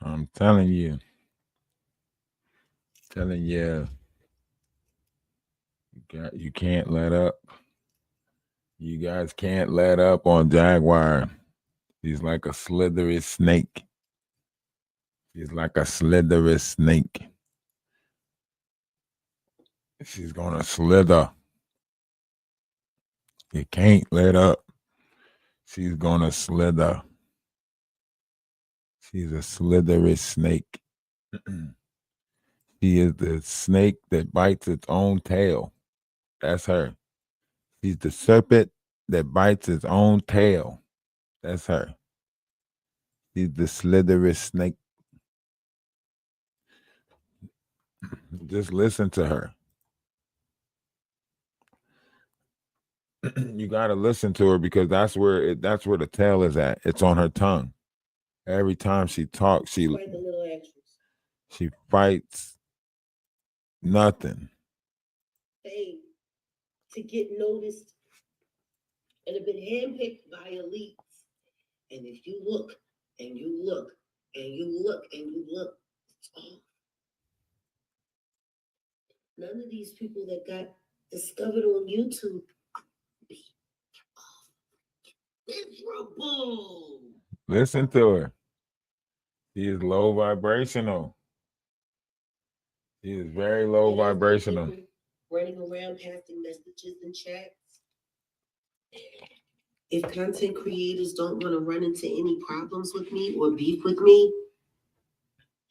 I'm telling you, you can't let up. You guys can't let up on Jaguar. He's like a slithery snake. She's like a slithery snake. She's gonna slither. You can't let up. She's gonna slither. She's a slithery snake. She is the snake that bites its own tail. That's her. She's the serpent that bites its own tail. That's her. She's the slithery snake. Just listen to her. You got to listen to her because that's where the tail is at. It's on her tongue. Every time she talks, she fights nothing. Hey, to get noticed and have been handpicked by elites. And if you look and you look and you look and you look, it's all. None of these people that got discovered on YouTube be miserable. Listen to her. She is low vibrational. She is very low vibrational. Running around passing messages and chats. If content creators don't want to run into any problems with me or beef with me,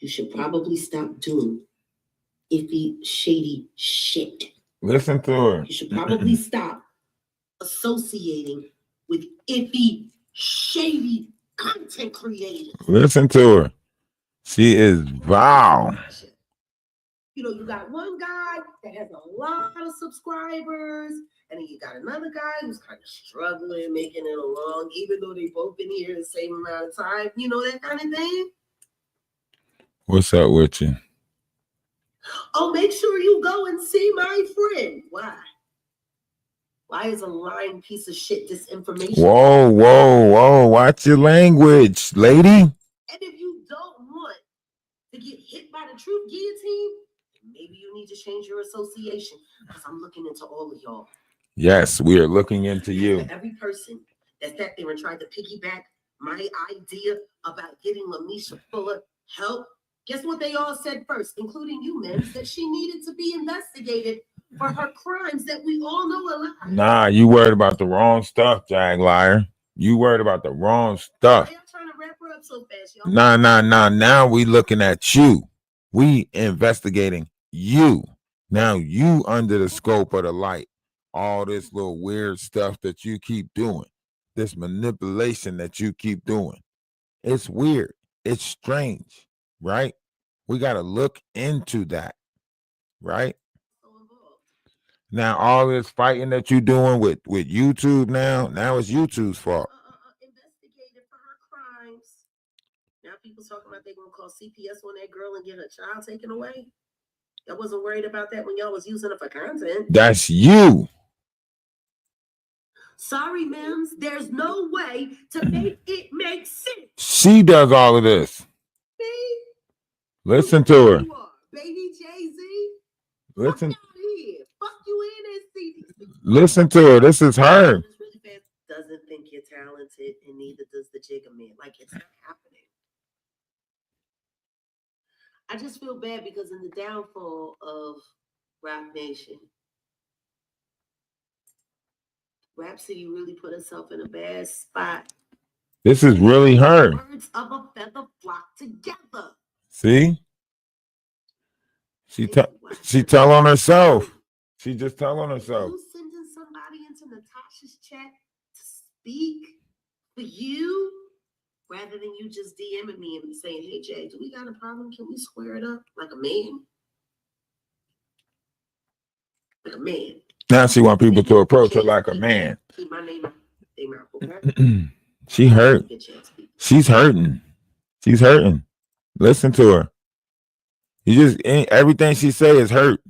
you should probably stop doing iffy, shady shit. Listen to her. You should probably stop associating with iffy, shady content creators. Listen to her. She is vile. You know, you got one guy that has a lot of subscribers, and then you got another guy who's kind of struggling, making it along, even though they both been here the same amount of time. You know, that kind of thing. What's up with you? Oh, make sure you go and see my friend. Why? Why is a lying piece of shit disinformation? Whoa. Watch your language, lady. And if you don't want to get hit by the truth guillotine, maybe you need to change your association, because I'm looking into all of y'all. Yes, we are looking into you. For every person that sat there and tried to piggyback my idea about getting Lamisha Fuller help, guess what they all said first, including you, men, that she needed to be investigated for her crimes that we all know are lies. Nah, you worried about the wrong stuff, Jag Liar. You worried about the wrong stuff. Why y'all trying to wrap her up so fast, y'all? Nah. Now we looking at you. We investigating you. Now you under the scope of the light. All this little weird stuff that you keep doing. This manipulation that you keep doing. It's weird. It's strange, right? We got to look into that, right? Now, all this fighting that you're doing with YouTube now it's YouTube's fault. Investigated for her crimes. Now people talking about they're going to call CPS on that girl and get her child taken away. Y'all wasn't worried about that when y'all was using it for content. That's you. Sorry, Mims. There's no way to make it make sense. She does all of this. See? Listen to her. Baby Jay-Z. Listen. Fuck you in and see. Listen to her. This is her. Doesn't think you're talented, and neither does the Jigga Man. Like, it's not happening. I just feel bad because in the downfall of Rap Nation, Rhapsody really put herself in a bad spot. This is really her. Birds of a feather flock together. See? She tell on herself. She just tell on herself. You sending somebody into Natasha's chat to speak for you, rather than you just DMing me and saying, "Hey Jay, do we got a problem? Can we square it up like a man?" Like a man. Now she want people to approach her like a man. Keep my name out their mouth, okay? She hurt. She's hurting. She's hurting. Listen to her. You just everything she say is hurt.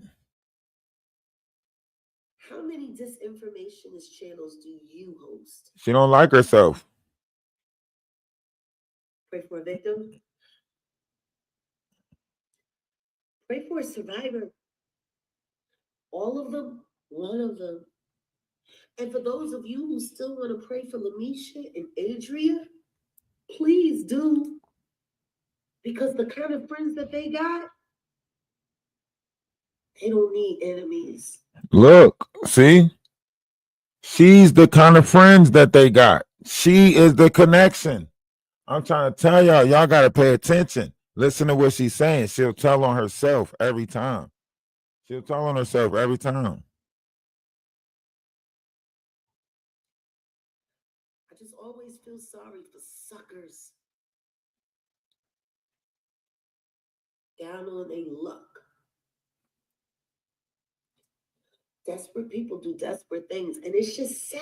How many disinformationist channels do you host? She don't like herself. Pray for a victim. Pray for a survivor. All of them, one of them. And for those of you who still want to pray for Lamisha and Adria, please do. Because the kind of friends that they got, they don't need enemies. Look, see? She's the kind of friends that they got. She is the connection. I'm trying to tell y'all got to pay attention. Listen to what she's saying. She'll tell on herself every time. She'll tell on herself every time. I just always feel sorry for suckers. Down on their luck. Desperate people do desperate things, and it's just sad.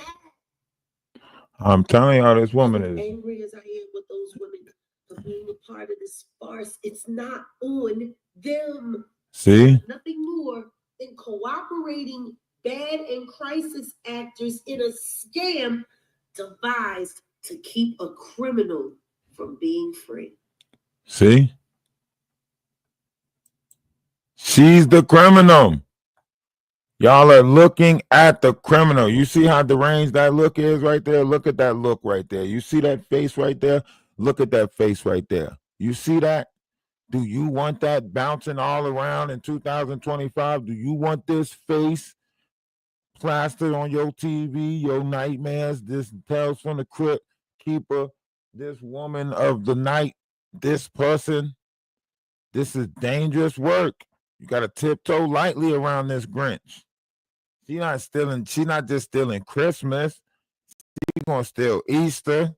I'm telling y'all, this woman is angry as I am with those women for being a part of this farce. It's not on them. See? Nothing more than cooperating bad and crisis actors in a scam devised to keep a criminal from being free. See? She's the criminal. Y'all are looking at the criminal. You see how deranged that look is right there? Look at that look right there. You see that face right there? Look at that face right there. You see that? Do you want that bouncing all around in 2025? Do you want this face plastered on your TV, your nightmares, this Tales from the Crypt Keeper, this woman of the night, this person? This is dangerous work. You got to tiptoe lightly around this Grinch. She's not just stealing Christmas. She's gonna steal Easter.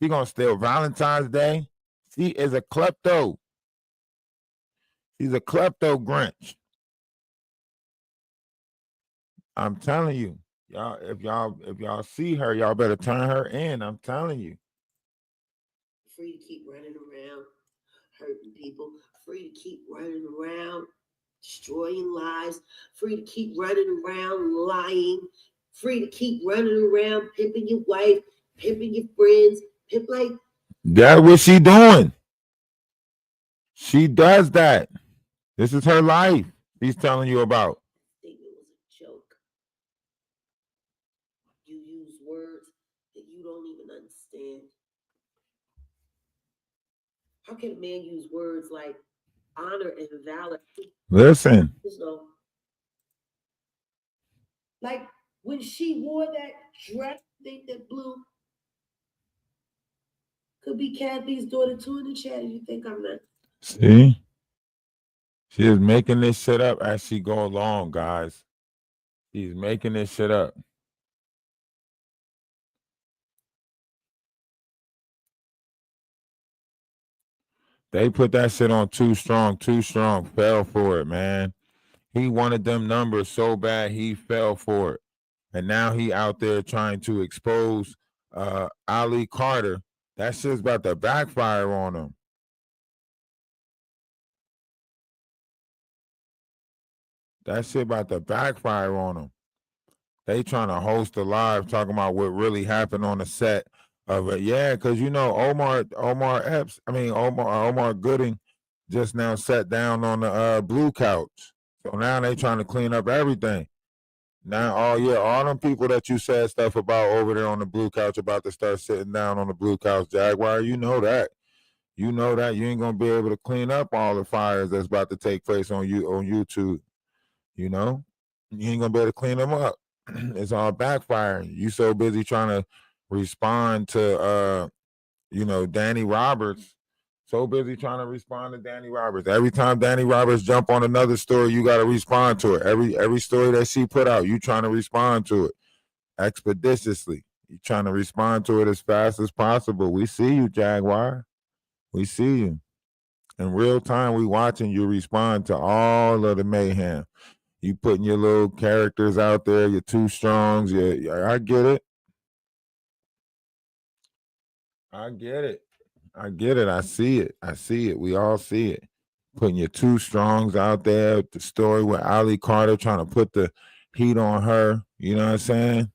She's gonna steal Valentine's Day. She is a klepto. She's a klepto Grinch. I'm telling you, y'all. If y'all see her, y'all better turn her in. I'm telling you. Free to keep running around, hurting people. Free to keep running around, destroying lives. Free to keep running around, lying. Free to keep running around, pimping your wife, pimping your friends. Pimp like that's what she doing. She does that. This is her life. She's telling you about. I think it was a joke. You use words that you don't even understand. How can a man use words like honor and valor? Listen. Like when she wore that dress thing that blue, could be Kathy's daughter too in the chat. You think I'm not? See? She is making this shit up as she go along, guys. She's making this shit up. They put that shit on too strong, fell for it, man. He wanted them numbers so bad, he fell for it. And now he out there trying to expose Ali Carter. That shit's about to backfire on him. That shit about to backfire on him. They trying to host a live talking about what really happened on the set of it. Yeah, because you know Omar Gooding just now sat down on the blue couch. So now they trying to clean up everything. Now, all them people that you said stuff about over there on the blue couch about to start sitting down on the blue couch, Jaguar, you know that. You know that you ain't gonna be able to clean up all the fires that's about to take place on YouTube. You know, you ain't gonna be able to clean them up. It's all backfiring. You so busy trying to respond to Danny Roberts. So busy trying to respond to Danny Roberts. Every time Danny Roberts jump on another story, you got to respond to it. Every story that she put out, you trying to respond to it expeditiously. You trying to respond to it as fast as possible. We see you, Jaguar. We see you. In real time, we watching you respond to all of the mayhem. You putting your little characters out there, your two strongs. Yeah, I get it. I get it. I get it. I see it. I see it. We all see it. Putting your two strongs out there. The story with Ali Carter trying to put the heat on her. You know what I'm saying?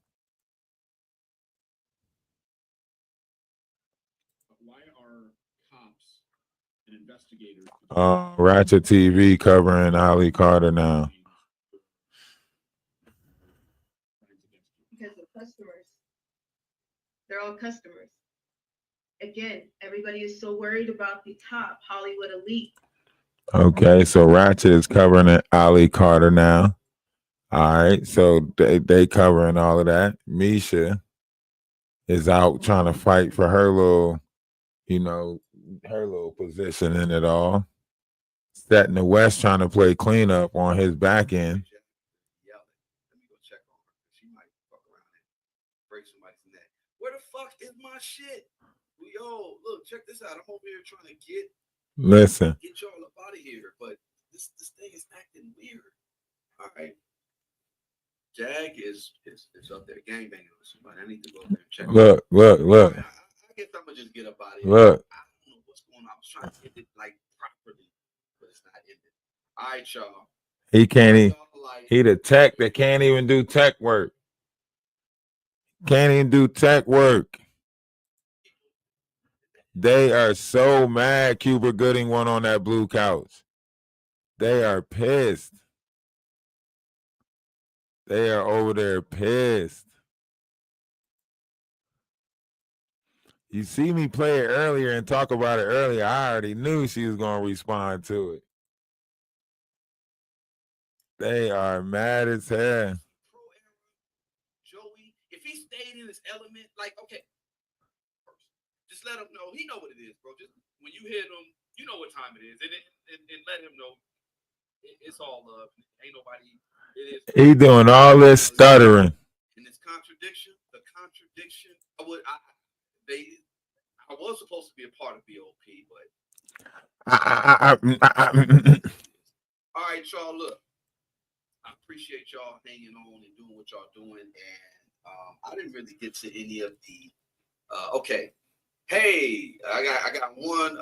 Why are cops and investigators? Ratchet TV covering Ali Carter now. Because the customers, they're all customers. Again, everybody is so worried about the top Hollywood elite. Okay, so Ratchet is covering Ali Carter now. All right, so they covering all of that. Misha is out trying to fight for her little, her little position in it all. Setting the West trying to play cleanup on his back end. Let me go check on her. She might fuck around and break somebody's neck. Where the fuck is my shit? Yo, look, check this out. I'm over here trying to get y'all up out of here, but this thing is acting weird. All right. Jag is up there gangbanging with somebody. I need to go there and check. Look. I guess I'm gonna just get up out of here. Look. I don't know what's going on. I was trying to end it like properly, but it's not ended. All right, y'all. He can't. He the tech that can't even do tech work. Can't even do tech work. They are so mad Cuba Gooding won on that blue couch. They are pissed. They are over there pissed. You see me play it earlier and talk about it earlier. I already knew she was going to respond to it. They are mad as hell. Joey, if he stayed in his element, like, okay, just let him know. He know what it is, bro. Just when you hit him, you know what time it is. And let him know it's all love. Ain't nobody. It is. He doing all this stuttering. And this contradiction, I was supposed to be a part of BOP, but all right, y'all. Look, I appreciate y'all hanging on and doing what y'all doing, and I didn't really get to any of the. Okay, hey, I got one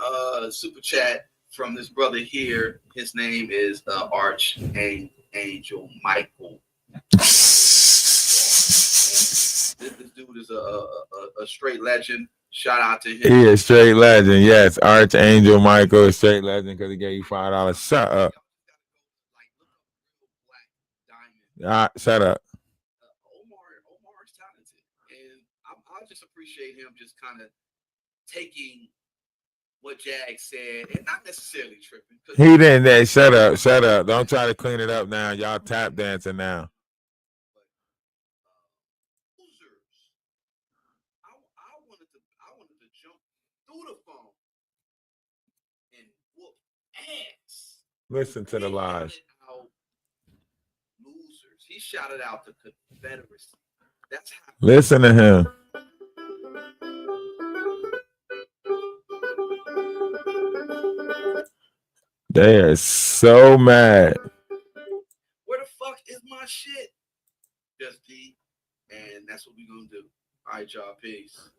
super chat from this brother here. His name is Archangel Michael. This dude is a straight legend. Shout out to him. He is straight legend. Yes, Archangel Michael is straight legend because he gave you $5. Shut up. Shut up. Omar is talented, and I just appreciate him just kind of taking what Jag said and not necessarily tripping. He didn't. Shut up. Don't try to clean it up now. Y'all tap dancing now. I wanted to jump through the phone and whoop ass. Listen to the lies. Losers. He shouted out the Confederacy. That's how. Listen to him. They are so mad. Where the fuck is my shit? Just D. And that's what we're gonna do. All right, y'all. Peace.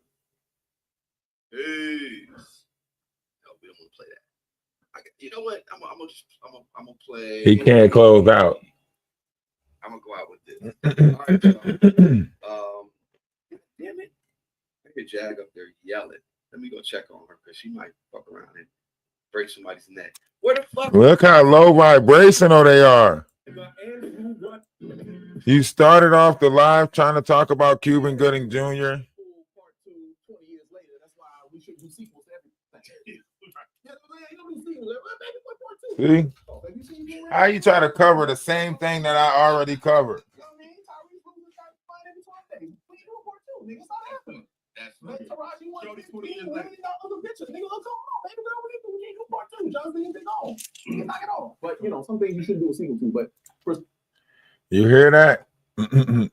Peace. No, we don't want to play that. You know what? I'm gonna play. He can't close out. I'm gonna go out with this. All right, y'all. Damn it! I hear Jag up there yelling. Let me go check on her because she might fuck around and break somebody's neck. Where the fuck? Look how low vibrational they are. You started off the live trying to talk about Cuban Gooding Jr. Part 2, 20 years later. That's why we should do sequels to everything. See? How you try to cover the same thing that I already covered? But some things you should do a sequel to. But first, you hear that?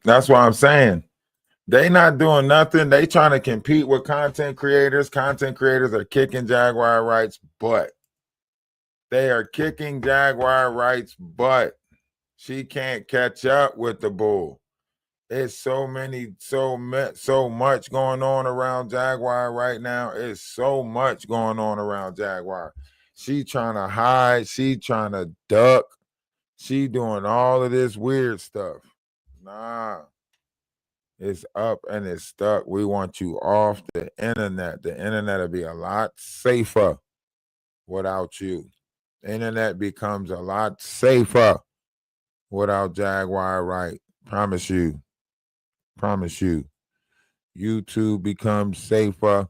That's what I'm saying. They not doing nothing. They trying to compete with content creators. Content creators are kicking Jaguar Wright's butt. They are kicking Jaguar Wright's butt. She can't catch up with the bull. It's so much going on around Jaguar right now. It's so much going on around Jaguar. She trying to hide. She trying to duck. She doing all of this weird stuff. Nah. It's up and it's stuck. We want you off the internet. The internet will be a lot safer without you. The internet becomes a lot safer without Jaguar Wright. Promise you. Promise you. YouTube becomes safer.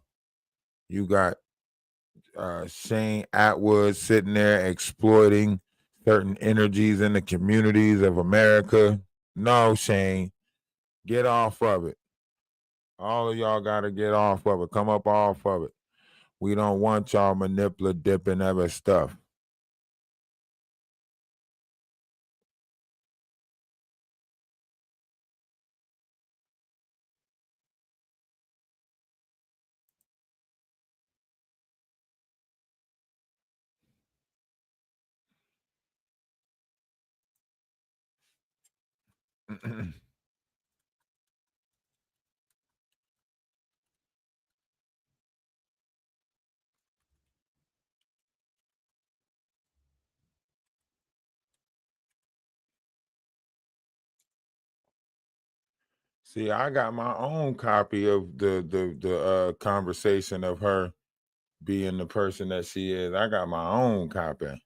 You got Shane Atwood sitting there exploiting certain energies in the communities of America. No, Shane, get off of it. All of y'all got to get off of it. Come up off of it. We don't want y'all manipulative dipping other stuff. See, I got my own copy of the conversation of her being the person that she is. I got my own copy.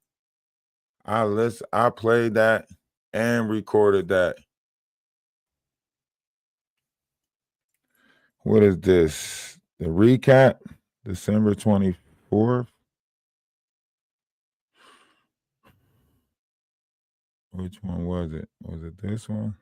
I played that and recorded that. What is this? The recap, December 24th. Which one was it? Was it this one?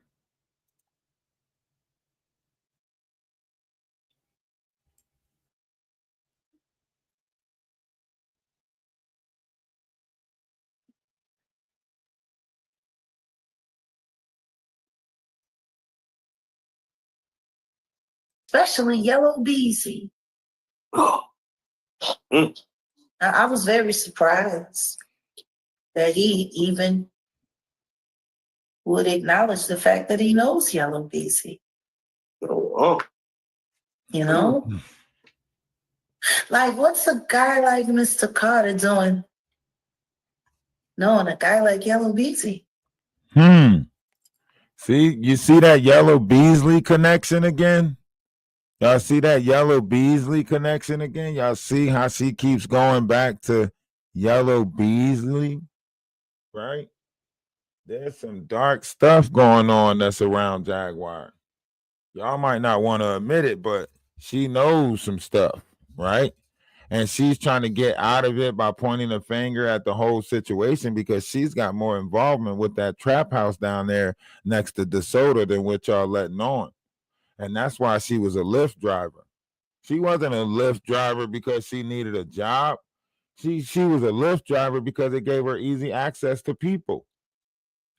Especially Yellow Beezy. I was very surprised that he even would acknowledge the fact that he knows Yellow Beezy. You know? Like, what's a guy like Mr. Carter doing knowing a guy like Yellow Beezy? See, you see that Yellow Beasley connection again? Y'all see that Yellow Beasley connection again? Y'all see how she keeps going back to Yellow Beasley? Right? There's some dark stuff going on that's around Jaguar. Y'all might not want to admit it, but she knows some stuff, right? And she's trying to get out of it by pointing a finger at the whole situation because she's got more involvement with that trap house down there next to DeSoto than what y'all letting on. And that's why she was a Lyft driver. She wasn't a Lyft driver because she needed a job. She was a Lyft driver because it gave her easy access to people.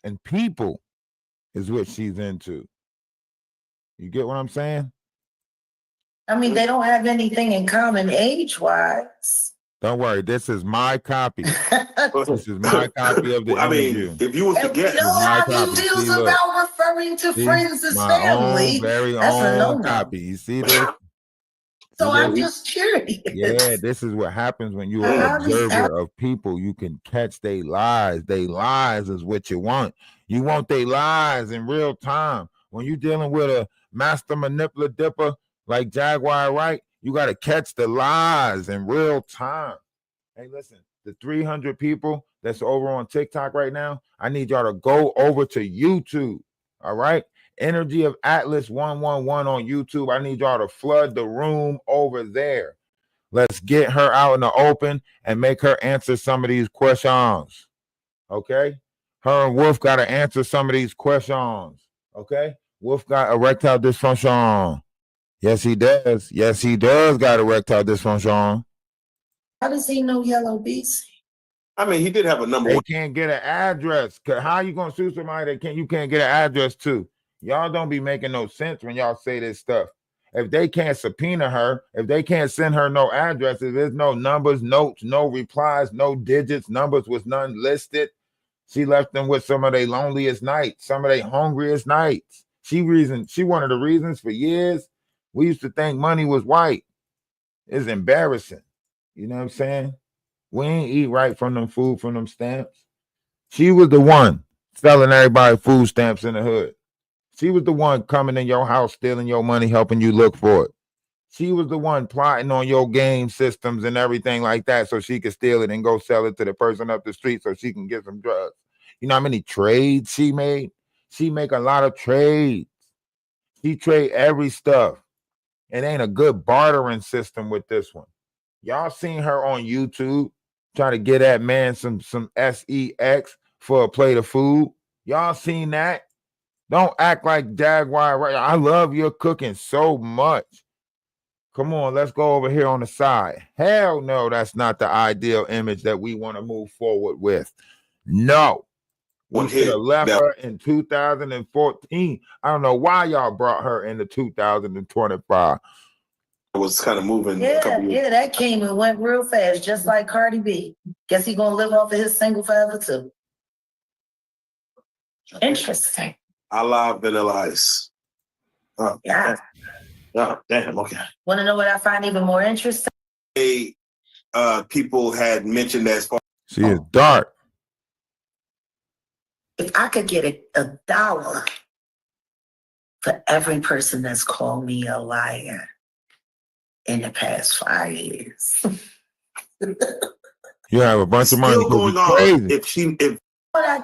And people is what she's into. You get what I'm saying? I mean, they don't have anything in common age-wise. Don't worry, this is my copy. This is my copy of the interview. If you was to get know how he feels about referring to friends as family. Own, very That's own a no-no. copy. You see this? So I'm just curious. Yeah, this is what happens when you're an observer of people. You can catch their lies. They lies is what you want. You want their lies in real time. When you're dealing with a master manipulative dipper like Jaguar Wright, you got to catch the lies in real time. Hey, listen, the 300 people that's over on TikTok right now, I need y'all to go over to YouTube. All right? Energy of Atlas 111 on YouTube. I need y'all to flood the room over there. Let's get her out in the open and make her answer some of these questions. Okay? Her and Wolf got to answer some of these questions. Okay? Wolf got erectile dysfunction. Yes, he does. Yes, he does got erectile dysfunction. How does he know Yellow Beezy? I mean, he did have a number They one. can't get an address. How you gonna sue somebody that you can't get an address to? Y'all don't be making no sense when y'all say this stuff. If they can't subpoena her, if they can't send her no addresses, there's no numbers, notes, no replies, no digits, numbers was none listed. She left them with some of their loneliest nights, some of their hungriest nights. She one of the reasons for years we used to think money was white. It's embarrassing. You know what I'm saying? We ain't eat right from them food from them stamps. She was the one selling everybody food stamps in the hood. She was the one coming in your house, stealing your money, helping you look for it. She was the one plotting on your game systems and everything like that so she could steal it and go sell it to the person up the street so she can get some drugs. You know how many trades she made? She make a lot of trades. She trade every stuff. It ain't a good bartering system with this one. Y'all seen her on YouTube trying to get that man some sex for a plate of food? Y'all seen that? Don't act like Jaguar. Right? I love your cooking so much. Come on, let's go over here on the side. Hell no, that's not the ideal image that we want to move forward with. No. We should have left her in 2014. I don't know why y'all brought her into 2025. It was kind of moving. Yeah, that came and went real fast, just like Cardi B. Guess he gonna live off of his single forever too. Interesting. I love Vanilla Ice. Oh, yeah. Oh, damn. Okay. Want to know what I find even more interesting? People had mentioned that. She is dark. If I could get $1 for every person that's called me a liar in the past 5 years. You have a bunch of money going on. If But I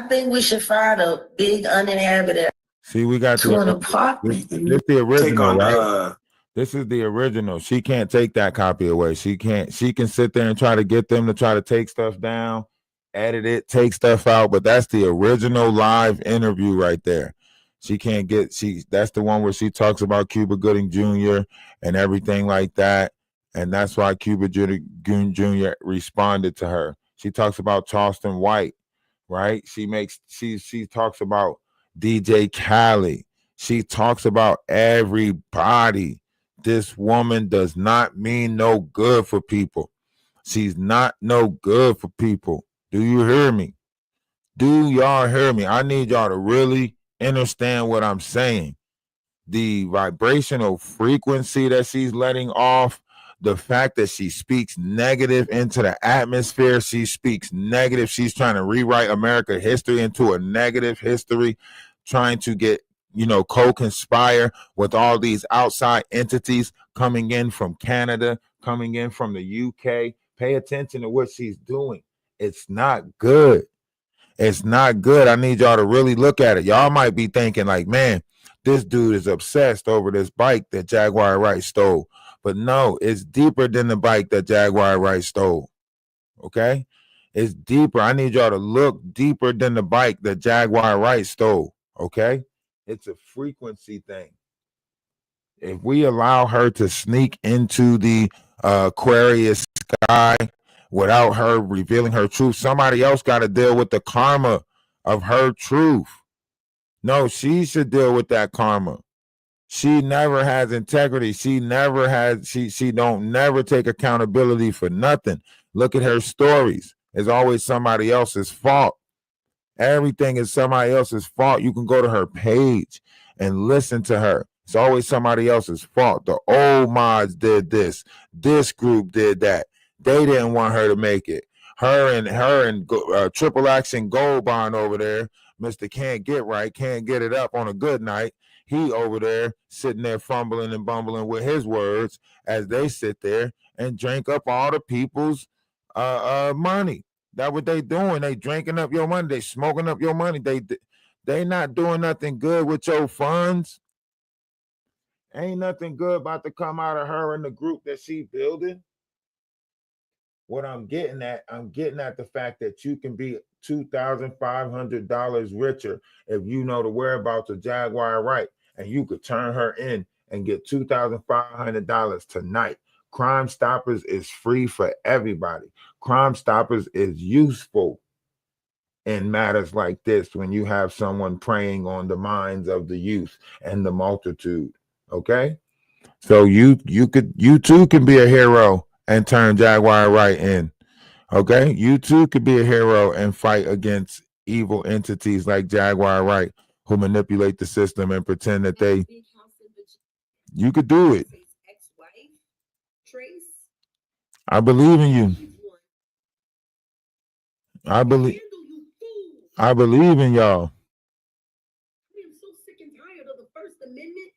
think we should find a big uninhabited. See, we got to an apartment. This the original, right? This is the original. She can't take that copy away. She can sit there and try to get them to try to take stuff down, edit it, take stuff out, but that's the original live interview right there. She can't get that's the one where she talks about Cuba Gooding Jr. and everything like that. And that's why Cuba Gooding Jr. responded to her. She talks about Charleston White, right? She talks about DJ Khaled. She talks about everybody. This woman does not mean no good for people. She's not no good for people. Do you hear me? Do y'all hear me? I need y'all to really understand what I'm saying. The vibrational frequency that she's letting off, the fact that she speaks negative into the atmosphere, she speaks negative. She's trying to rewrite American history into a negative history, trying to get, co-conspire with all these outside entities coming in from Canada, coming in from the UK. Pay attention to what she's doing. It's not good. It's not good. I need y'all to really look at it. Y'all might be thinking like, man, this dude is obsessed over this bike that Jaguar Wright stole. But no, it's deeper than the bike that Jaguar Wright stole. Okay? It's deeper. I need y'all to look deeper than the bike that Jaguar Wright stole. Okay? It's a frequency thing. If we allow her to sneak into the Aquarius sky without her revealing her truth, somebody else got to deal with the karma of her truth. No, she should deal with that karma. She never has integrity. She never has, she don't never take accountability for nothing. Look at her stories. It's always somebody else's fault. Everything is somebody else's fault. You can go to her page and listen to her. It's always somebody else's fault. The old mods did this. This group did that. They didn't want her to make it. Her and Triple Action Gold Bond over there, Mr. Can't Get Right, can't get it up on a good night. He over there sitting there fumbling and bumbling with his words as they sit there and drink up all the people's money. That's what they doing. They drinking up your money. They smoking up your money. They not doing nothing good with your funds. Ain't nothing good about to come out of her and the group that she building. What I'm getting at the fact that you can be $2,500 richer if you know the whereabouts of Jaguar Wright, and you could turn her in and get $2,500 tonight. Crime Stoppers is free for everybody. Crime Stoppers is useful in matters like this when you have someone preying on the minds of the youth and the multitude. Okay? So you too can be a hero and turn Jaguar Wright in. Okay? You too could be a hero and fight against evil entities like Jaguar Wright, who manipulate the system and pretend that they. You could do it. I believe in you. I believe in y'all. I'm so sick and tired of the First Amendment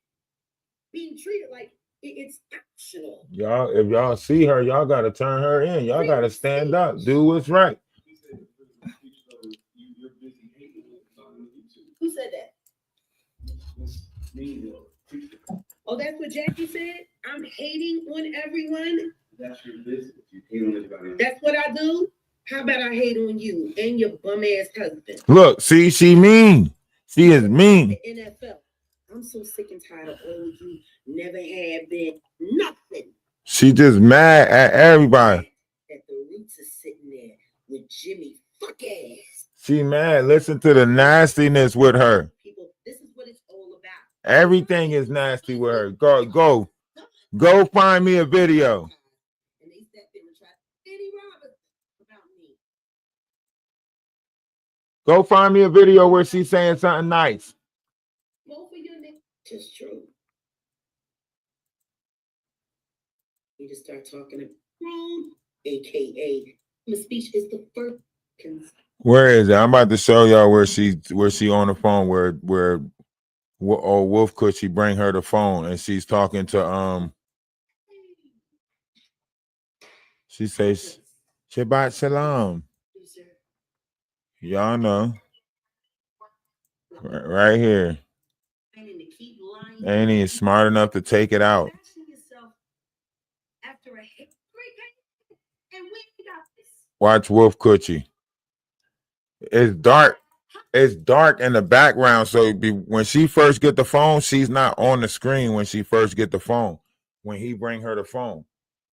being treated like it's optional. Y'all, if y'all see her, y'all gotta turn her in. Y'all gotta stand up, do what's right. Who said that? Oh, that's what Jackie said? I'm hating on everyone. That's your business. You hate on everybody. That's what I do? How about I hate on you and your bum ass husband? Look, see, she mean. She is mean. The NFL. I'm so sick and tired of all of you. Never have been nothing. She just mad at everybody. That the Roots is sitting there with Jimmy fuck ass. She mad. Listen to the nastiness with her. People, this is what it's all about. Everything is nasty with her. Go find me a video. And they sat there and tried Eddie Roberts about me. Go find me a video where she's saying something nice. Both of your niggas just true. You just start talking to grown, aka the speech is the first. Where is it? I'm about to show y'all where she on the phone where Wolf Coochie bring her the phone and she's talking to she says Shabbat Shalom. Y'all know. Right here. Ain't he smart enough to take it out? Watch Wolf Coochie. It's dark. It's dark in the background. So when she first get the phone, she's not on the screen when she first get the phone. When he bring her the phone.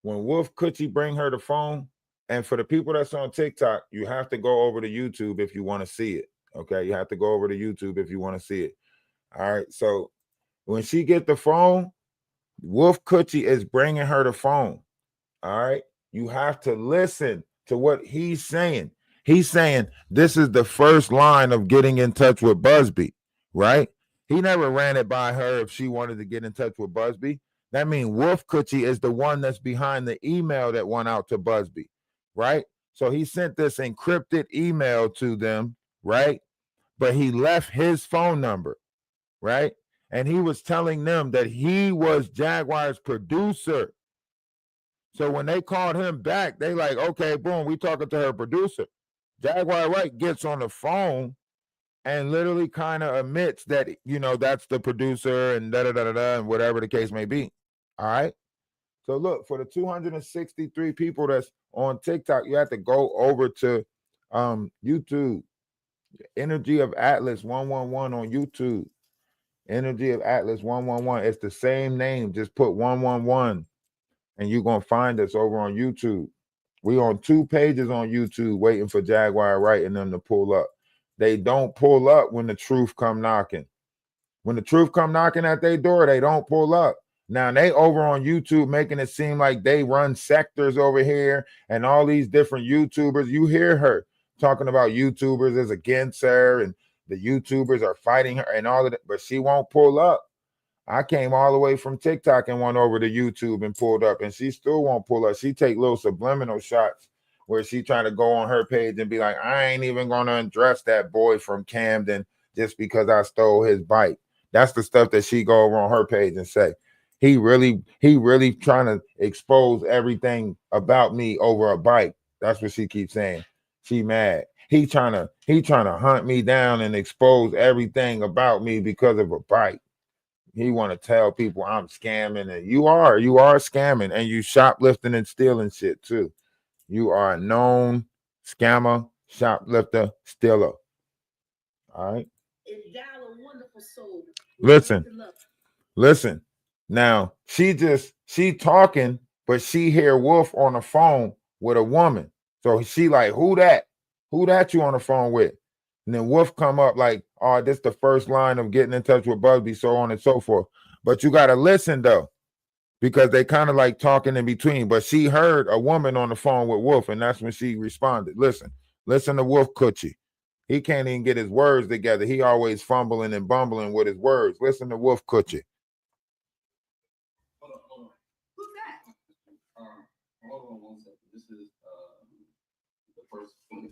When Wolf Coochie bring her the phone, and for the people that's on TikTok, you have to go over to YouTube if you want to see it. Okay, you have to go over to YouTube if you want to see it. All right, so when she get the phone, Wolf Coochie is bringing her the phone. All right, you have to listen to what he's saying. He's saying this is the first line of getting in touch with Busby, right? He never ran it by her if she wanted to get in touch with Busby. That means Wolf Coochie is the one that's behind the email that went out to Busby, right? So he sent this encrypted email to them, right? But he left his phone number, right? And he was telling them that he was Jaguar's producer. So when they called him back, they like, okay, boom, we talking to her producer. Jaguar Wright gets on the phone and literally kind of admits that, that's the producer and and whatever the case may be. All right. So look, for the 263 people that's on TikTok, you have to go over to YouTube. Energy of Atlas 111 on YouTube. Energy of Atlas 111. It's the same name. Just put 111 and you're going to find us over on YouTube. We on 2 pages on YouTube waiting for Jaguar Wright and them to pull up. They don't pull up when the truth come knocking. When the truth come knocking at their door, they don't pull up. Now they over on YouTube making it seem like they run sectors over here and all these different YouTubers. You hear her talking about YouTubers is against her and the YouTubers are fighting her and all of that, but she won't pull up. I came all the way from TikTok and went over to YouTube and pulled up, and she still won't pull up. She take little subliminal shots where she trying to go on her page and be like, I ain't even going to undress that boy from Camden just because I stole his bike. That's the stuff that she go over on her page and say. He really trying to expose everything about me over a bike. That's what she keeps saying. She mad. He trying to hunt me down and expose everything about me because of a bike. He want to tell people I'm scamming, and you are scamming, and you shoplifting and stealing shit too. You are a known scammer, shoplifter, stealer. All right. Listen. Now she talking, but she hear Wolf on the phone with a woman. So she like, who that? Who that you on the phone with? And then Wolf come up like, oh, this the first line of getting in touch with Busby, so on and so forth. But you got to listen, though, because they kind of like talking in between. But she heard a woman on the phone with Wolf, and that's when she responded. Listen to Wolf Coochie. He can't even get his words together. He always fumbling and bumbling with his words. Listen to Wolf Coochie. Hold on. Who's that? Hold on 1 second. This is the first point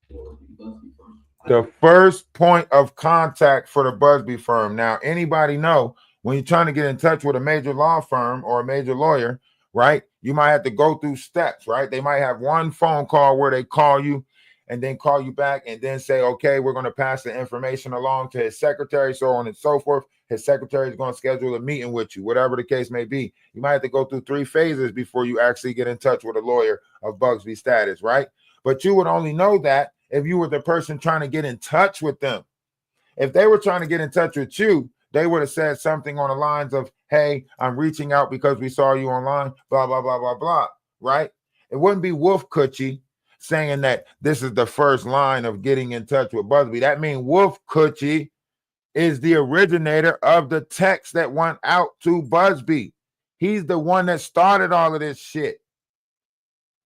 for the Busby firm. The first point of contact for the Busby firm. Now, anybody know when you're trying to get in touch with a major law firm or a major lawyer, right? You might have to go through steps, right? They might have one phone call where they call you and then call you back and then say, okay, we're going to pass the information along to his secretary, so on and so forth. His secretary is going to schedule a meeting with you, whatever the case may be. You might have to go through 3 phases before you actually get in touch with a lawyer of Busby status, right? But you would only know that if you were the person trying to get in touch with them. If they were trying to get in touch with you, they would have said something on the lines of, hey, I'm reaching out because we saw you online, blah, blah, blah, blah, blah, right? It wouldn't be Wolf Coochie saying that this is the first line of getting in touch with Busby. That means Wolf Coochie is the originator of the text that went out to Busby. He's the one that started all of this shit.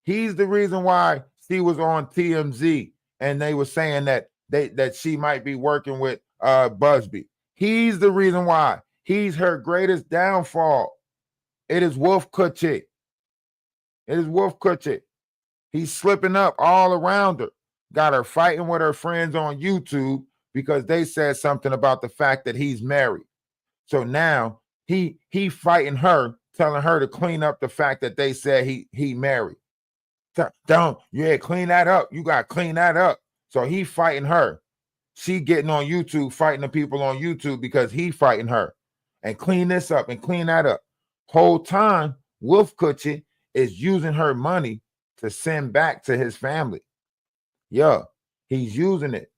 He's the reason why she was on TMZ and they were saying that that she might be working with Busby. He's the reason why. He's her greatest downfall. It is Wolf Coochie. It is Wolf Coochie. He's slipping up all around her. Got her fighting with her friends on YouTube because they said something about the fact that he's married. So now he fighting her, telling her to clean up the fact that they said he married. Don't, yeah, clean that up. You got to clean that up. So he fighting her. She getting on YouTube, fighting the people on YouTube because he fighting her. And clean this up and clean that up. Whole time, Wolf Coochie is using her money to send back to his family. Yeah, he's using it.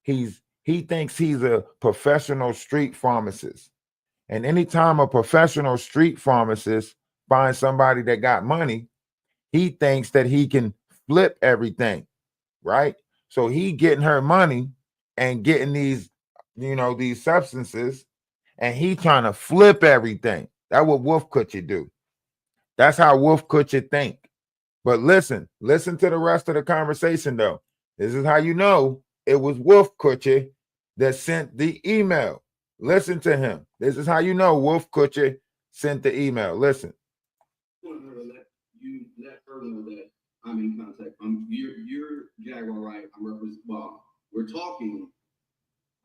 He thinks he's a professional street pharmacist. And anytime a professional street pharmacist finds somebody that got money, he thinks that he can flip everything, right? So he getting her money and getting these, these substances, and he trying to flip everything. That's what Wolf Coochie do. That's how Wolf Coochie think. But listen to the rest of the conversation, though. This is how you know it was Wolf Coochie that sent the email. Listen to him. This is how you know Wolf Coochie sent the email. Listen. You let her know that I'm in contact. You're Jaguar, right? I'm representing. Well, we're talking.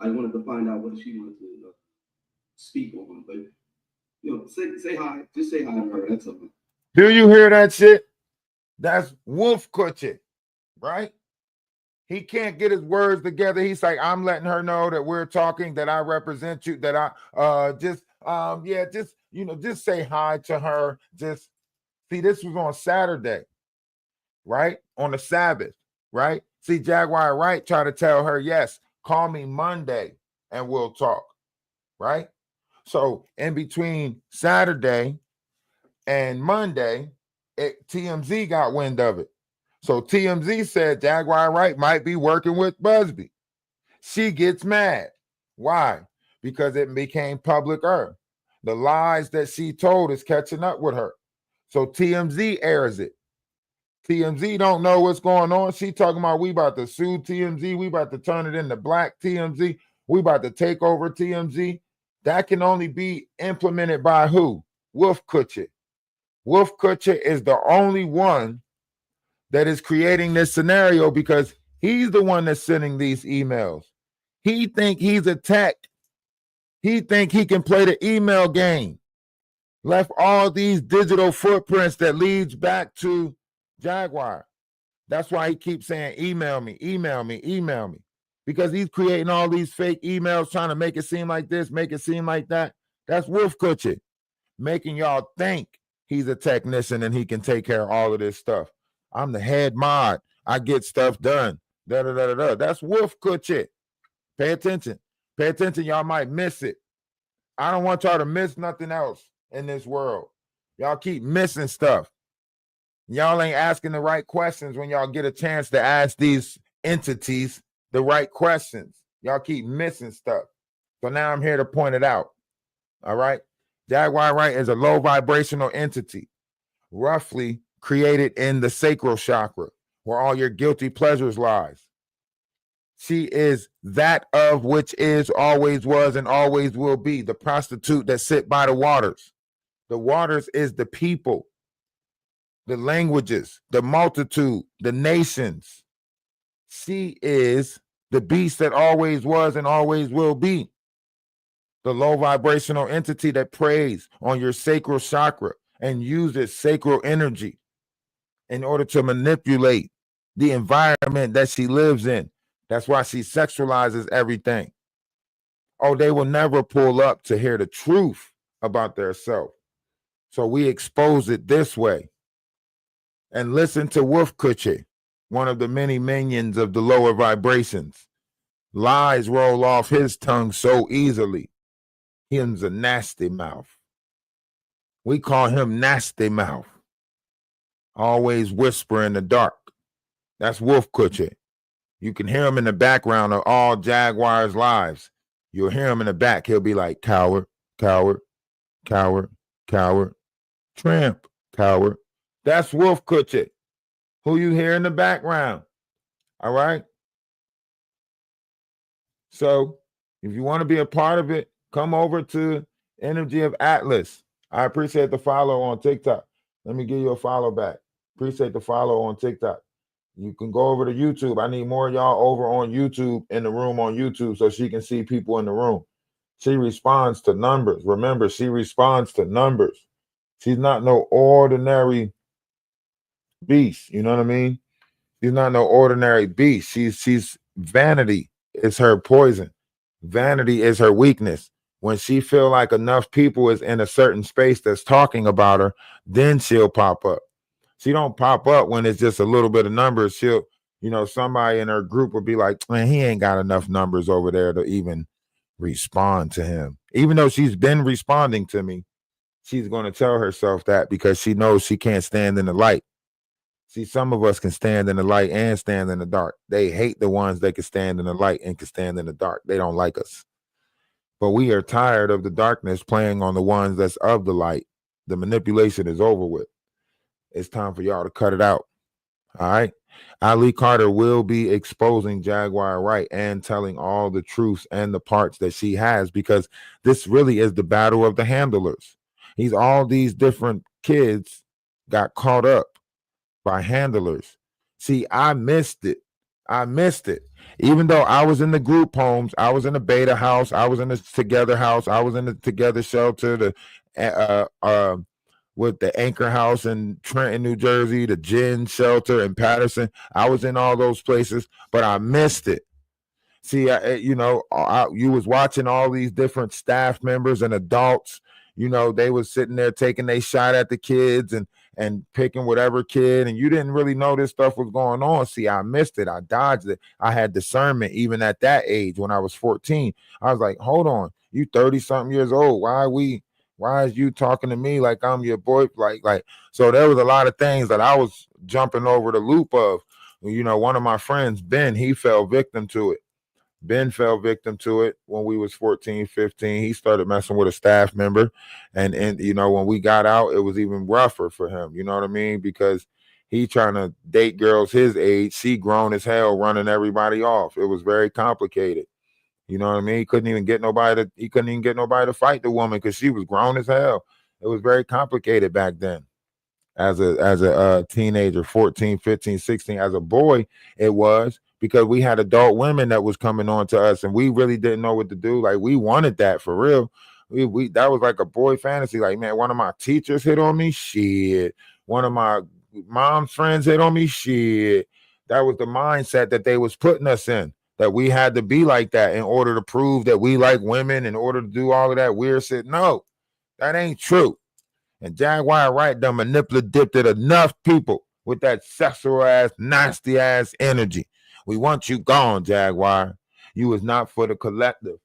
I wanted to find out what she wanted to speak on, but say hi. Just say hi to her. That's something. Do you hear that shit? That's Wolf Coochie, right? He can't get his words together. He's like, I'm letting her know that we're talking, that I represent you, that I just say hi to her. Just see, this was on Saturday, right? On the Sabbath, right? See, Jaguar and Wright try to tell her, yes, call me Monday and we'll talk, right? So in between Saturday and Monday, TMZ got wind of it. So TMZ said Jaguar and Wright might be working with Busby. She gets mad. Why? Because it became public earth. The lies that she told is catching up with her. So TMZ airs it. TMZ don't know what's going on. She talking about we about to sue TMZ. We about to turn it into black TMZ. We about to take over TMZ. That can only be implemented by who? Wolf Coochie. Wolf Coochie is the only one that is creating this scenario because he's the one that's sending these emails. He think he's a tech. He think he can play the email game. Left all these digital footprints that leads back to Jaguar. That's why he keeps saying, email me, email me, email me. Because he's creating all these fake emails, trying to make it seem like this, make it seem like that. That's Wolf Coochie, making y'all think he's a technician and he can take care of all of this stuff. I'm the head mod. I get stuff done. Da, da, da, da, da. That's Wolf Coochie. Pay attention. Pay attention. Y'all might miss it. I don't want y'all to miss nothing else in this world. Y'all keep missing stuff. Y'all ain't asking the right questions when y'all get a chance to ask these entities the right questions. Y'all keep missing stuff. So now I'm here to point it out. All right. Jaguar Wright is a low vibrational entity, roughly created in the sacral chakra, where all your guilty pleasures lies. She is that of which is, always was, and always will be. The prostitute that sit by the waters. The waters is the people, the languages, the multitude, the nations. She is the beast that always was and always will be. The low vibrational entity that preys on your sacral chakra and uses sacral energy in order to manipulate the environment that she lives in. That's why she sexualizes everything. Oh, they will never pull up to hear the truth about their self. So we expose it this way. And listen to Wolf Coochie, one of the many minions of the lower vibrations. Lies roll off his tongue so easily. Him's a nasty mouth. We call him nasty mouth. Always whisper in the dark. That's Wolf Coochie. You can hear him in the background of all Jaguar's lives. You'll hear him in the back. He'll be like, coward, coward, coward, coward, tramp, coward. That's Wolf Coochie, who you hear in the background. All right? So if you want to be a part of it, come over to Energy of Atlas. I appreciate the follow on TikTok. Let me give you a follow back. Appreciate the follow on TikTok. You can go over to YouTube. I need more of y'all over on YouTube, in the room on YouTube, so she can see people in the room. She responds to numbers. Remember, she responds to numbers. She's not no ordinary beast. You know what I mean? She's not no ordinary beast. She's vanity is her poison. Vanity is her weakness. When she feel like enough people is in a certain space that's talking about her, then she'll pop up. She don't pop up when it's just a little bit of numbers. She'll, somebody in her group will be like, man, he ain't got enough numbers over there to even respond to him. Even though she's been responding to me, she's going to tell herself that because she knows she can't stand in the light. See, some of us can stand in the light and stand in the dark. They hate the ones that can stand in the light and can stand in the dark. They don't like us. But we are tired of the darkness playing on the ones that's of the light. The manipulation is over with. It's time for y'all to cut it out. All right. Ali Carter will be exposing Jaguar Wright and telling all the truths and the parts that she has, because this really is the battle of the handlers. All these different kids got caught up by handlers. See, I missed it. Even though I was in the group homes, I was in the beta house, I was in the together house, I was in the together shelter, with the Anchor House in Trenton, New Jersey, the Gin Shelter in Patterson. I was in all those places, but I missed it. See, you was watching all these different staff members and adults. They was sitting there taking a shot at the kids and picking whatever kid, and you didn't really know this stuff was going on. See, I missed it. I dodged it. I had discernment even at that age when I was 14. I was like, hold on, you 30-something years old. Why is you talking to me like I'm your boy? So there was a lot of things that I was jumping over the loop of. One of my friends, Ben, he fell victim to it. Ben fell victim to it when we was 14, 15. He started messing with a staff member. And when we got out, it was even rougher for him. You know what I mean? Because he trying to date girls his age. She grown as hell, running everybody off. It was very complicated. You know what I mean? He couldn't even get nobody to fight the woman because she was grown as hell. It was very complicated back then. As a teenager, 14, 15, 16, as a boy, it was, because we had adult women that was coming on to us and we really didn't know what to do. Like, we wanted that for real. We that was like a boy fantasy. Like, man, one of my teachers hit on me, shit. One of my mom's friends hit on me, shit. That was the mindset that they was putting us in, that we had to be like that in order to prove that we like women, in order to do all of that weird shit. No, that ain't true. And Jaguar Wright done manipulated enough people with that sexual ass, nasty ass energy. We want you gone, Jaguar. You was not for the collective.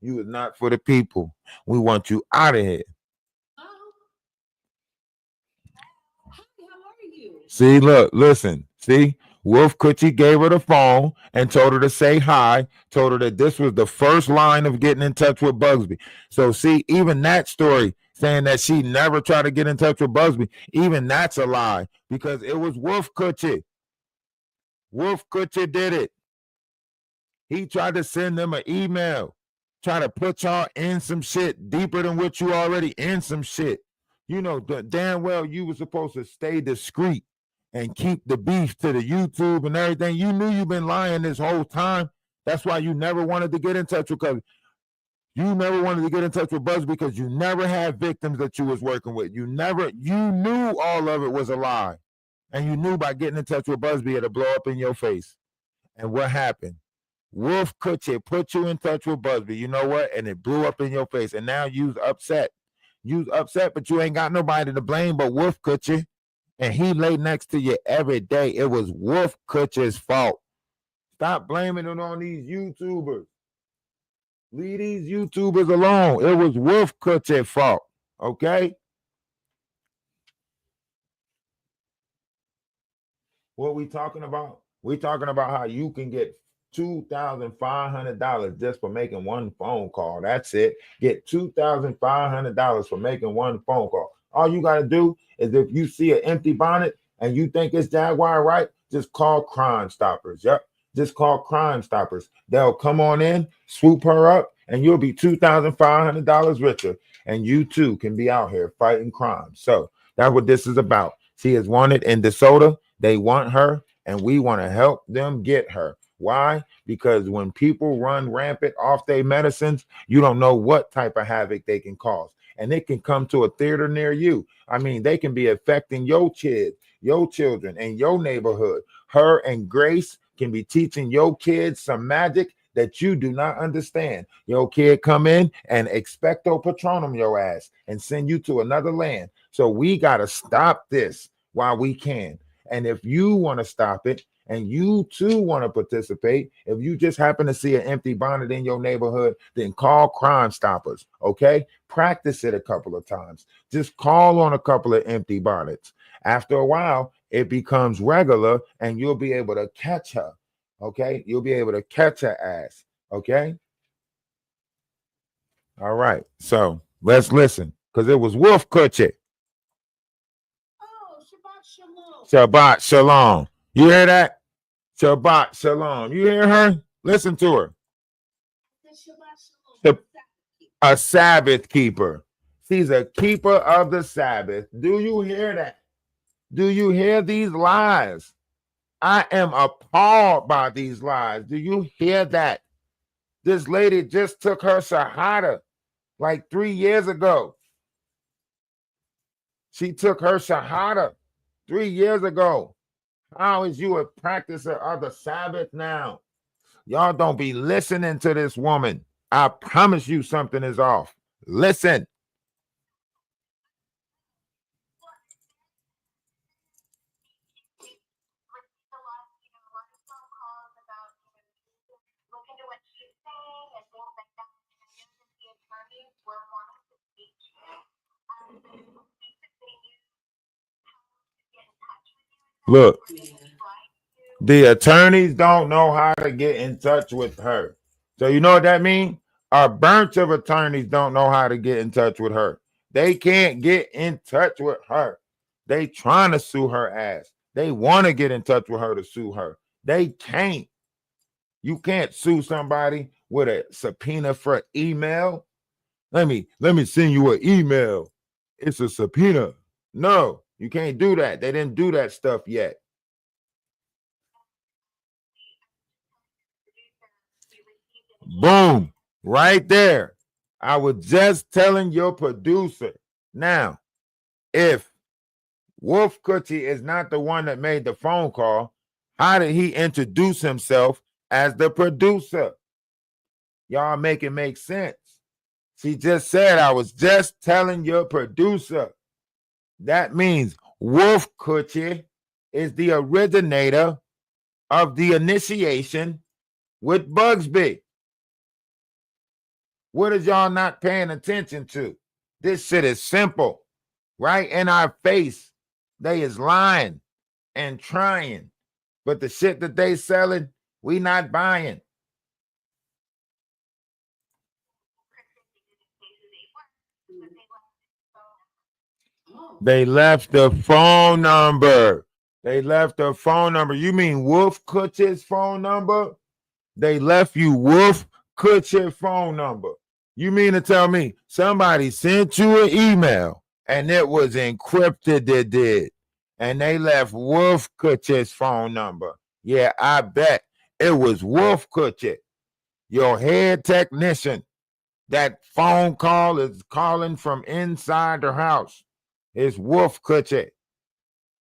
You was not for the people. We want you out of here. Hi, how are you? See, look, listen. See, Wolf Coochie gave her the phone and told her to say hi, told her that this was the first line of getting in touch with Busby. So see, even that story saying that she never tried to get in touch with Busby, even that's a lie, because it was Wolf Coochie. Wolf Coochie did it. He tried to send them an email, try to put y'all in some shit deeper than what you already in some shit. You know damn well you were supposed to stay discreet and keep the beef to the YouTube and everything. You knew you've been lying this whole time. That's why you never wanted to get in touch with Busby, because you never had victims that you was working with. You knew all of it was a lie. And you knew by getting in touch with Busby it'll blow up in your face. And what happened? Wolf Coochie put you in touch with Busby. You know what? And it blew up in your face. And now you's upset. You's upset, but you ain't got nobody to blame but Wolf Coochie. And he lay next to you every day. It was Wolf Coochie's fault. Stop blaming it on these YouTubers. Leave these YouTubers alone. It was Wolf Coochie's fault. Okay? What we talking about? We talking about how you can get $2,500 just for making one phone call. That's it. Get $2,500 for making one phone call. All you got to do is, if you see an empty bonnet and you think it's Jaguar, right? Just call Crime Stoppers. Yep. Just call Crime Stoppers. They'll come on in, swoop her up, and you'll be $2,500 richer. And you too can be out here fighting crime. So that's what this is about. She is wanted in DeSoto. They want her, and we want to help them get her. Why? Because when people run rampant off their medicines, you don't know what type of havoc they can cause. And it can come to a theater near you. I mean, they can be affecting your kids, your children, and your neighborhood. Her and Grace can be teaching your kids some magic that you do not understand. Your kid come in and expecto patronum your ass and send you to another land. So we got to stop this while we can. And if you want to stop it, and you too want to participate, if you just happen to see an empty bonnet in your neighborhood, then call Crime Stoppers, okay? Practice it a couple of times. Just call on a couple of empty bonnets. After a while, it becomes regular, and you'll be able to catch her, okay? You'll be able to catch her ass, okay? All right, so let's listen, because it was Wolf Coochie. Oh, Shabbat Shalom. Shabbat Shalom. You hear that? Shabbat Shalom. You hear her? Listen to her. Shabbat Shalom. A Sabbath keeper. She's a keeper of the Sabbath. Do you hear that? Do you hear these lies? I am appalled by these lies. Do you hear that? This lady just took her Shahada like 3 years ago. She took her Shahada 3 years ago. How is you a practicer of the Sabbath now? Y'all don't be listening to this woman. I promise you something is off. Listen. Look, the attorneys don't know how to get in touch with her. So you know what that means? A bunch of attorneys don't know how to get in touch with her. They can't get in touch with her. They trying to sue her ass. They want to get in touch with her to sue her. They can't. You can't sue somebody with a subpoena for email. Let me send you an email. It's a subpoena. No, you can't do that. They didn't do that stuff yet. Boom, right there. I was just telling your producer. Now, if Wolf Coochie is not the one that made the phone call, how did he introduce himself as the producer? Y'all make it make sense. She just said, I was just telling your producer. That means Wolf Coochie is the originator of the initiation with Busby. What is y'all not paying attention to? This shit is simple. Right in our face. They is lying and trying. But the shit that they selling, we not buying. They left the phone number. They left the phone number. You mean Wolf Coochie's phone number? They left you Wolf Coochie phone number. You mean to tell me somebody sent you an email and it was encrypted, they did, and they left Wolf Coochie's phone number? Yeah, I bet it was Wolf Coochie, your head technician. That phone call is calling from inside the house. It's Wolf Coochie.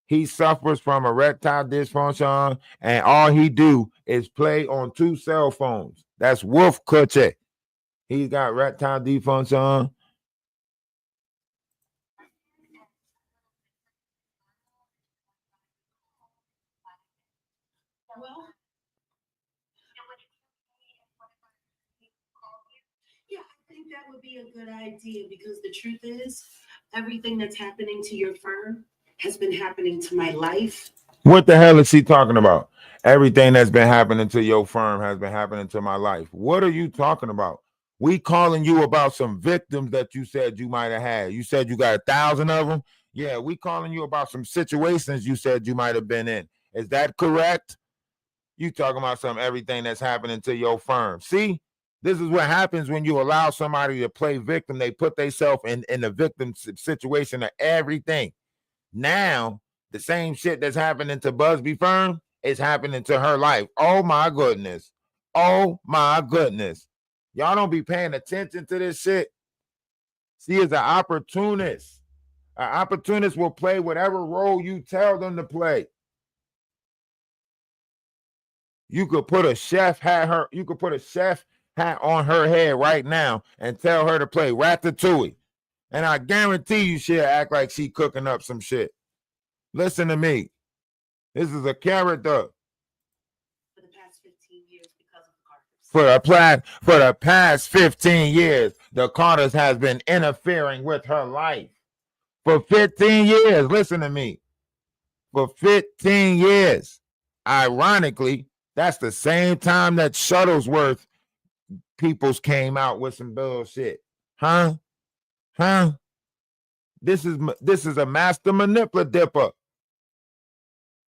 He suffers from erectile dysfunction, and all he do is play on 2 cell phones. That's Wolf Coochie. He got erectile dysfunction. Well, yeah, I think that would be a good idea because the truth is, everything that's happening to your firm has been happening to my life. What the hell is she talking about? Everything that's been happening to your firm has been happening to my life. What are you talking about? We calling you about some victims that you said you might have had. You said you got 1,000 of them. Yeah, we calling you about some situations you said you might have been in. Is that correct? You talking about everything that's happening to your firm. See, this is what happens when you allow somebody to play victim. They put themselves in the victim situation of everything. Now, the same shit that's happening to Busby firm is happening to her life. Oh my goodness. Oh my goodness. Y'all don't be paying attention to this shit. She is an opportunist. An opportunist will play whatever role you tell them to play. You could put a chef hat on her head right now and tell her to play Ratatouille. And I guarantee you she'll act like she cooking up some shit. Listen to me. This is a character. For the past 15 years because of the Carters. For the past 15 years, the Carters has been interfering with her life. For 15 years, listen to me. For 15 years. Ironically, that's the same time that Shuttlesworth peoples came out with some bullshit. Huh? This is a master manipulative.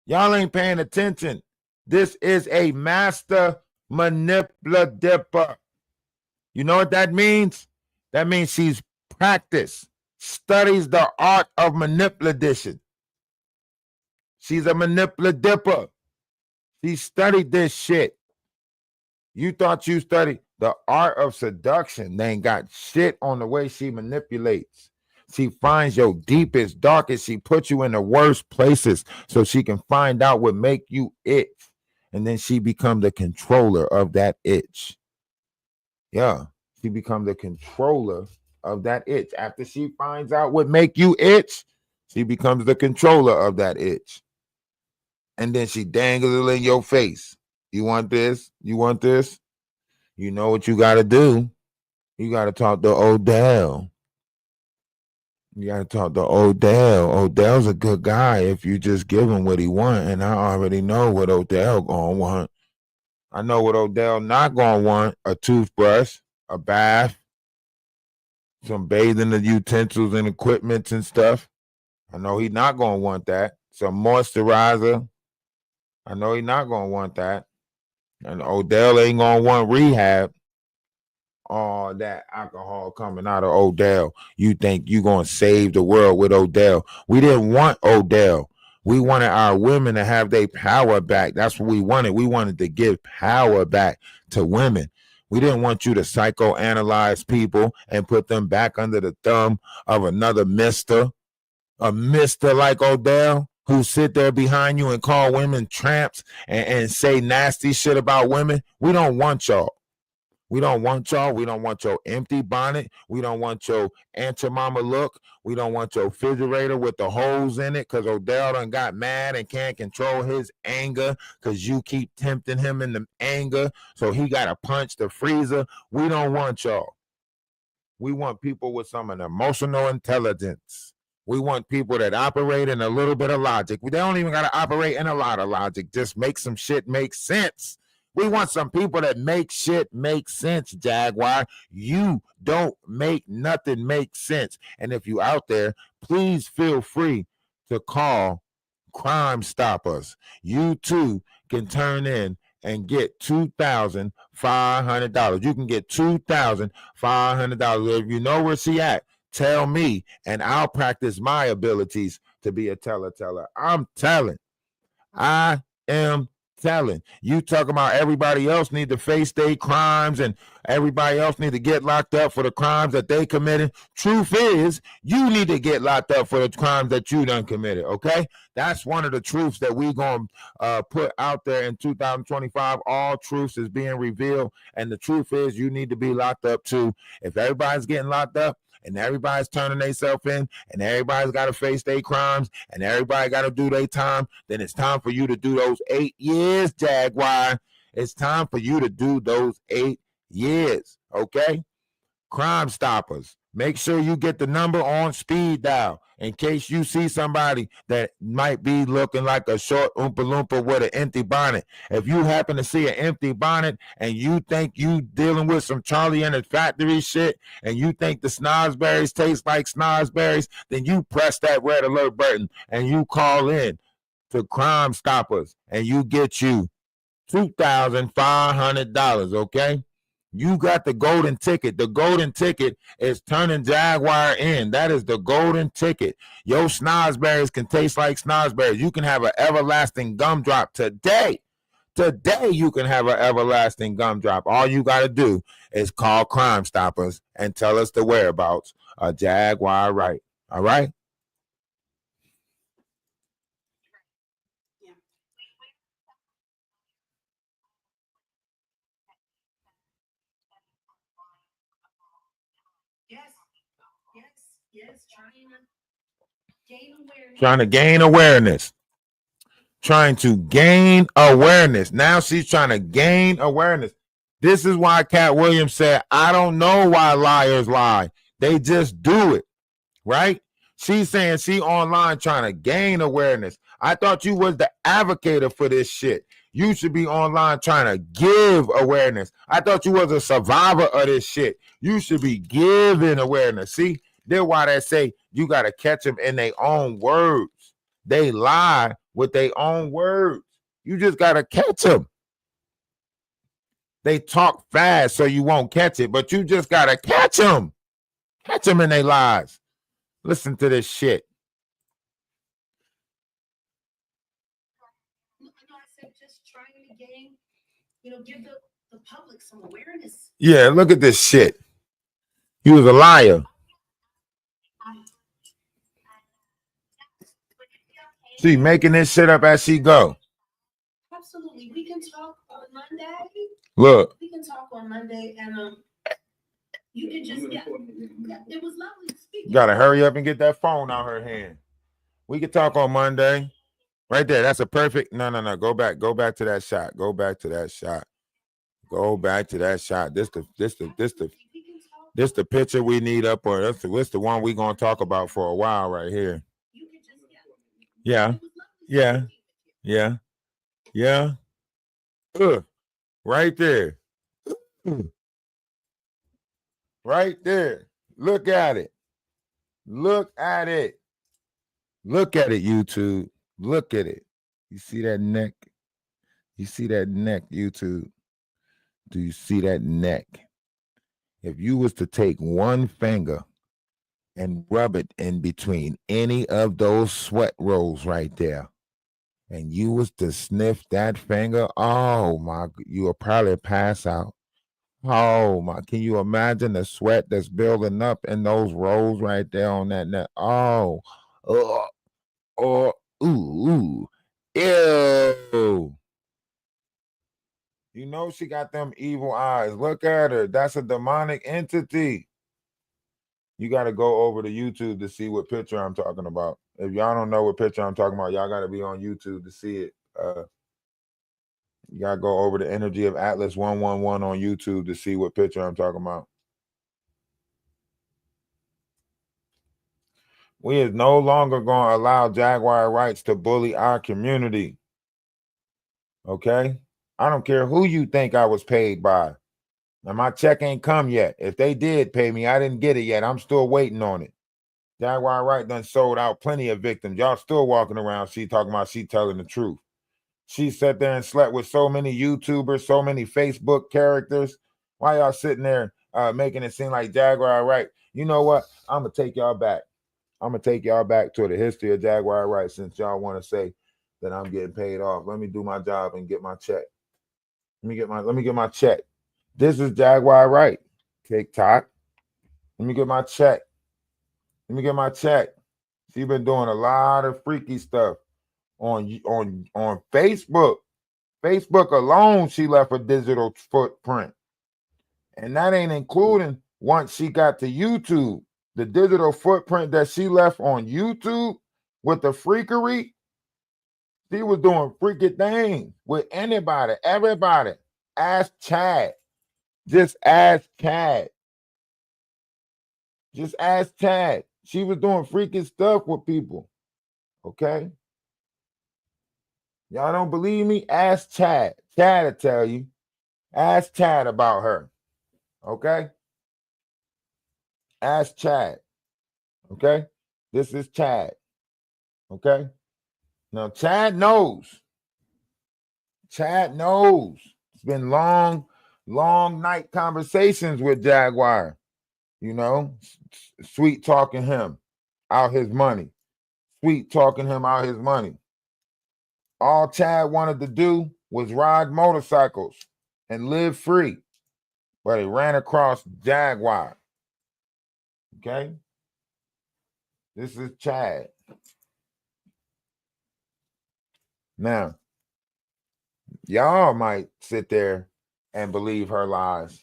Y'all ain't paying attention. This is a master manipulative. You know what that means? That means she's practiced, studies the art of manipulation. She's a manipulative. She studied this shit. You thought you studied the art of seduction. They ain't got shit on the way she manipulates. She finds your deepest, darkest. She puts you in the worst places so she can find out what make you itch. And then she becomes the controller of that itch. Yeah, she becomes the controller of that itch. After she finds out what make you itch, she becomes the controller of that itch. And then she dangles it in your face. You want this? You want this? You know what you got to do. You got to talk to Odell. You got to talk to Odell. Odell's a good guy if you just give him what he want. And I already know what Odell going to want. I know what Odell not going to want. A toothbrush, a bath, some bathing utensils and equipment and stuff. I know he's not going to want that. Some moisturizer. I know he's not going to want that. And Odell ain't going to want rehab. All that alcohol coming out of Odell. You think you going to save the world with Odell. We didn't want Odell. We wanted our women to have their power back. That's what we wanted. We wanted to give power back to women. We didn't want you to psychoanalyze people and put them back under the thumb of another mister. A mister like Odell who sit there behind you and call women tramps and say nasty shit about women. We don't want y'all. We don't want y'all. We don't want your empty bonnet. We don't want your Aunt your mama look. We don't want your refrigerator with the holes in it because Odell done got mad and can't control his anger because you keep tempting him in the anger. So he got to punch the freezer. We don't want y'all. We want people with some emotional intelligence. We want people that operate in a little bit of logic. They don't even got to operate in a lot of logic. Just make some shit make sense. We want some people that make shit make sense, Jaguar. You don't make nothing make sense. And if you out there, please feel free to call Crime Stoppers. You too can turn in and get $2,500. You can get $2,500. If you know where she at, tell me, and I'll practice my abilities to be a teller. I'm telling. I am telling. You talking about everybody else need to face their crimes and everybody else need to get locked up for the crimes that they committed. Truth is, you need to get locked up for the crimes that you done committed, okay? That's one of the truths that we going to put out there in 2025. All truths is being revealed, and the truth is you need to be locked up too. If everybody's getting locked up, and everybody's turning themselves in, and everybody's got to face their crimes, and everybody got to do their time, then it's time for you to do those 8 years, Jaguar. It's time for you to do those 8 years, okay? Crime Stoppers. Make sure you get the number on speed dial in case you see somebody that might be looking like a short Oompa Loompa with an empty bonnet. If you happen to see an empty bonnet and you think you dealing with some Charlie and the Factory shit and you think the snozberries taste like snozberries, then you press that red alert button and you call in to Crime Stoppers and you get you $2,500, okay? You got the golden ticket. The golden ticket is turning Jaguar in. That is the golden ticket. Your snozberries can taste like snozberries. You can have an everlasting gumdrop today. Today you can have an everlasting gumdrop. All you got to do is call Crime Stoppers and tell us the whereabouts of Jaguar Wright. All right? Yes, Trying to gain awareness. Trying to gain awareness. Now she's trying to gain awareness. This is why Cat Williams said, I don't know why liars lie. They just do it, right? She's saying she online trying to gain awareness. I thought you was the advocate for this shit. You should be online trying to give awareness. I thought you was a survivor of this shit. You should be giving awareness. See, that's why they say you got to catch them in their own words. They lie with their own words. You just got to catch them. They talk fast so you won't catch it, but you just got to catch them. Catch them in their lies. Listen to this shit. No, I said just trying to gain, give the public some awareness. Yeah, look at this shit. You was a liar. See, making this shit up as she go. Absolutely. We can talk on Monday. Look. We can talk on Monday and you can just it was lovely speaking. Gotta hurry up and get that phone out her hand. We can talk on Monday. Right there. That's a perfect. No. Go back to that shot. Go back to that shot. This the picture we need up, or this the one we gonna talk about for a while right here. Yeah. Right there. Right there. Look at it. Look at it, YouTube. Look at it. You see that neck? YouTube? Do you see that neck? If you was to take one finger and rub it in between any of those sweat rolls right there, and you was to sniff that finger, oh my, you will probably pass out. Oh my, can you imagine the sweat that's building up in those rolls right there on that neck? Oh, ooh, ew. You know she got them evil eyes. Look at her. That's a demonic entity. You got to go over to YouTube to see what picture I'm talking about. If y'all don't know what picture I'm talking about, y'all got to be on YouTube to see it. You got to go over the Energy of Atlas 111 on YouTube to see what picture I'm talking about. We is no longer going to allow Jaguar Wrights to bully our community. Okay? I don't care who you think I was paid by. Now, my check ain't come yet. If they did pay me, I didn't get it yet. I'm still waiting on it. Jaguar Wright done sold out plenty of victims. Y'all still walking around, she talking about she telling the truth. She sat there and slept with so many YouTubers, so many Facebook characters. Why y'all sitting there making it seem like Jaguar Wright? You know what? I'm going to take y'all back. I'm going to take y'all back to the history of Jaguar Wright since y'all want to say that I'm getting paid off. Let me do my job and get my check. Let me get my check. This is Jaguar Wright. TikTok. Let me get my check. Let me get my check. She's been doing a lot of freaky stuff on Facebook. Facebook alone, she left a digital footprint. And that ain't including once she got to YouTube. The digital footprint that she left on YouTube with the freakery, she was doing freaky things with anybody, everybody. Ask Chad. Just ask Chad. Just ask Chad. She was doing freaky stuff with people. Okay? Y'all don't believe me? Ask Chad. Chad will tell you. Ask Chad about her. Okay? Ask Chad. Okay? This is Chad. Okay? Now, Chad knows. Chad knows. It's been long night conversations with Jaguar. You know, sweet talking him out his money. Sweet talking him out his money. All Chad wanted to do was ride motorcycles and live free. But he ran across Jaguar. Okay? This is Chad. Now, y'all might sit there and believe her lies,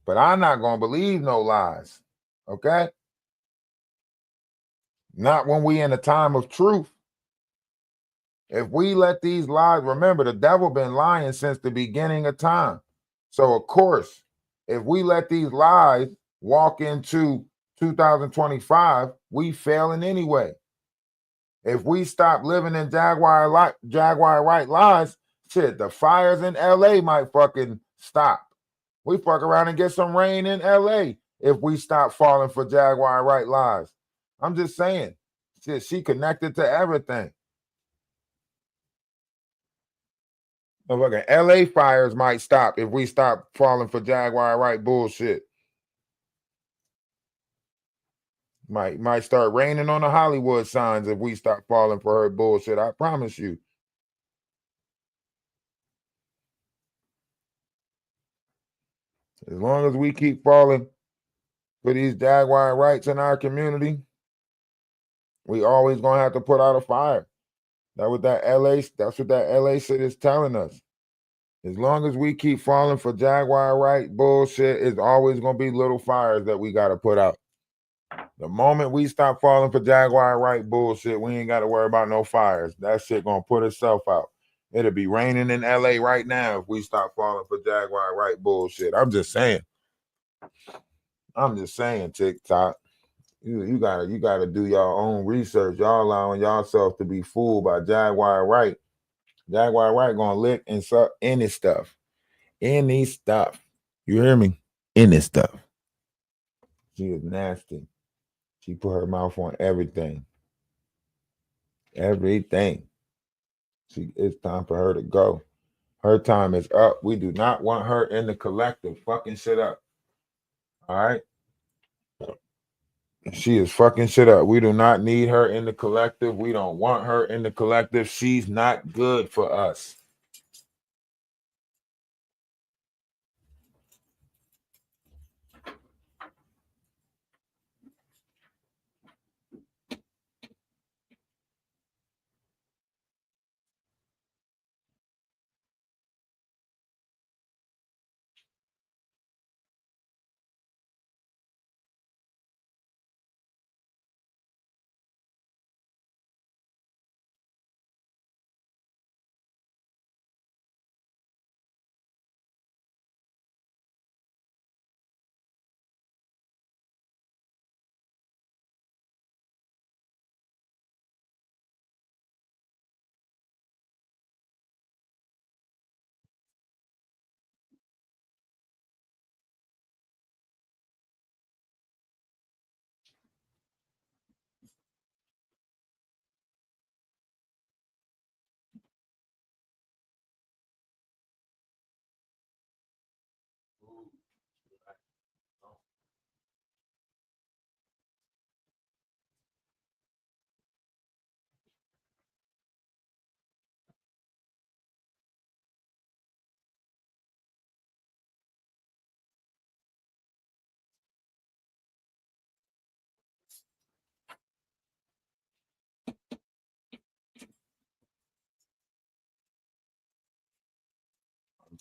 but I'm not going to believe no lies. Okay? Not when we in a time of truth. If we let these lies, remember, the devil been lying since the beginning of time. So, of course, if we let these lies walk into 2025, we failing anyway. If we stop living in Jaguar Wright lies, shit, the fires in LA might fucking stop. We fuck around and get some rain in LA if we stop falling for Jaguar Wright lies. I'm just saying, shit, she connected to everything. The fucking LA fires might stop if we stop falling for Jaguar Wright bullshit. Might start raining on the Hollywood signs if we stop falling for her bullshit. I promise you. As long as we keep falling for these Jaguar Wrights in our community, we always gonna have to put out a fire. That's what that LA shit is telling us. As long as we keep falling for Jaguar Wright bullshit, it's always gonna be little fires that we gotta put out. The moment we stop falling for Jaguar Wright bullshit, we ain't gotta worry about no fires. That shit gonna put itself out. It'll be raining in LA right now if we stop falling for Jaguar Wright bullshit. I'm just saying, TikTok. You gotta do your own research. Y'all allowing yourself to be fooled by Jaguar Wright. Jaguar Wright gonna lick and suck any stuff. Any stuff. You hear me? Any stuff. She is nasty. She put her mouth on everything. Everything. It's time for her to go. Her time is up. We do not want her in the collective fucking shit up. All right? She is fucking shit up. We do not need her in the collective. We don't want her in the collective. She's not good for us.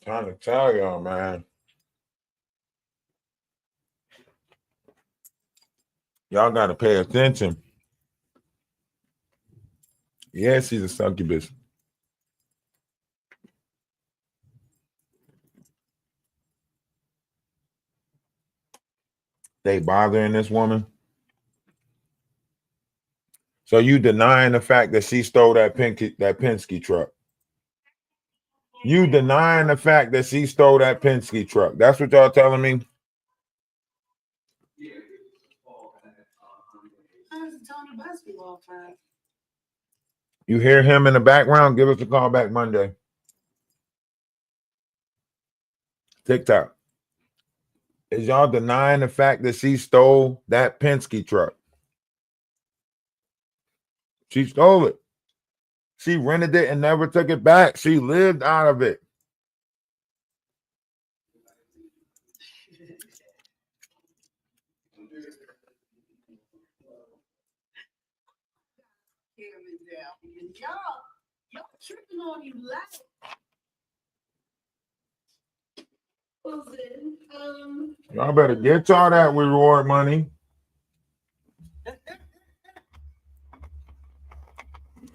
Trying to tell y'all, man. Y'all got to pay attention. Yes, she's a succubus. They bothering this woman. So you denying the fact that she stole that Penske truck. You denying the fact that she stole that Penske truck. That's what y'all telling me? You hear him in the background? Give us a call back Monday. TikTok. Is y'all denying the fact that she stole that Penske truck? She stole it. She rented it and never took it back. She lived out of it. Y'all tripping on you laughing. Y'all better get y'all that reward money.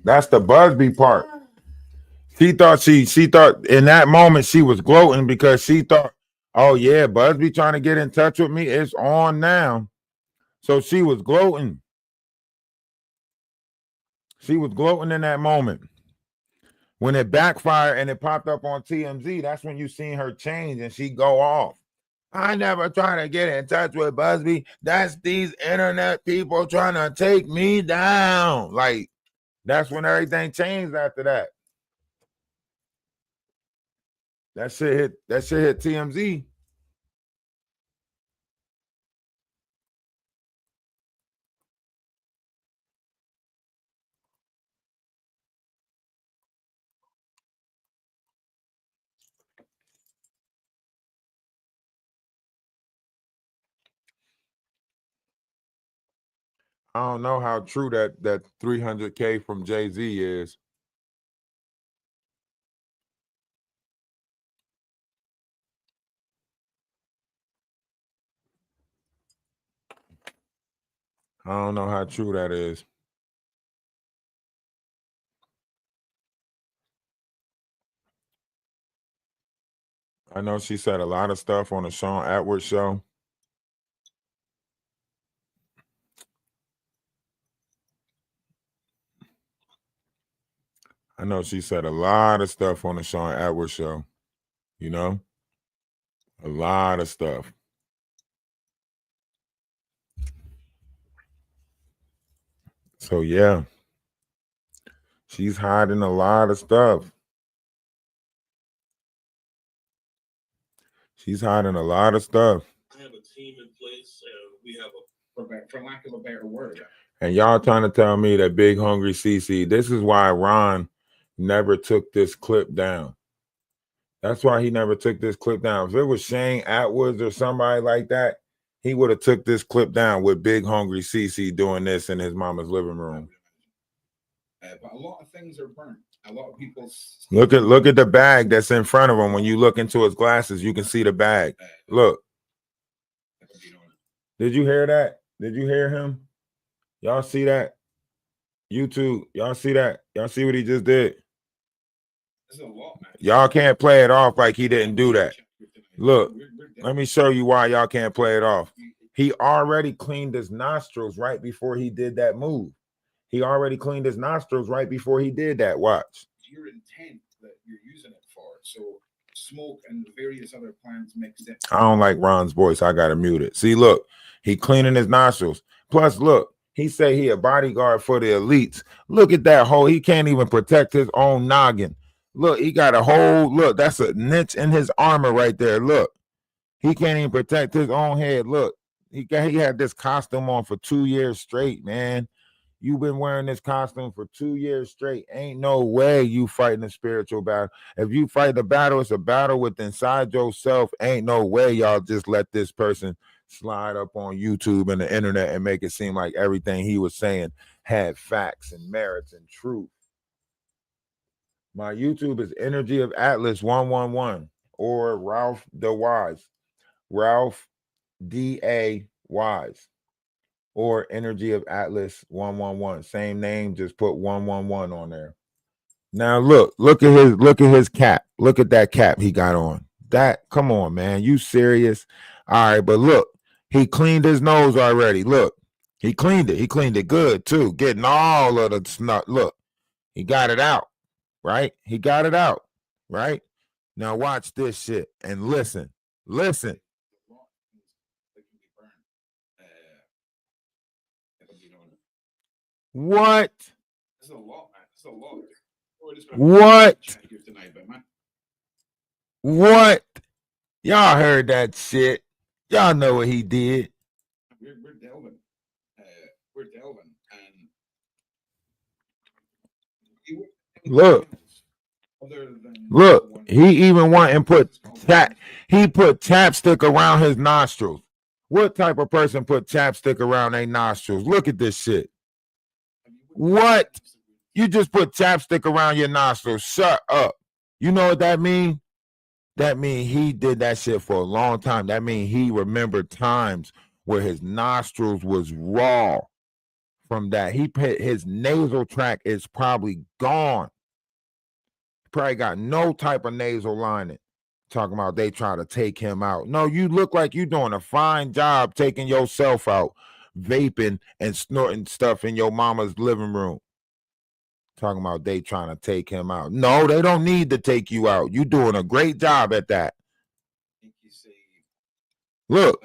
That's the Busby part. She thought in that moment she was gloating because she thought, oh yeah, Busby trying to get in touch with me. It's on now. So she was gloating. She was gloating in that moment. When it backfired and it popped up on TMZ, that's when you seen her change and she go off. I never try to get in touch with Busby. That's these internet people trying to take me down. Like, that's when everything changed after that. That shit hit TMZ. I don't know how true that 300K from Jay-Z is. I don't know how true that is. I know she said a lot of stuff on the Sean Atwood show. I know she said a lot of stuff on the Sean Atwood show. You know? A lot of stuff. So, yeah. She's hiding a lot of stuff. She's hiding a lot of stuff. I have a team in place, and we have for lack of a better word. And y'all trying to tell me that Big Hungry CC, this is why Ron never took this clip down. That's why he never took this clip down. If it was Shane Atwoods or somebody like that, he would have took this clip down with Big Hungry CC doing this in his mama's living room. But a lot of things are burnt. A lot of people's look at the bag that's in front of him. When you look into his glasses, you can see the bag. Look. Did you hear that? Did you hear him? Y'all see that? YouTube, y'all see that? Y'all see what he just did? Y'all can't play it off like he didn't do that. Look, let me show you why y'all can't play it off. He already cleaned his nostrils right before he did that move. He already cleaned his nostrils right before he did that. Watch. Your intent that you're using it for. So smoke and various other plants mixed in. I don't like Ron's voice. I gotta mute it. See, look, he cleaning his nostrils. Plus, look, he say he a bodyguard for the elites. Look at that hole. He can't even protect his own noggin. Look, he got a hole. Look, that's a niche in his armor right there. Look, he can't even protect his own head. Look, he had this costume on for 2 years straight, man. You've been wearing this costume for 2 years straight. Ain't no way you fighting a spiritual battle. If you fight the battle, it's a battle with inside yourself. Ain't no way y'all just let this person slide up on YouTube and the internet and make it seem like everything he was saying had facts and merits and truth. My YouTube is Energy of Atlas 111 or Ralph the Wise. Ralph D.A. Wise. Or Energy of Atlas 111. Same name, just put 111 on there. Now look at his cap. Look at that cap he got on. That, come on, man. You serious? All right, but look, he cleaned his nose already. Look, he cleaned it. He cleaned it good too. Getting all of the snot. Look, he got it out, right? He got it out, right? Now watch this shit and listen. Listen. What? This is a lot, man. This is a lot. What? What? Y'all heard that shit. Y'all know what he did. We're delving. We're delving. And Look, he even went and put he put chapstick around his nostrils. What type of person put chapstick around their nostrils? Look at this shit. What? You just put chapstick around your nostrils. Shut up. You know what that mean? That mean he did that shit for a long time. That mean he remembered times where his nostrils was raw from that. He put his nasal tract is probably gone. Probably got no type of nasal lining. Talking about they try to take him out. No, you look like you doing a fine job taking yourself out, vaping and snorting stuff in your mama's living room. Talking about they trying to take him out. No, they don't need to take you out. You doing a great job at that. Look,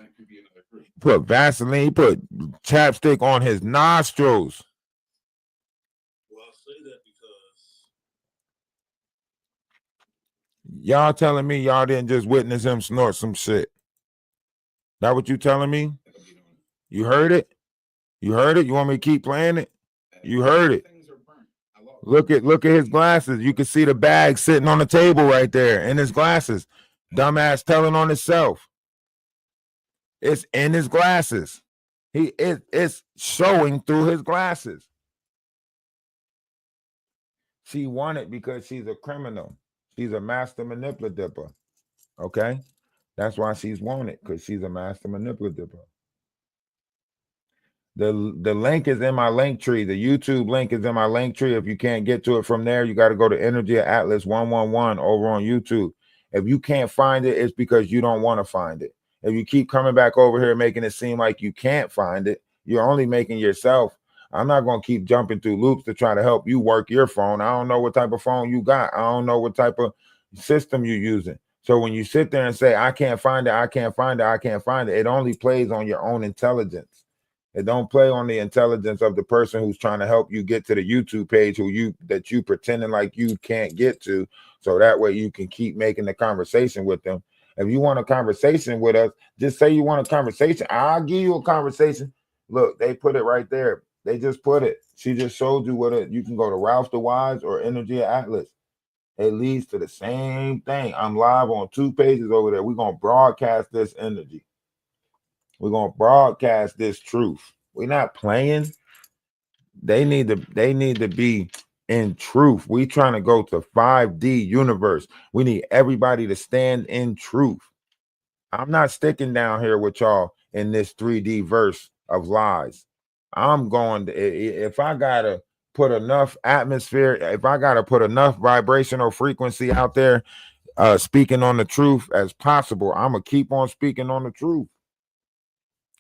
put Vaseline, put chapstick on his nostrils. Well, I'll say that because Y'all telling me y'all didn't just witness him snort some shit? That what you telling me? You heard it? You heard it? You want me to keep playing it? You heard it. Look at his glasses. You can see the bag sitting on the table right there in his glasses. Dumbass telling on himself. It's in his glasses. It's showing through his glasses. She won it because she's a criminal. She's a master manipulative. Okay? That's why she's won it, because she's a master manipulative. The link is in my link tree. The YouTube link is in my link tree. If you can't get to it from there, you got to go to Energy of Atlas 111 over on YouTube. If you can't find it, it's because you don't want to find it. If you keep coming back over here making it seem like you can't find it, you're only making yourself. I'm not going to keep jumping through loops to try to help you work your phone. I don't know what type of phone you got. I don't know what type of system you're using. So when you sit there and say, I can't find it, I can't find it, I can't find it, it only plays on your own intelligence. It don't play on the intelligence of the person who's trying to help you get to the YouTube page that you pretending like you can't get to, so that way you can keep making the conversation with them. If you want a conversation with us, just say you want a conversation. I'll give you a conversation. Look, they put it right there. They just put it. She just showed you you can go to Ralph the Wise or Energy of Atlas. It leads to the same thing. I'm live on 2 pages over there. We're going to broadcast this energy. We're going to broadcast this truth. We're not playing. They need to be in truth. We trying to go to 5D universe. We need everybody to stand in truth. I'm not sticking down here with y'all in this 3D verse of lies. I'm going to, if I got to put enough atmosphere, if I got to put enough vibrational frequency out there speaking on the truth as possible, I'm going to keep on speaking on the truth.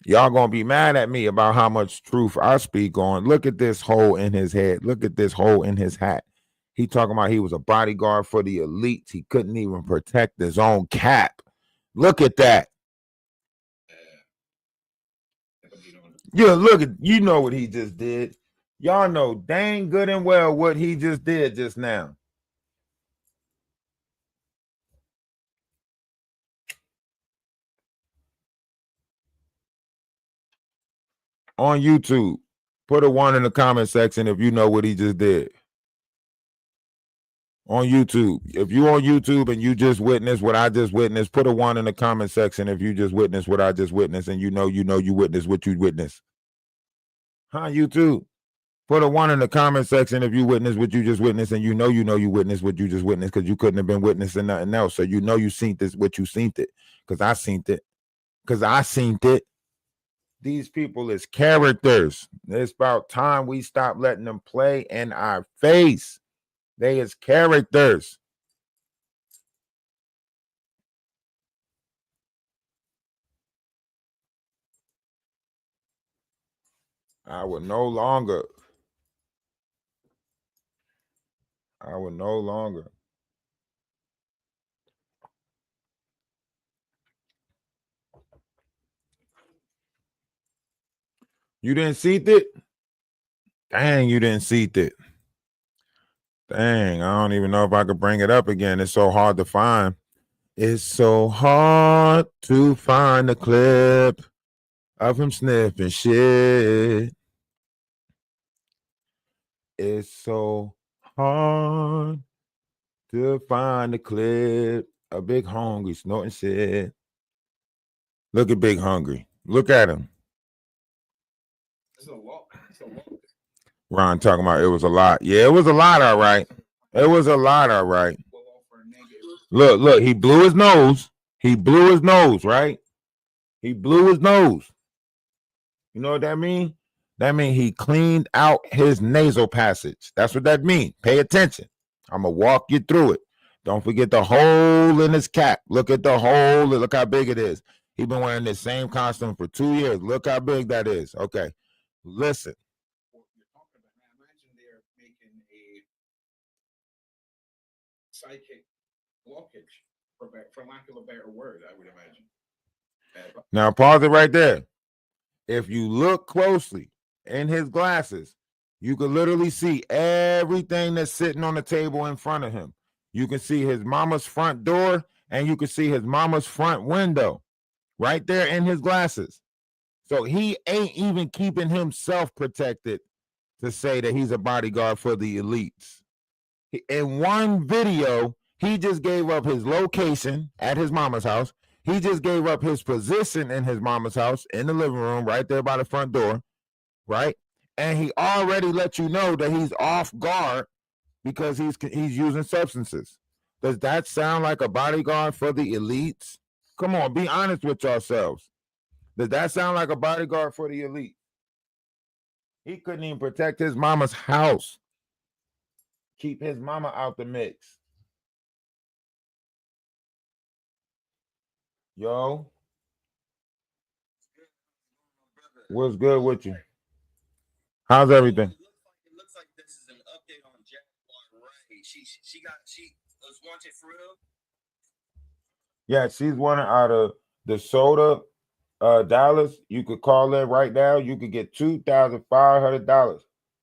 Y'all gonna be mad at me about how much truth I speak on. Look at this hole in his head. Look at this hole in his hat. He talking about he was a bodyguard for the elites. He couldn't even protect his own cap. Look at that. Yeah, look at, you know what he just did. Y'all know dang good and well what he just did just now. On YouTube, put a 1 in the comment section if you know what he just did. On YouTube, if you on YouTube and you just witnessed what I just witnessed, put a 1 in the comment section if you just witnessed what I just witnessed and you know you witnessed what you witnessed. Huh, YouTube? Put a 1 in the comment section if you witnessed what you just witnessed, and you witnessed what you just witnessed because you couldn't have been witnessing nothing else. So you seen this, what you seen it, because I seen it. Because I seen it. These people is characters. It's about time we stop letting them play in our face. They is characters. I would no longer. You didn't see it? Dang, you didn't see it. Dang, I don't even know if I could bring it up again. It's so hard to find. It's so hard to find a clip of him sniffing shit. It's so hard to find a clip of Big Hungry snorting shit. Look at Big Hungry. Look at him. It's a lot. It's a lot. Ron talking about it was a lot. Yeah, it was a lot, all right. It was a lot, all right. Look, he blew his nose. He blew his nose, right? He blew his nose. You know what that means? That means he cleaned out his nasal passage. That's what that means. Pay attention. I'm going to walk you through it. Don't forget the hole in his cap. Look at the hole. Look how big it is. He's been wearing this same costume for 2 years. Look how big that is. Okay. Listen. Imagine they're making a psychic blockage, for lack of a better word, I would imagine. Now pause it right there. If you look closely in his glasses, you can literally see everything that's sitting on the table in front of him. You can see his mama's front door, and you can see his mama's front window right there in his glasses. So he ain't even keeping himself protected to say that he's a bodyguard for the elites. In one video, he just gave up his location at his mama's house. He just gave up his position in his mama's house in the living room right there by the front door, right? And he already let you know that he's off guard because he's using substances. Does that sound like a bodyguard for the elites? Come on, be honest with yourselves. Does that sound like a bodyguard for the elite? He couldn't even protect his mama's house. Keep his mama out the mix. Yo, what's good with you? How's everything? It looks like this is an update on Jaguar Wright. She was wanted for real. Yeah, she's wanted out of the soda, Dallas. You could call in right now. You could get $2,500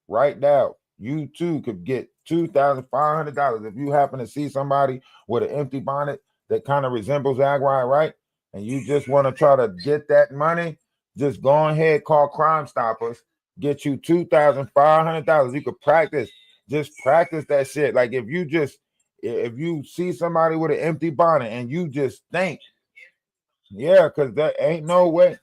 right now. You too could get $2,500 if you happen to see somebody with an empty bonnet that kind of resembles Jaguar, right? And you just want to try to get that money. Just go ahead, call Crime Stoppers. Get you $2,500. You could practice. Just practice that shit. Like if you see somebody with an empty bonnet and you just think, yeah, because there ain't no way.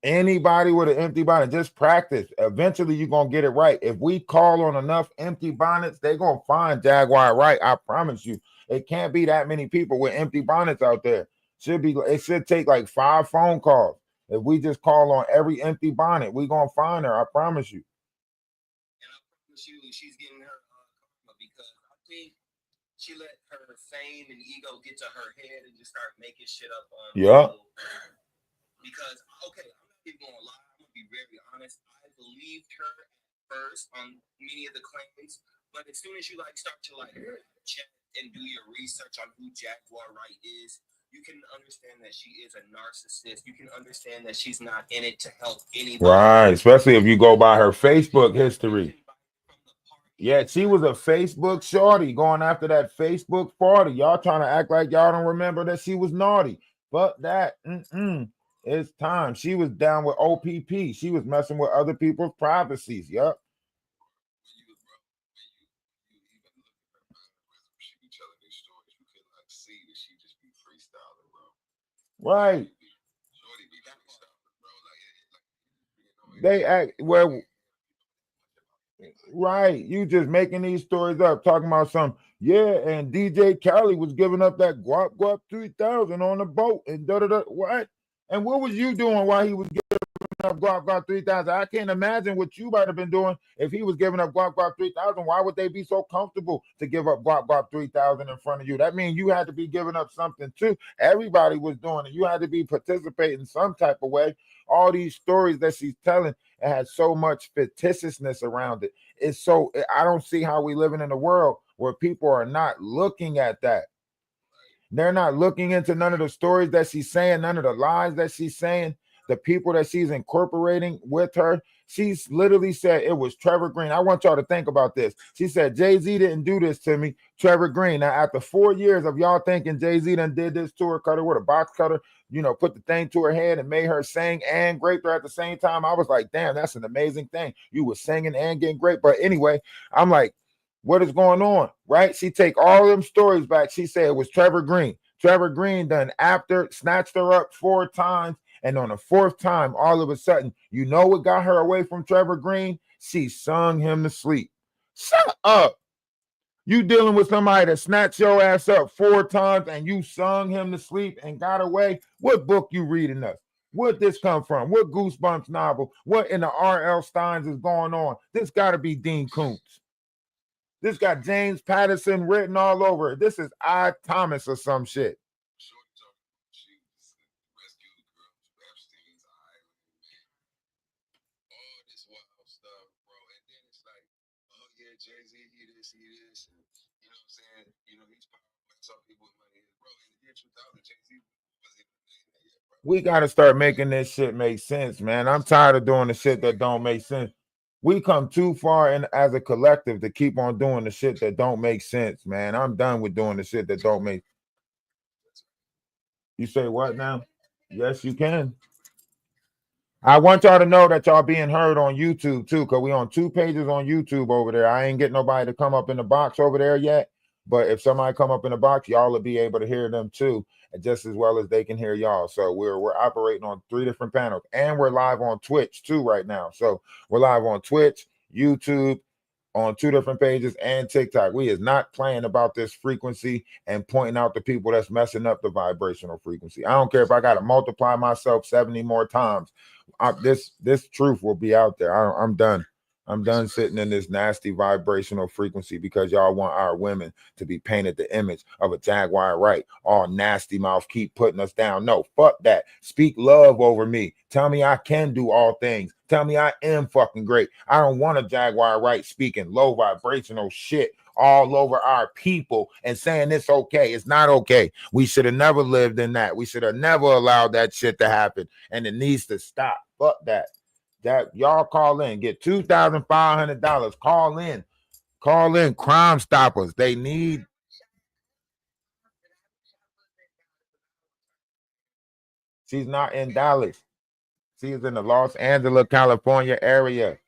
Anybody with an empty bonnet, just practice. Eventually, you're going to get it right. If we call on enough empty bonnets, they're going to find Jaguar Wright. I promise you. It can't be that many people with empty bonnets out there. It should take like 5 phone calls. If we just call on every empty bonnet, we're going to find her. I promise you. And I promise you, she's getting her karma because I think she let her fame and ego get to her head and just start making shit up on people. Because, okay, I'm not even gonna lie, I'm gonna be very honest. I believed her at first on many of the claims, but as soon as you start to check and do your research on who Jaguar Wright is, you can understand that she is a narcissist. You can understand that she's not in it to help anybody. Right, especially if you go by her Facebook history. Yeah, she was a Facebook shorty going after that Facebook party. Y'all trying to act like y'all don't remember that she was naughty. But that, it's time. She was down with OPP. She was messing with other people's privacies. Yup. Right. They act well. Right, you just making these stories up, talking about some. Yeah, and DJ Khaled was giving up that guap 3000 on the boat and da da da. What? And what was you doing while he was giving up guap 3000? I can't imagine what you might have been doing if he was giving up guap 3000. Why would they be so comfortable to give up guap 3000 in front of you? That means you had to be giving up something too. Everybody was doing it. You had to be participating some type of way. All these stories that she's telling, it has so much fictitiousness around it. It's so, I don't see how we living in a world where people are not looking at that. They're not looking into none of the stories that she's saying, none of the lies that she's saying, the people that she's incorporating with her. She's literally said it was Trevor Green. I want y'all to think about this. She said, Jay-Z didn't do this to me, Trevor Green. Now, after 4 years of y'all thinking Jay-Z done did this to her, cut her with a box cutter, you know, put the thing to her head and made her sing and grape her at the same time, I was like, damn, that's an amazing thing. You were singing and getting great. But anyway, I'm like, what is going on, right? She take all them stories back. She said it was Trevor Green. Trevor Green done after snatched her up 4 times. And on the 4th time, all of a sudden, you know what got her away from Trevor Green? She sung him to sleep. Shut up. You dealing with somebody that snatched your ass up 4 times and you sung him to sleep and got away? What book you reading us? Where'd this come from? What Goosebumps novel? What in the R.L. Steins is going on? This got to be Dean Koontz. This got James Patterson written all over it. This is I. Thomas or some shit. Jay-Z, he this, and you know what I'm saying? You know, he's powerful. Some people with money, bro. In the year 2000, Jay-Z wasn't even a millionaire yet, bro. We got to start making this shit make sense, man. I'm tired of doing the shit that don't make sense. We come too far in as a collective to keep on doing the shit that don't make sense, man. I'm done with doing the shit that don't make. You say what now? Yes, you can. I want y'all to know that y'all being heard on YouTube too, because we on 2 pages on YouTube over there. I ain't getting nobody to come up in the box over there yet, but if somebody come up in the box, y'all will be able to hear them too, just as well as they can hear y'all. So we're operating on 3 different panels, and we're live on Twitch too right now. So we're live on Twitch, YouTube, on 2 different pages, and TikTok. We is not playing about this frequency and pointing out the people that's messing up the vibrational frequency. I don't care if I got to multiply myself 70 more times. This truth will be out there. I'm done. I'm done sitting in this nasty vibrational frequency because y'all want our women to be painted the image of a Jaguar Wright. All nasty mouth, keep putting us down. No, fuck that. Speak love over me. Tell me I can do all things. Tell me I am fucking great. I don't want a Jaguar Wright speaking low vibrational shit all over our people and saying it's okay. It's not okay. We should have never lived in that. We should have never allowed that shit to happen. And it needs to stop. Fuck that. That y'all call in, get $2,500. Call in Crime Stoppers. They need. She's not in Dallas. She's in the Los Angeles, California area.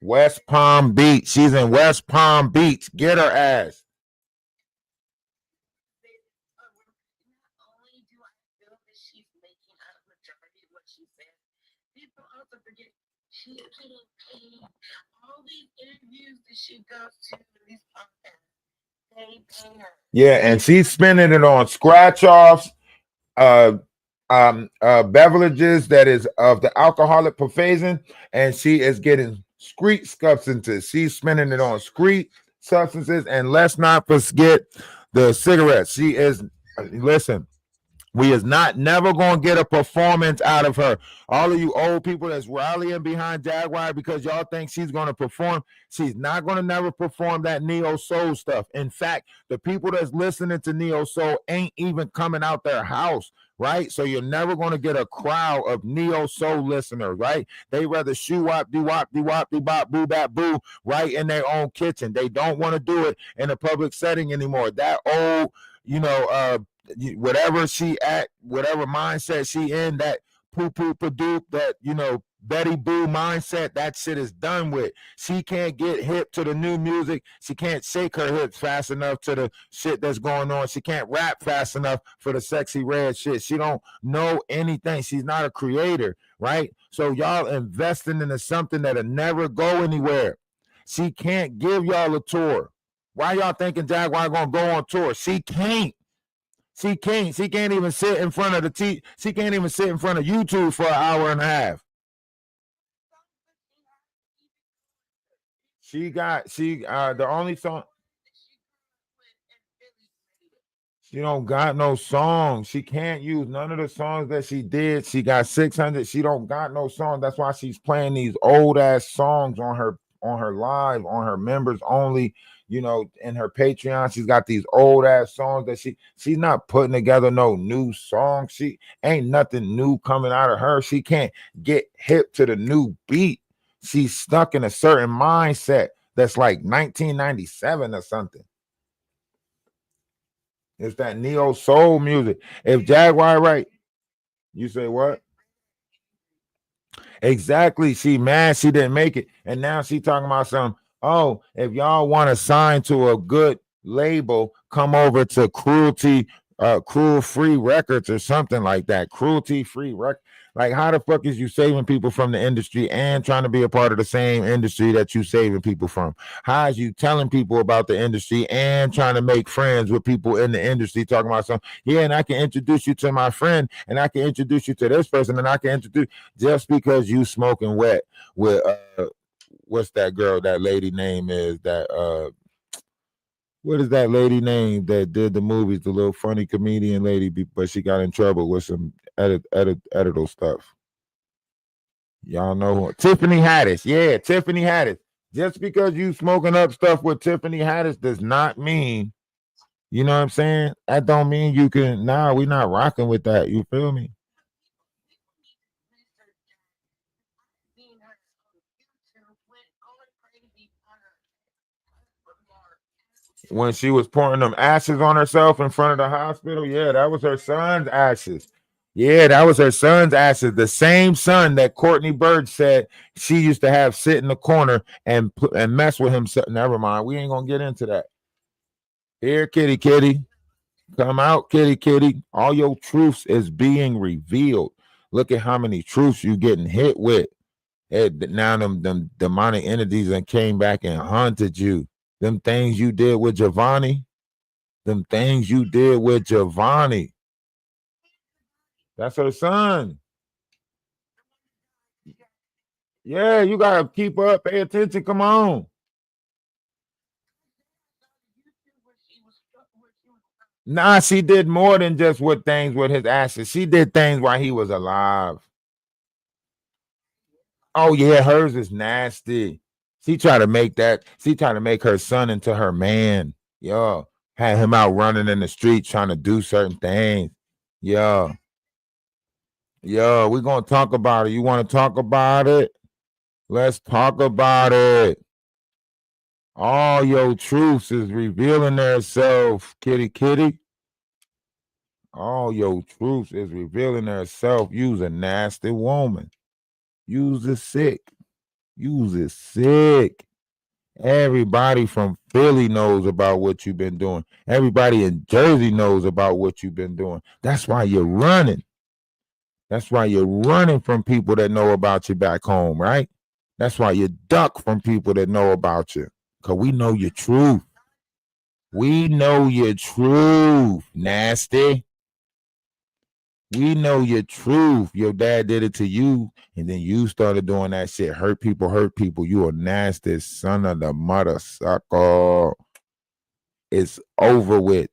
West Palm Beach. She's in West Palm Beach. Get her ass. She's getting paid. All these interviews that she goes to these podcasts, they pay her. Yeah, and she's spending it on scratch offs, beverages that is of the alcoholic profusion, and she is getting street substances. She's spending it on street substances, and let's not forget the cigarettes. She is, listen, we is not never gonna get a performance out of her. All of you old people that's rallying behind Jaguar because y'all think she's gonna perform, she's not gonna never perform that neo soul stuff. In fact, the people that's listening to neo soul ain't even coming out their house, right? So you're never gonna get a crowd of neo soul listeners, right? They rather shoo wop de wop de wop de bop boo bap boo right in their own kitchen. They don't want to do it in a public setting anymore. That old, you know, whatever she at, whatever mindset she in, that poo poo padoop, that, you know, Betty Boo mindset, that shit is done with. She can't get hip to the new music. She can't shake her hips fast enough to the shit that's going on. She can't rap fast enough for the sexy red shit. She don't know anything. She's not a creator, right? So y'all investing into something that'll never go anywhere. She can't give y'all a tour. Why y'all thinking Jaguar gonna go on tour? She can't. She can't. She can't even sit in front of the she can't even sit in front of YouTube for an hour and a half. The only song. She don't got no songs. She can't use none of the songs that she did. She got 600. She don't got no song. That's why she's playing these old ass songs on her live, on her members only. You know, in her Patreon, she's got these old ass songs that she's not putting together no new songs. She ain't nothing new coming out of her. She can't get hip to the new beat. She's stuck in a certain mindset that's like 1997 or something. It's that neo soul music. If Jaguar right, you say what? Exactly. She mad she didn't make it. And now she talking about some, oh, if y'all want to sign to a good label, come over to Cruel Free Records or something like that. Cruelty Free Records. Like, how the fuck is you saving people from the industry and trying to be a part of the same industry that you saving people from? How is you telling people about the industry and trying to make friends with people in the industry, talking about something? Yeah, and I can introduce you to my friend, and I can introduce you to this person, and I can introduce, just because you smoking wet with what's that girl, that lady name is that what is that lady name that did the movies, the little funny comedian lady, but she got in trouble with some editorial stuff. Y'all know Tiffany Haddish. Yeah, Tiffany Haddish. Just because you smoking up stuff with Tiffany Haddish does not mean, you know what I'm saying? That don't mean you can. Nah, we're not rocking with that. You feel me? When she was pouring them ashes on herself in front of the hospital, yeah, that was her son's ashes. Yeah, that was her son's ashes. The same son that Courtney Bird said she used to have sit in the corner and mess with him. Never mind. We ain't gonna get into that. Here, kitty, kitty. Come out, kitty, kitty. All your truths is being revealed. Look at how many truths you getting hit with. Now them demonic entities that came back and haunted you. Them things you did with Giovanni. Them things you did with Giovanni. That's her son. Yeah, you gotta keep up, pay attention. Come on. Nah, she did more than just with things with his ashes. She did things while he was alive. Oh yeah, hers is nasty. She tried to make her son into her man. Yeah. Had him out running in the street trying to do certain things. Yeah. Yeah, we're gonna talk about it. You want to talk about it? Let's talk about it. All your truths is revealing themselves, kitty kitty. All your truths is revealing herself. You's a nasty woman. You's a sick. You's a sick. Everybody from Philly knows about what you've been doing. Everybody in Jersey knows about what you've been doing. That's why you're running. That's why you're running from people that know about you back home, right? That's why you duck from people that know about you. Because we know your truth. We know your truth, nasty. We know your truth. Your dad did it to you, and then you started doing that shit. Hurt people, hurt people. You a nasty son of the mother sucker. It's over with.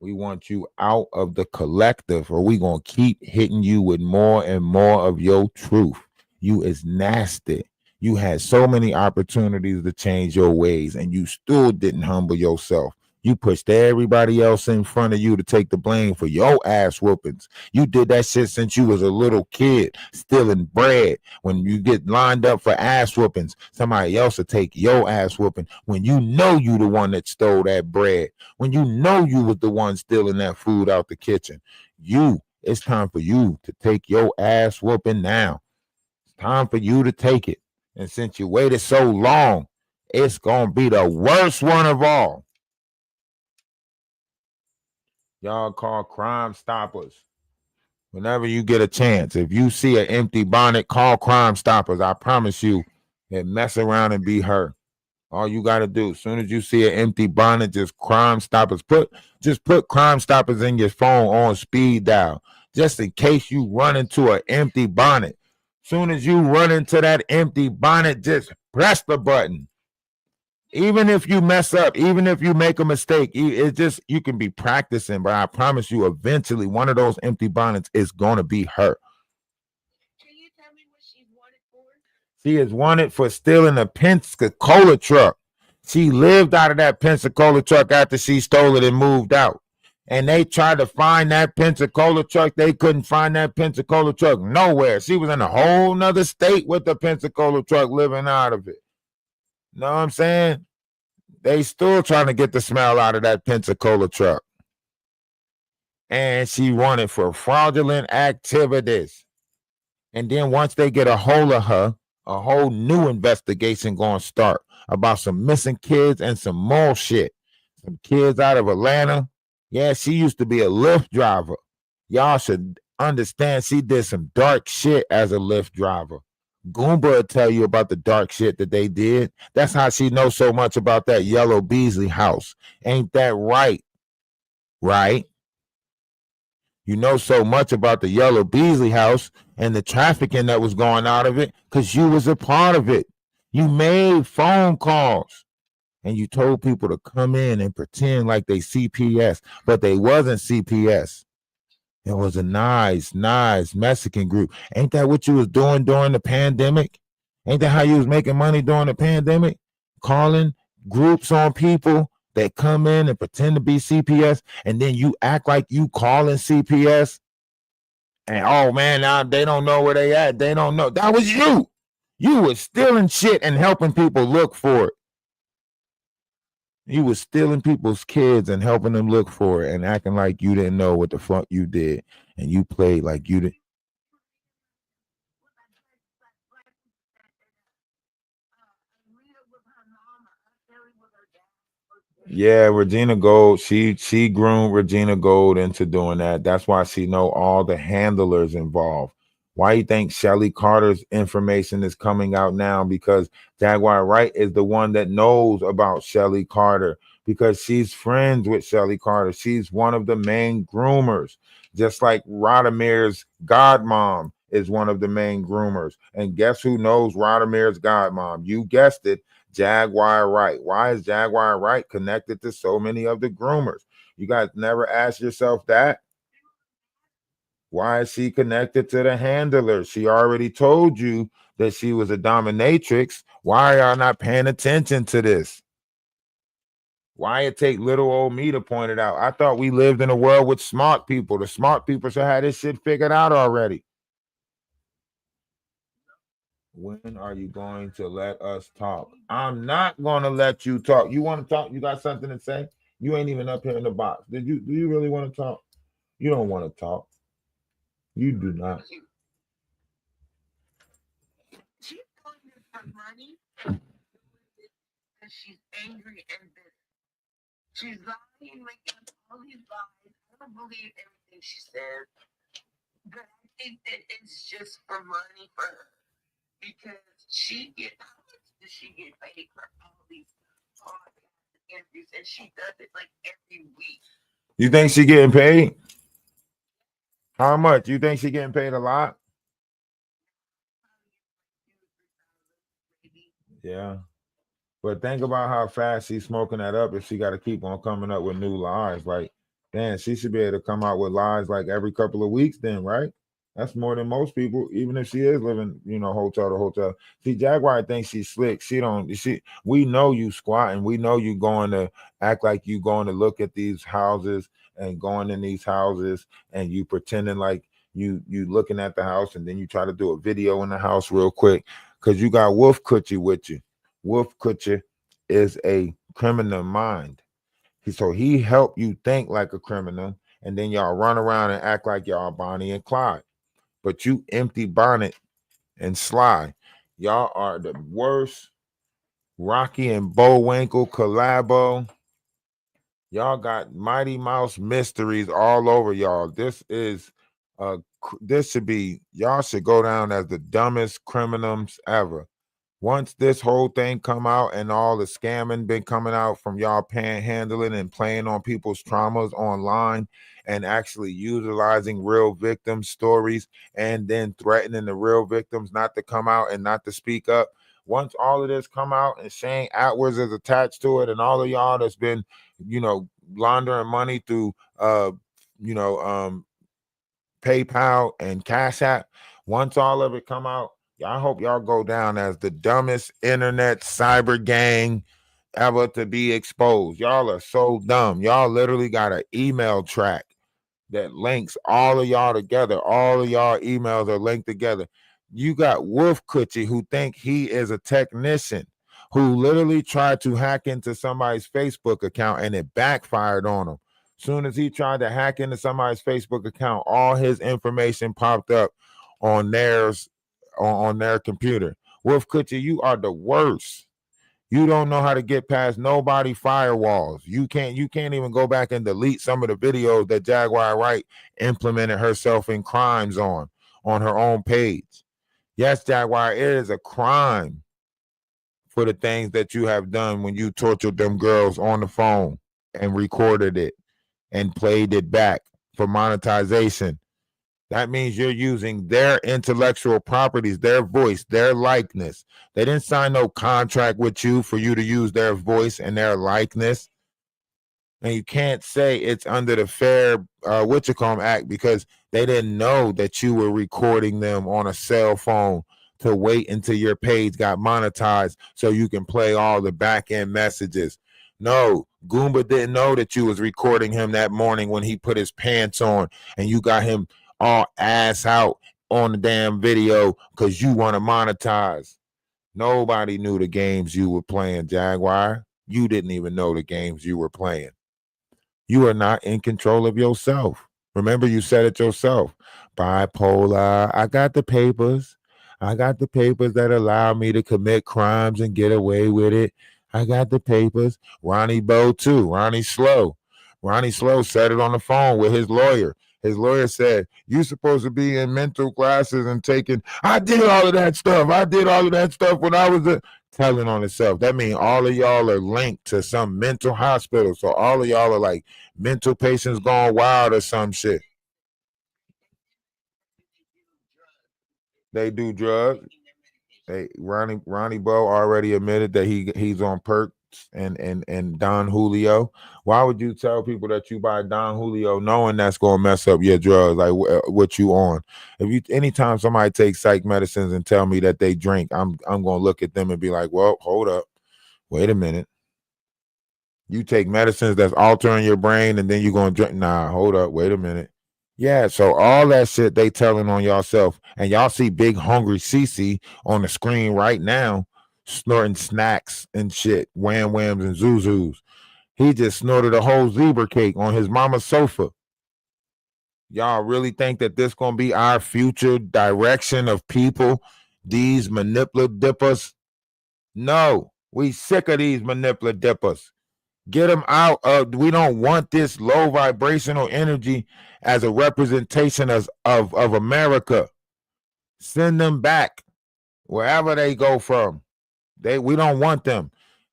We want you out of the collective, or we gonna keep hitting you with more and more of your truth. You is nasty. You had so many opportunities to change your ways, and you still didn't humble yourself. You pushed everybody else in front of you to take the blame for your ass whoopings. You did that shit since you was a little kid, stealing bread. When you get lined up for ass whoopings, somebody else will take your ass whooping when you know you the one that stole that bread. When you know you was the one stealing that food out the kitchen. It's time for you to take your ass whooping now. It's time for you to take it. And since you waited so long, it's gonna be the worst one of all. Y'all call Crime Stoppers. Whenever you get a chance, if you see an empty bonnet, call Crime Stoppers. I promise you, it mess around and be her. All you got to do, as soon as you see an empty bonnet, just Crime Stoppers. Just put Crime Stoppers in your phone on speed dial, just in case you run into an empty bonnet. Soon as you run into that empty bonnet, just press the button. Even if you mess up, even if you make a mistake, it just, you can be practicing, but I promise you, eventually one of those empty bonnets is gonna be her. Can you tell me what she's wanted for? She is wanted for stealing a Pensacola truck. She lived out of that Pensacola truck after she stole it and moved out. And they tried to find that Pensacola truck. They couldn't find that Pensacola truck nowhere. She was in a whole nother state with the Pensacola truck, living out of it. Know what I'm saying? They still trying to get the smell out of that Pensacola truck. And she wanted for fraudulent activities. And then once they get a hold of her, a whole new investigation gonna start about some missing kids and some more shit. Some kids out of Atlanta. Yeah, she used to be a Lyft driver. Y'all should understand she did some dark shit as a Lyft driver. Goomba will tell you about the dark shit that they did. That's how she knows so much about that yellow Beasley house. Ain't that right? Right? You know so much about the yellow Beasley house and the trafficking that was going out of it because you was a part of it. You made phone calls and you told people to come in and pretend like they CPS, but they wasn't CPS. It was a nice Mexican group. Ain't that what you was doing during the pandemic? Ain't that how you was making money during the pandemic? Calling groups on people that come in and pretend to be CPS, and then you act like you calling CPS. And oh man, now they don't know where they at. They don't know. That was you. You was stealing shit and helping people look for it. You was stealing people's kids and helping them look for it and acting like you didn't know what the fuck you did. And you played like you didn't. Yeah, Regina Gold, she groomed Regina Gold into doing that. That's why she know all the handlers involved. Why you think Shelly Carter's information is coming out now? Because Jaguar Wright is the one that knows about Shelly Carter because she's friends with Shelly Carter. She's one of the main groomers, just like Radomir's godmom is one of the main groomers. And guess who knows Radomir's godmom? You guessed it, Jaguar Wright. Why is Jaguar Wright connected to so many of the groomers? You guys never ask yourself that? Why is she connected to the handler? She already told you that she was a dominatrix. Why are y'all not paying attention to this? Why it take little old me to point it out? I thought we lived in a world with smart people. The smart people should have this shit figured out already. When are you going to let us talk? I'm not going to let you talk. You want to talk? You got something to say? You ain't even up here in the box. Do you really want to talk? You don't want to talk. You do not. She's doing this for money. And she's angry and bitter. She's lying, making all these lies. I don't believe everything she says. But I think that it's just for money for her. Because how much does she get paid for all these podcasts and interviews? And she does it like every week. You think she getting paid? How much? You think she getting paid a lot? Yeah. But think about how fast she's smoking that up if she got to keep on coming up with new lies. Like, damn, she should be able to come out with lies like every couple of weeks then, right? That's more than most people, even if she is living, hotel to hotel. See, Jaguar thinks she's slick. We know you squatting. We know you going to act like you going to look at these houses and going in these houses and you pretending like you looking at the house and then you try to do a video in the house real quick because you got Wolf Coochie with you. Wolf Coochie is a criminal mind. So he helped you think like a criminal, and then y'all run around and act like y'all Bonnie and Clyde. But you empty bonnet and Sly. Y'all are the worst. Rocky and Bullwinkle collabo. Y'all got Mighty Mouse mysteries all over y'all. This is a this should be, y'all should go down as the dumbest criminals ever. Once this whole thing come out and all the scamming been coming out from y'all panhandling and playing on people's traumas online and actually utilizing real victim stories and then threatening the real victims not to come out and not to speak up. Once all of this come out and Shane Atwood is attached to it and all of y'all that's been, laundering money through, PayPal and Cash App, once all of it come out, I hope y'all go down as the dumbest internet cyber gang ever to be exposed. Y'all are so dumb. Y'all literally got an email track that links all of y'all together. All of y'all emails are linked together. You got Wolf Coochie, who think he is a technician, who literally tried to hack into somebody's Facebook account and it backfired on him. Soon as he tried to hack into somebody's Facebook account, all his information popped up on theirs, on their computer. Wolf Coochie, you are the worst. You don't know how to get past nobody firewalls. You can't even go back and delete some of the videos that Jaguar Wright implemented herself in crimes on her own page. Yes, Jaguar, it is a crime for the things that you have done when you tortured them girls on the phone and recorded it and played it back for monetization. That means you're using their intellectual properties, their voice, their likeness. They didn't sign no contract with you for you to use their voice and their likeness. And you can't say it's under the Fair Act because they didn't know that you were recording them on a cell phone to wait until your page got monetized so you can play all the back end messages. No, Goomba didn't know that you was recording him that morning when he put his pants on and you got him all ass out on the damn video because you want to monetize. Nobody knew the games you were playing, Jaguar. You didn't even know the games you were playing. You are not in control of yourself. Remember, you said it yourself. Bipolar. I got the papers. I got the papers that allow me to commit crimes and get away with it. I got the papers. Ronnie Bowe too. Ronnie Slow said it on the phone with his lawyer. His lawyer said, you supposed to be in mental classes and taking, I did all of that stuff when I was telling on himself. That means all of y'all are linked to some mental hospital. So all of y'all are like mental patients gone wild or some shit. They do drugs. Ronnie Bowe already admitted that he's on perks and Don Julio. Why would you tell people that you buy Don Julio knowing that's gonna mess up your drugs? Like what you on? Anytime somebody takes psych medicines and tell me that they drink, I'm gonna look at them and be like, well, hold up, wait a minute. You take medicines that's altering your brain and then you're gonna drink? Nah, hold up, wait a minute. Yeah, so all that shit they telling on y'allself, and y'all see big hungry CC on the screen right now, snorting snacks and shit, wham whams and zuzus. He just snorted a whole zebra cake on his mama's sofa. Y'all really think that this gonna be our future direction of people? These manipulative dippers? No, we sick of these manipulative dippers. Get them out of, we don't want this low vibrational energy as a representation of America. Send them back wherever they go from. We don't want them.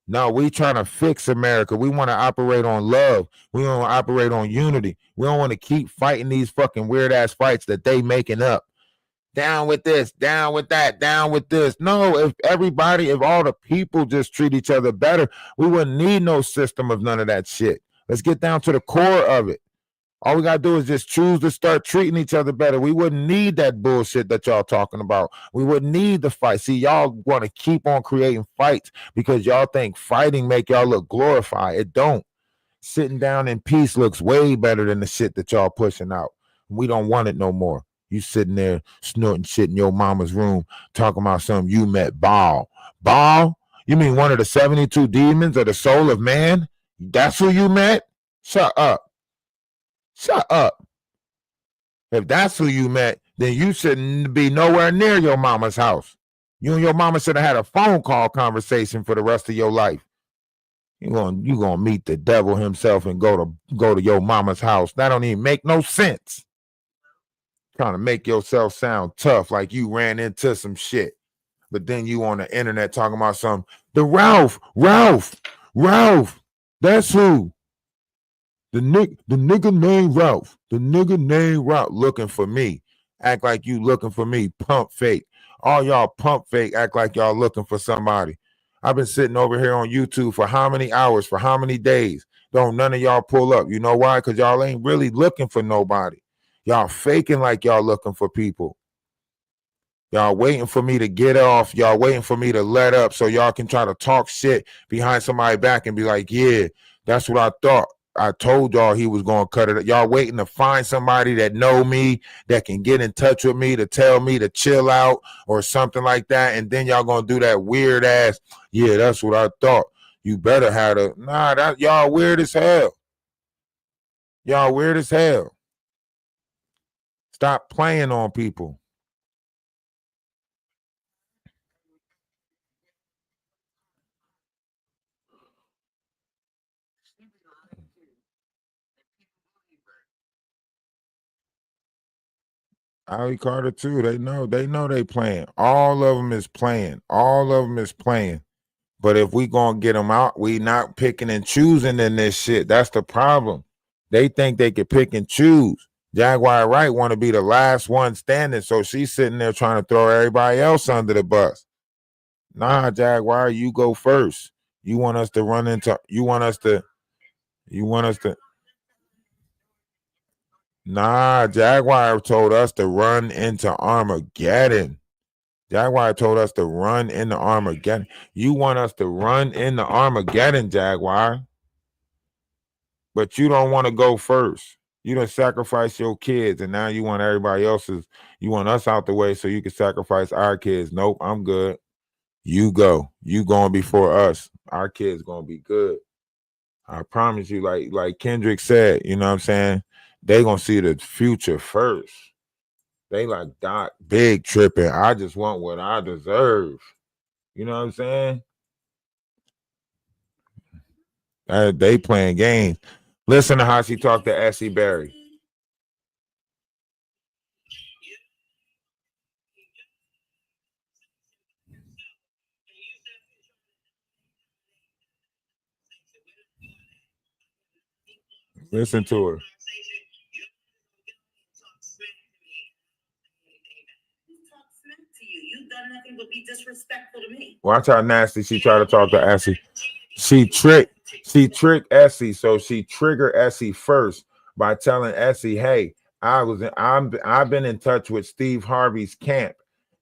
No, we trying to fix America. We want to operate on love. We want to operate on unity. We don't want to keep fighting these fucking weird ass fights that they making up. Down with this, down with that, down with this. No, if all the people just treat each other better, we wouldn't need no system of none of that shit. Let's get down to the core of it. All we got to do is just choose to start treating each other better. We wouldn't need that bullshit that y'all talking about. We wouldn't need the fight. See, y'all want to keep on creating fights because y'all think fighting make y'all look glorified. It don't. Sitting down in peace looks way better than the shit that y'all pushing out. We don't want it no more. You sitting there snorting shit in your mama's room talking about something you met. Baal? You mean one of the 72 demons of the soul of man? That's who you met? Shut up. If that's who you met, then you shouldn't be nowhere near your mama's house. You and your mama should have had a phone call conversation for the rest of your life. You gonna meet the devil himself and go to your mama's house. That don't even make no sense. trying to make yourself sound tough, like you ran into some shit. But then you on the internet talking about the Ralph, that's who. The nigga named Ralph. The nigga named Ralph looking for me. Act like you looking for me. Pump fake. All y'all pump fake act like y'all looking for somebody. I've been sitting over here on YouTube for how many hours, for how many days? Don't none of y'all pull up. You know why? Because y'all ain't really looking for nobody. Y'all faking like y'all looking for people. Y'all waiting for me to get off. Y'all waiting for me to let up so y'all can try to talk shit behind somebody's back and be like, yeah, that's what I thought. I told y'all he was going to cut it. Y'all waiting to find somebody that know me, that can get in touch with me, to tell me to chill out or something like that. And then y'all going to do that weird ass, yeah, that's what I thought. You better have that y'all weird as hell. Y'all weird as hell. Stop playing on people. Ali Carter too. They know they playing. All of them is playing. All of them is playing. But if we gonna get them out, we not picking and choosing in this shit. That's the problem. They think they can pick and choose. Jaguar Wright want to be the last one standing, so she's sitting there trying to throw everybody else under the bus. Nah, Jaguar, you go first. You want us to run into? You want us to? Nah, Jaguar told us to run into Armageddon. Jaguar told us to run into Armageddon. You want us to run into Armageddon, Jaguar. But you don't want to go first. You done sacrifice your kids, and now you want everybody else's. You want us out the way so you can sacrifice our kids. Nope, I'm good. You go. You going before us. Our kids gonna be good. I promise you, like Kendrick said, you know what I'm saying? They gonna see the future first. They like, Doc, big tripping. I just want what I deserve. You know what I'm saying? They playing games. Listen to how she talked to Essie Berry. Listen to her. Watch how nasty she tried to talk to Essie. She tricked Essie, so she triggered Essie first by telling Essie, "Hey, I've been in touch with Steve Harvey's camp,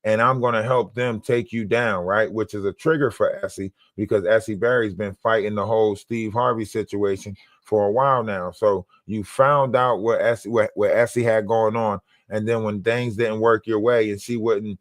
and I'm going to help them take you down," right? Which is a trigger for Essie because Essie Berry's been fighting the whole Steve Harvey situation for a while now. So you found out what Essie had going on, and then when things didn't work your way, and she wouldn't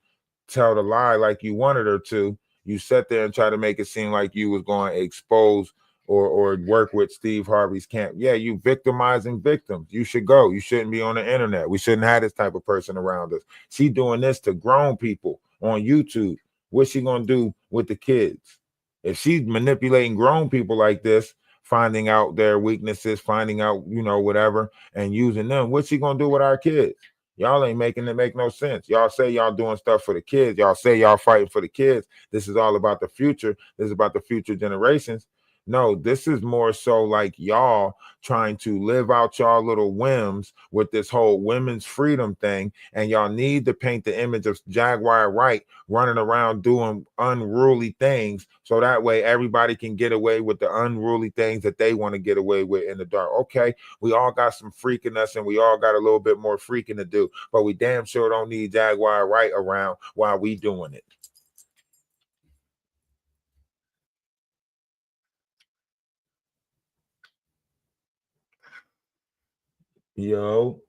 tell the lie like you wanted her to, you sat there and try to make it seem like you was going to expose or work with Steve Harvey's camp. Yeah, you victimizing victims. You should go. You shouldn't be on the internet. We shouldn't have this type of person around us. She doing this to grown people on YouTube. What's she gonna do with the kids? If she's manipulating grown people like this, finding out their weaknesses, finding out, whatever, and using them, what's she gonna do with our kids? Y'all ain't making it make no sense. Y'all say y'all doing stuff for the kids. Y'all say y'all fighting for the kids. This is all about the future. This is about the future generations. No, this is more so like y'all trying to live out y'all little whims with this whole women's freedom thing. And y'all need to paint the image of Jaguar Wright running around doing unruly things. So that way everybody can get away with the unruly things that they want to get away with in the dark. Okay, we all got some freaking us and we all got a little bit more freaking to do, but we damn sure don't need Jaguar Wright around while we doing it. Yo,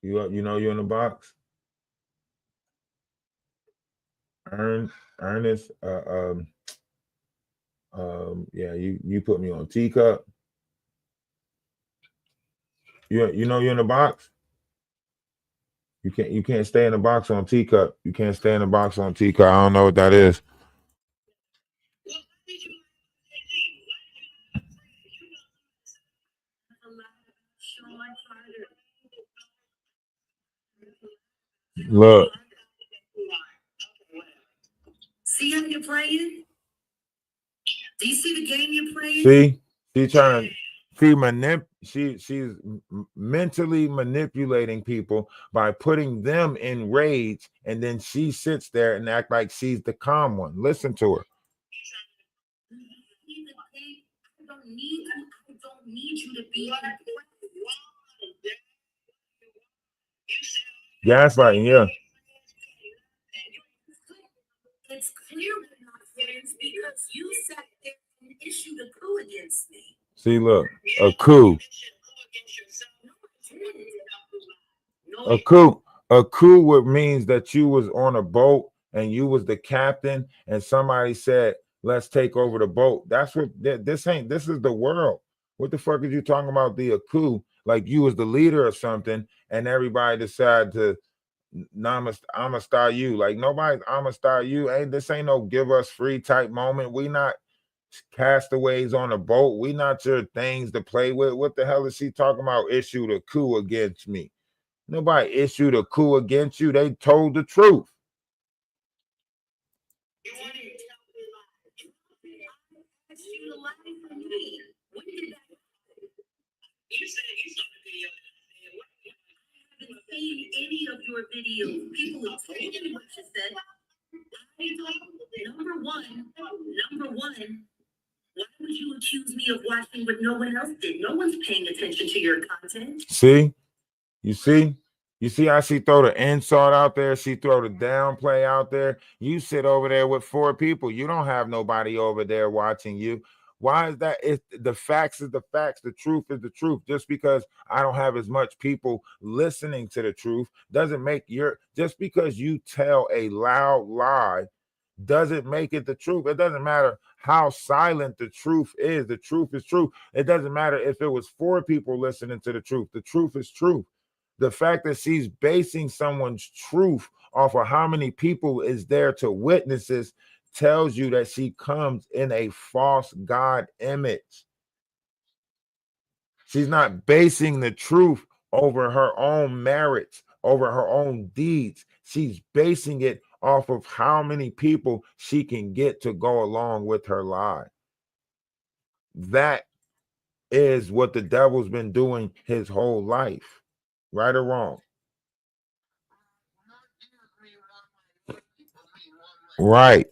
you know you in the box. Ernest, yeah, you put me on teacup. You know you're in the box. You can't stay in the box on teacup. You can't stay in the box on teacup. I don't know what that is. Look. See how you're playing? Do you see the game you're playing? See, she's trying to she's mentally manipulating people by putting them in rage, and then she sits there and act like she's the calm one. Listen to her. I don't need you to be Gaslighting, yeah. It's clear we're not friends because you sat there and issued a coup against me. See, look, a coup. A coup would means that you was on a boat and you was the captain and somebody said, let's take over the boat. That's what this is the world. What the fuck is you talking about a coup? Like you was the leader or something and everybody decided to I'ma star you. Like nobody's I'ma star you. This ain't no give us free type moment. We not castaways on a boat. We not your things to play with. What the hell is she talking about? Issued a coup against me. Nobody issued a coup against you. They told the truth. Seen any of your videos. People have told me what you said. Number one, why would you accuse me of watching what no one else did? No one's paying attention to your content. See? You see how she throw the insult out there? She throw the downplay out there. You sit over there with 4 people. You don't have nobody over there watching you. Why is that? The facts is the facts. The truth is the truth. Just because I don't have as much people listening to the truth doesn't make just because you tell a loud lie doesn't make it the truth. It doesn't matter how silent the truth is. The truth is true. It doesn't matter if it was 4 people listening to the truth. The truth is truth. The fact that she's basing someone's truth off of how many people is there to witness this tells you that she comes in a false God image. She's not basing the truth over her own merits, over her own deeds. She's basing it off of how many people she can get to go along with her lie. That is what the devil's been doing his whole life, right or wrong. Right.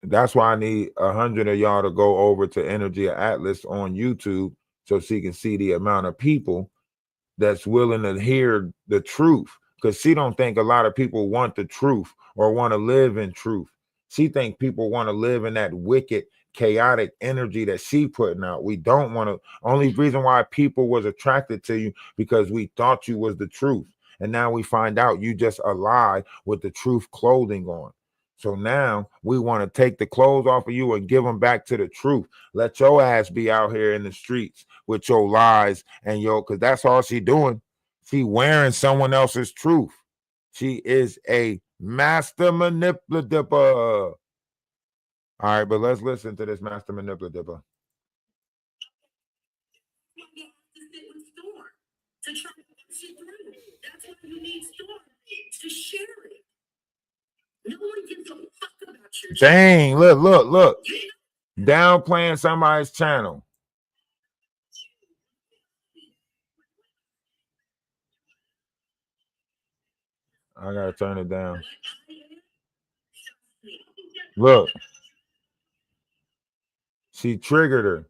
That's why I need 100 of y'all to go over to Energy Atlas on YouTube so she can see the amount of people that's willing to hear the truth. Because she don't think a lot of people want the truth or want to live in truth. She think people want to live in that wicked, chaotic energy that she putting out. We don't want to. Only reason why people was attracted to you because we thought you was the truth. And now we find out you just a lie with the truth clothing on. So now we want to take the clothes off of you and give them back to the truth. Let your ass be out here in the streets with your lies and because that's all she doing. She wearing someone else's truth. She is a master manipulative. All right, but let's listen to this master manipulative. To try to push it through. That's why you need Storm to share it. No one gives a fuck about your Dang, look. Downplaying somebody's channel. I gotta turn it down. Look. She triggered her.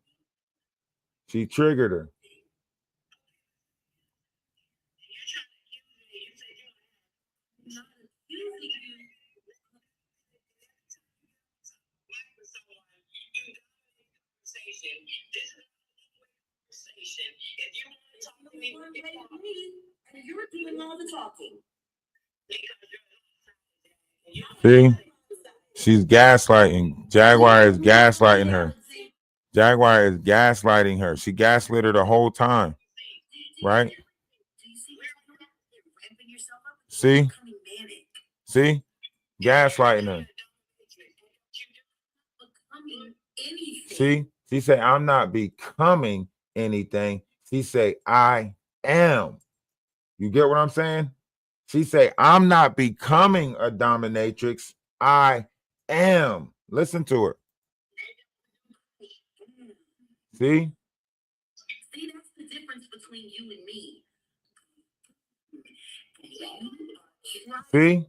And you're doing all the talking. See? She's gaslighting. Jaguar is gaslighting her. Jaguar is gaslighting her. She gaslit her the whole time. Right? See? Gaslighting her. See? She said, I'm not becoming anything. She said, I am. You get what I'm saying? She say, I'm not becoming a dominatrix. I am. Listen to her. See? See, that's the difference between you and me. See?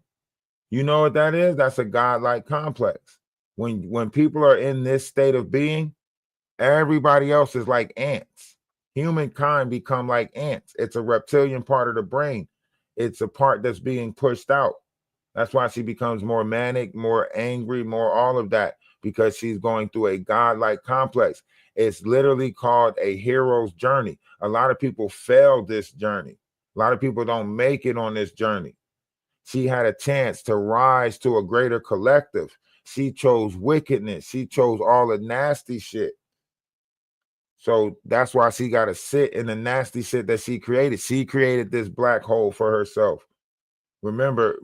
You know what that is? That's a godlike complex. When people are in this state of being, everybody else is like ants. Humankind become like ants. It's a reptilian part of the brain. It's a part that's being pushed out. That's why she becomes more manic, more angry, more all of that, because she's going through a godlike complex. It's literally called a hero's journey. A lot of people fail this journey. A lot of people don't make it on this journey. She had a chance to rise to a greater collective. She chose wickedness. She chose all the nasty shit. So that's why she got to sit in the nasty shit that she created. She created this black hole for herself. Remember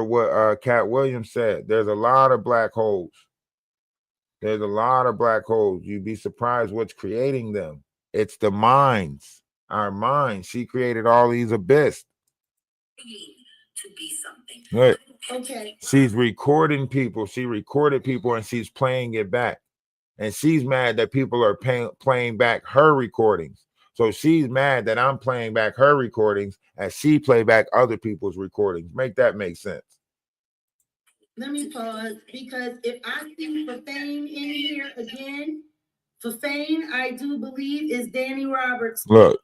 what Cat Williams said. There's a lot of black holes. There's a lot of black holes. You'd be surprised what's creating them. It's the minds, our minds. She created all these abyss. To be something. Look, Okay. she's recording people. She recorded people and she's playing it back. And she's mad that people are playing back her recordings. So she's mad that I'm playing back her recordings as she play back other people's recordings. Make that make sense. Let me pause, because if I see Reframing in here again, Reframing, I do believe, is Danny Roberts. Look,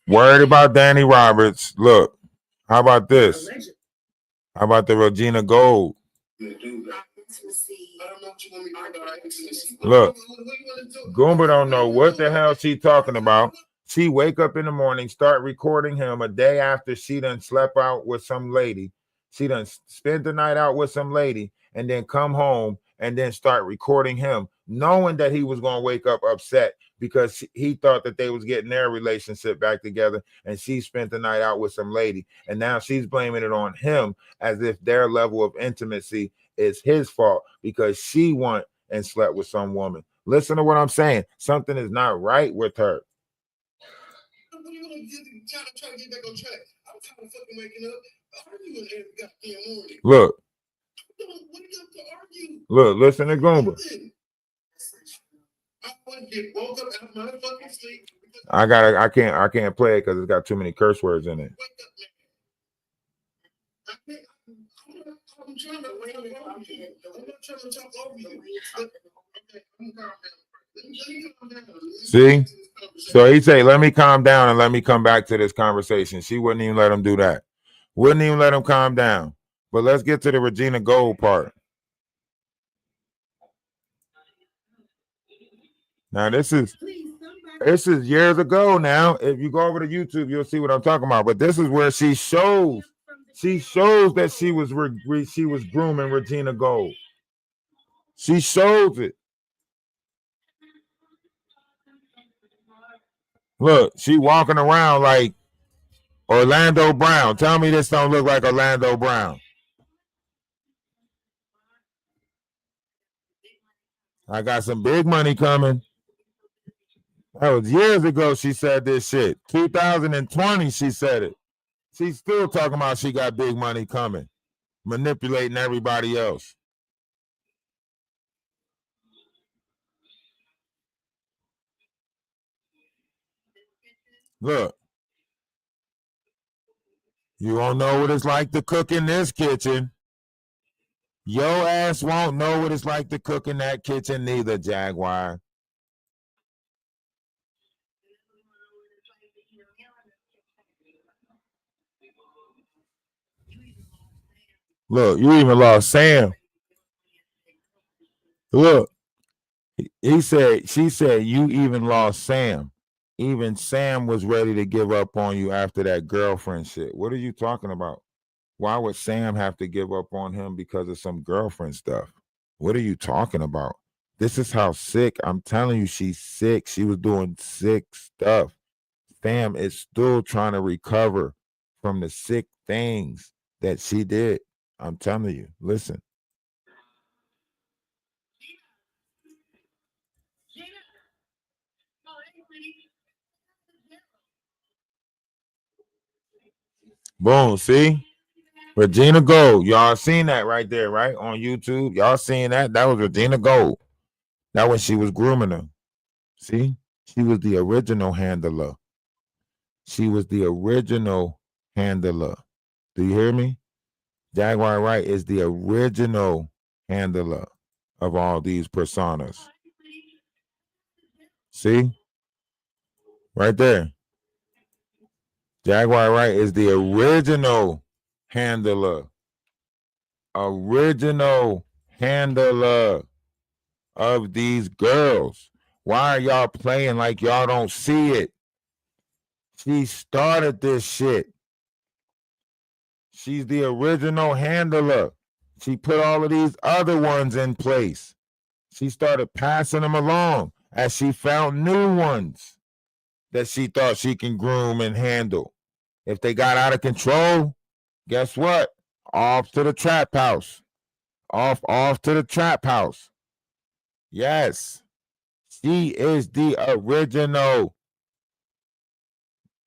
worried about Danny Roberts. Look, how about this? How about the Regina Gold? Look, Goomba don't know what the hell she talking about. She wake up in the morning, start recording him a day after she done slept out with some lady. She done spent the night out with some lady and then come home and then start recording him, knowing that he was going to wake up upset because he thought that they was getting their relationship back together, and she spent the night out with some lady, and now she's blaming it on him as if their level of intimacy is his fault because she went and slept with some woman. Listen to what I'm saying. Something is not right with her. Look. Look, listen to Goomba. I can't play it because it's got too many curse words in it. See? So he say, let me calm down and let me come back to this conversation. She wouldn't even let him do that. Wouldn't even let him calm down. But let's get to the Regina Gold part. Now this is years ago now. If you go over to YouTube, you'll see what I'm talking about. But this is where she shows that she was grooming Regina Gold. She shows it. Look, she walking around like Orlando Brown. Tell me this don't look like Orlando Brown. I got some big money coming. That was years ago she said this shit. 2020 she said it. She's still talking about she got big money coming. Manipulating everybody else. Look. You won't know what it's like to cook in this kitchen. Your ass won't know what it's like to cook in that kitchen neither, Jaguar. Look, you even lost Sam. Look, she said, you even lost Sam. Even Sam was ready to give up on you after that girlfriend shit. What are you talking about? Why would Sam have to give up on him because of some girlfriend stuff? What are you talking about? This is how sick. I'm telling you, she's sick. She was doing sick stuff. Sam is still trying to recover from the sick things that she did. I'm telling you, listen. Boom. See? Regina Gold. Y'all seen that right there, right? On YouTube. Y'all seen that? That was Regina Gold. That when she was grooming her. See? She was the original handler. She was the original handler. Do you hear me? Jaguar Wright is the original handler of all these personas. See? Right there. Jaguar Wright is the original handler. Original handler of these girls. Why are y'all playing like y'all don't see it? She started this shit. She's the original handler. She put all of these other ones in place. She started passing them along as she found new ones that she thought she can groom and handle. If they got out of control, guess what? Off to the trap house. Off to the trap house. Yes. She is the original.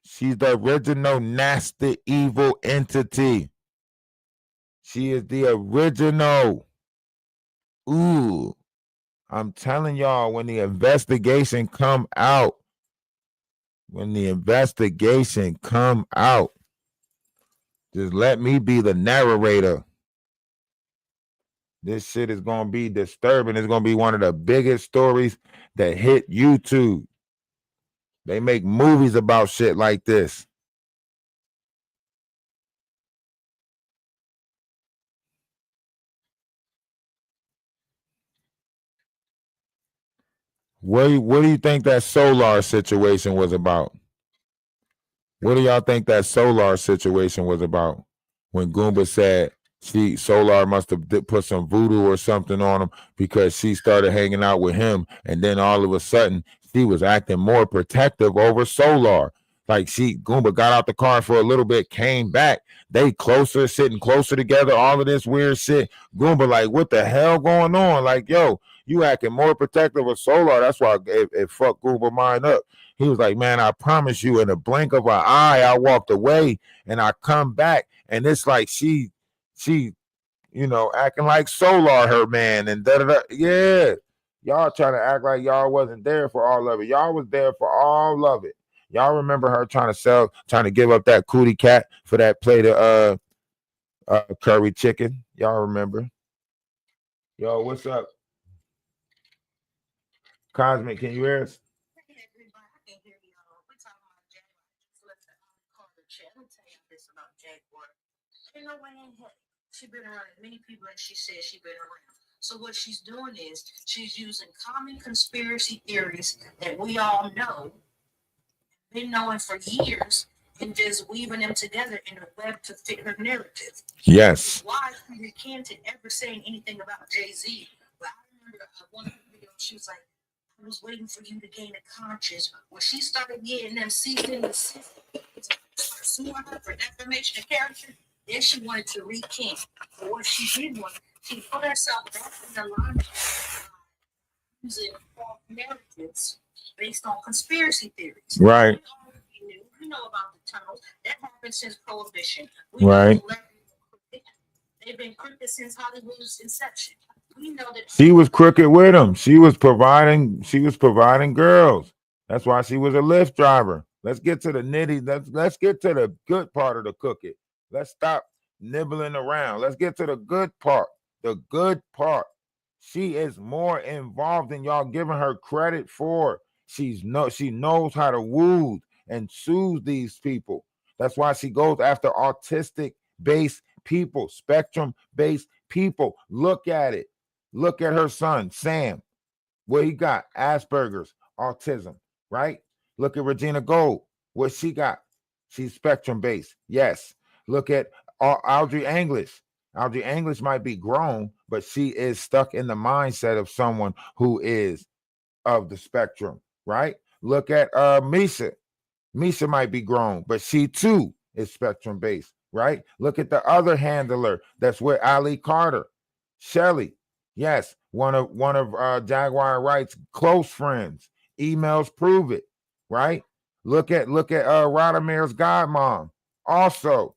She's the original nasty evil entity. She is the original. Ooh. I'm telling y'all, when the investigation come out, just let me be the narrator. This shit is going to be disturbing. It's going to be one of the biggest stories that hit YouTube. They make movies about shit like this. What do you think that Solar situation was about? What do y'all think that Solar situation was about? When Goomba said Solar must have put some voodoo or something on him because she started hanging out with him, and then all of a sudden she was acting more protective over Solar. Like Goomba got out the car for a little bit, came back, they sitting closer together, all of this weird shit. Goomba like, what the hell going on? Like, yo, you acting more protective of Solar. That's why it fucked Goomba mind up. He was like, man, I promise you, in a blink of an eye, I walked away and I come back, and it's like she, acting like Solar her man and da-da-da. Yeah. Y'all trying to act like y'all wasn't there for all of it. Y'all was there for all of it. Y'all remember her trying to give up that cootie cat for that plate of curry chicken? Y'all remember? Yo, what's up? Cosmic, can you hear us? No way in hell. She's been around as many people as she says she's been around. So what she's doing is she's using common conspiracy theories that we all know, been knowing for years, and just weaving them together in a web to fit her narrative. Yes. Why she recanted ever saying anything about Jay-Z? But I remember one of the videos, she was like, I was waiting for you to gain a conscience. When she started getting them ceased in the system, suing her for defamation of character, then she wanted to recant. But what she did was she put herself back in the line using false narratives based on conspiracy theories. Right. We know about the tunnels. That happened since Prohibition. Right. They've been crooked since Hollywood's inception. We know that she was crooked with him. She was providing girls. That's why she was a Lyft driver. Let's get to the nitty. Let's get to the good part of the cookie. Let's stop nibbling around. Let's get to the good part. The good part. She is more involved than y'all giving her credit for. She knows how to woo and soothe these people. That's why she goes after autistic-based people, spectrum-based people. Look at it. Look at her son, Sam. What he got? Asperger's, autism, right? Look at Regina Gold. What she got? She's spectrum-based. Yes. Look at Audrey English. Audrey English might be grown, but she is stuck in the mindset of someone who is of the spectrum, right? Look at Misha. Misha might be grown, but she too is spectrum-based, right? Look at the other handler that's with Ali Carter, Shelly. Yes, one of Jaguar Wright's close friends. Emails prove it, right? Look at Radomir's godmom. Also,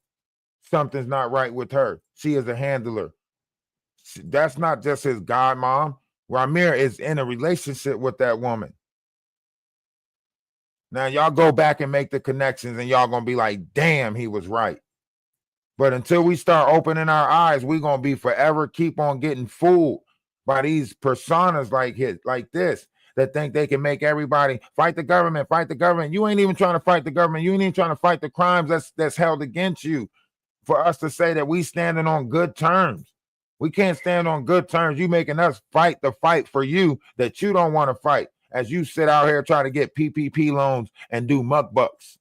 something's not right with her. She is a handler. That's not just his godmom. Ramir is in a relationship with that woman. Now y'all go back and make the connections and y'all gonna be like, damn, he was right. But until we start opening our eyes, we're gonna be forever keep on getting fooled by these personas like this that think they can make everybody fight the government, fight the government. You ain't even trying to fight the government. You ain't even trying to fight the crimes that's held against you for us to say that we standing on good terms. We can't stand on good terms. You making us fight the fight for you that you don't want to fight as you sit out here trying to get PPP loans and do mukbucks.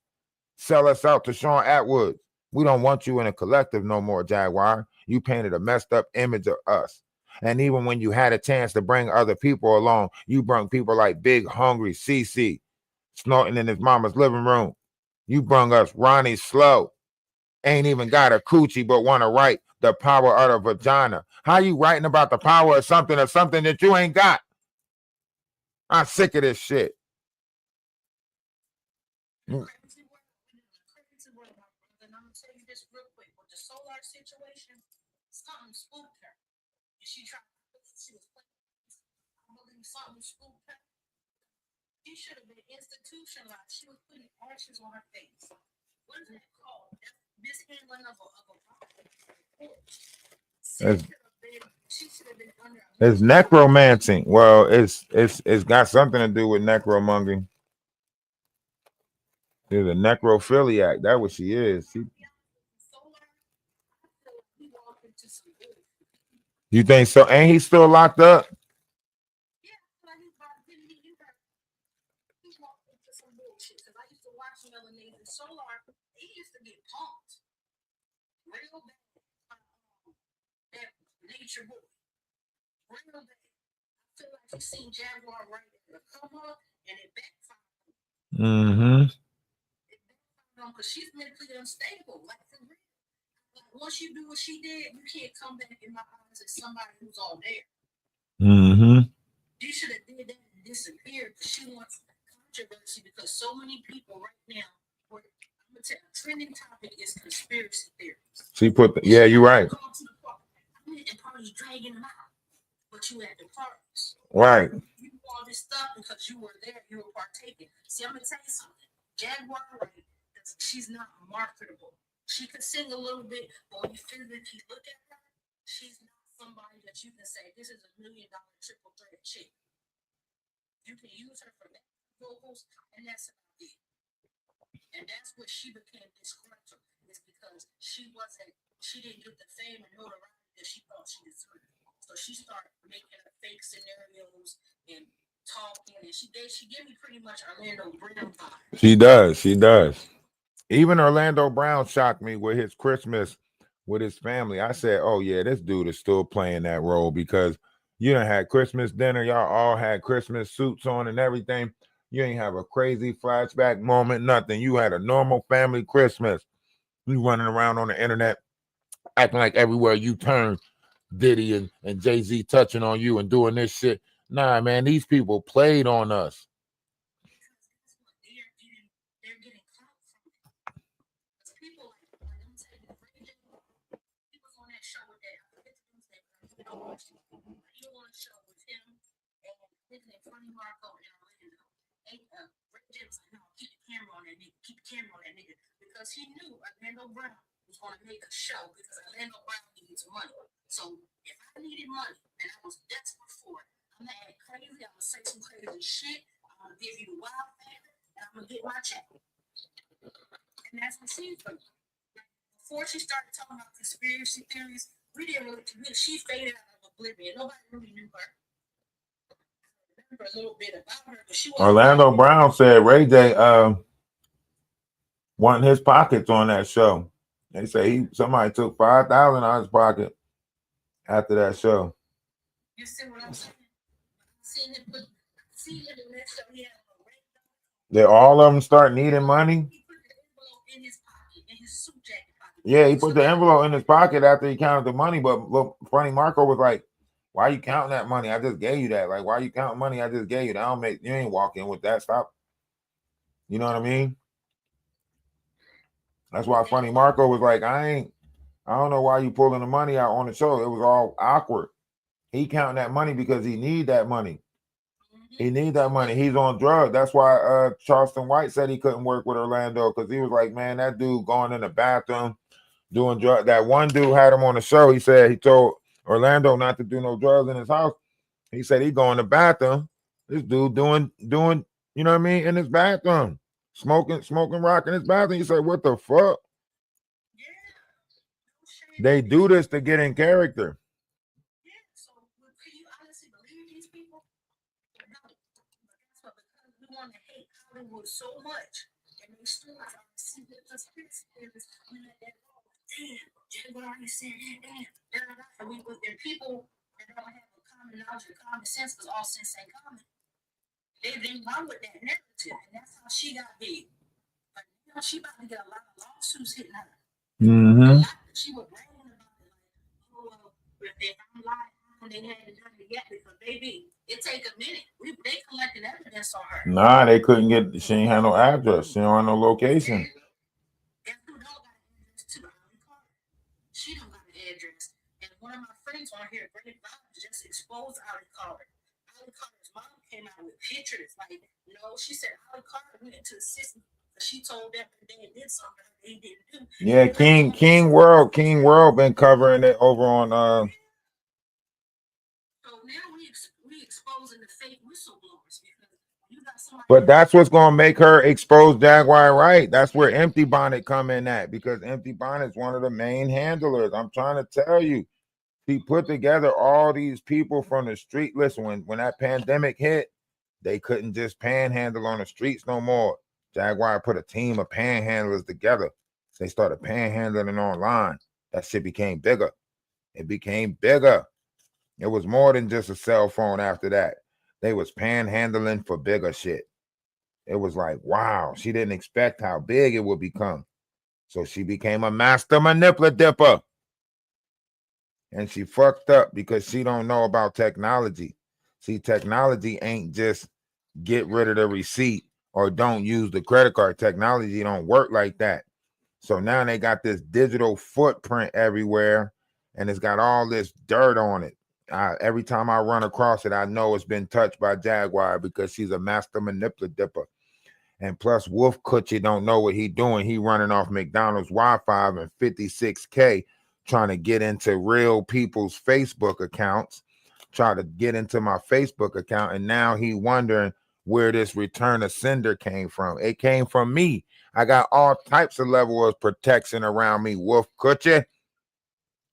Sell us out to Sean Atwood. We don't want you in a collective no more, Jaguar. You painted a messed up image of us. And even when you had a chance to bring other people along, you brought people like Big Hungry CC snorting in his mama's living room. You brung us Ronnie Slow. Ain't even got a coochie but want to write the power of the vagina. How you writing about the power of something that you ain't got? I'm sick of this shit. Solar situation, something spooked her. She tried to I believe something spooked her. She should have been institutionalized. She was putting ashes on her face. What is that called? That's mishandling of a she should have been under. It's necromancing. Well, it's got something to do with necromongering. There's a necrophiliac. That's what she is. You think so? Ain't he still locked up? Yeah, like he walked into some bullshit. Because I used to watch Melanated Solar. He used to get punked real bad. That nature boy, real bad. I feel like you seen Jaguar right in the come up and it backfired. Mm-hmm. It backfired because she's mentally unstable. Like for real. Once you do what she did, you can't come back in my eyes as somebody who's all there. Mm-hmm. You should have did that and disappeared because she wants controversy because so many people right now, I'm gonna tell you, a trending topic is conspiracy theories. She put yeah, you're right. I'm at the party dragging them out, but you at the parties. Right. You do all this stuff because you were there, you were partaking. See, I'm gonna tell you something. Jaguar, right? She's not marketable. She could sing a little bit, but when you physically look at her, she's not somebody that you can say, this is $1 million triple threat chick. You can use her for that vocals, and that's about it. And that's what she became disgruntled, is because she didn't get the fame and notoriety that she thought she deserved. So she started making up fake scenarios and talking, and she gave me pretty much Orlando Brown vibes. She does. Even Orlando Brown shocked me with his Christmas with his family. I said, oh, yeah, this dude is still playing that role because you done had Christmas dinner. Y'all all had Christmas suits on and everything. You ain't have a crazy flashback moment, nothing. You had a normal family Christmas. You running around on the internet acting like everywhere you turn, Diddy and Jay-Z touching on you and doing this shit. Nah, man, these people played on us. Funny Marco in Orlando. Rick James like, no, keep the camera on that nigga. Because he knew Orlando Brown was going to make a show because Orlando Brown needs money. So if I needed money and I was desperate for it, I'm going to act crazy, I'm going to say some crazy shit, I'm going to give you the wild factor, and I'm going to get my check. And that's what she's doing. Before she started talking about conspiracy theories, she faded out of oblivion. Nobody really knew her. A little bit about her, but she Orlando Brown said Ray J wanted his pockets on that show. They say somebody took $5,000 out of his pocket after that show. You see what I'm saying? Seen him in that show. He had Did all of them start needing money? He put the envelope in his pocket, in his suit jacket pocket. Yeah, he put the envelope in his pocket after he counted the money. But look, Funny Marco was like, why are you counting that money? I just gave you that. Like, why are you counting money? I just gave you that. You ain't walking with that. Stop. You know what I mean? That's why Funny Marco was like, I ain't I don't know why you pulling the money out on the show. It was all awkward. He counting that money because he need that money. He need that money. He's on drugs. That's why Charleston White said he couldn't work with Orlando because he was like, man, that dude going in the bathroom doing drugs. That one dude had him on the show. He said he told Orlando not to do no drugs in his house. He said he go in the bathroom. This dude doing, you know what I mean, in his bathroom, smoking rock in his bathroom. He said, what the fuck? They do this to get in character. Yeah, so can you honestly believe these people? No. But that's what, because we want to hate Hollywood so much, and they still are secret conspiracy theories, we let that go. Damn, Jaguar already said that, damn. And people that don't have a common knowledge or common sense, because all sense ain't common, they run with that narrative, and that's how she got big. But you know, she about to get a lot of lawsuits hitting her. Mm-hmm. She was bragging about it, like, oh, well, if I'm lying, they hadn't done it yet, because baby, it take a minute. They collected evidence on her. Nah, they couldn't get. She ain't had no address. She don't have no location. Guess who don't got an address to Holly Carter? She don't got an address. And one of my friends on here, Great Vibes, just exposed Holly Carter. Holly Carter's mom came out with pictures. Like, no, she said Holly Carter went into the system. She told them that they did something they didn't do. Yeah, King World been covering it over on So now we exposing the fake whistleblowers, because you got somebody. But that's what's gonna make her expose Jaguar Wright. That's where Empty Bonnet come in at, because Empty Bonnet is one of the main handlers. I'm trying to tell you, he put together all these people from the street. Listen, when that pandemic hit, they couldn't just panhandle on the streets no more. Jaguar put a team of panhandlers together. They started panhandling online. That shit became bigger. It became bigger. It was more than just a cell phone after that. They was panhandling for bigger shit. It was like, wow, she didn't expect how big it would become. So she became a master manipulative. And she fucked up because she don't know about technology. See, technology ain't just get rid of the receipt or don't use the credit card. Technology don't work like that. So now they got this digital footprint everywhere, and it's got all this dirt on it. Every time I run across it, I know it's been touched by Jaguar because she's a master manipulative. And plus, Wolf Coochie don't know what he doing. He running off McDonald's Wi-Fi and 56K, trying to get into real people's Facebook accounts, try to get into my Facebook account, and now he wondering where this return of sender came from. It came from me. I got all types of level of protection around me, Wolf Coochie.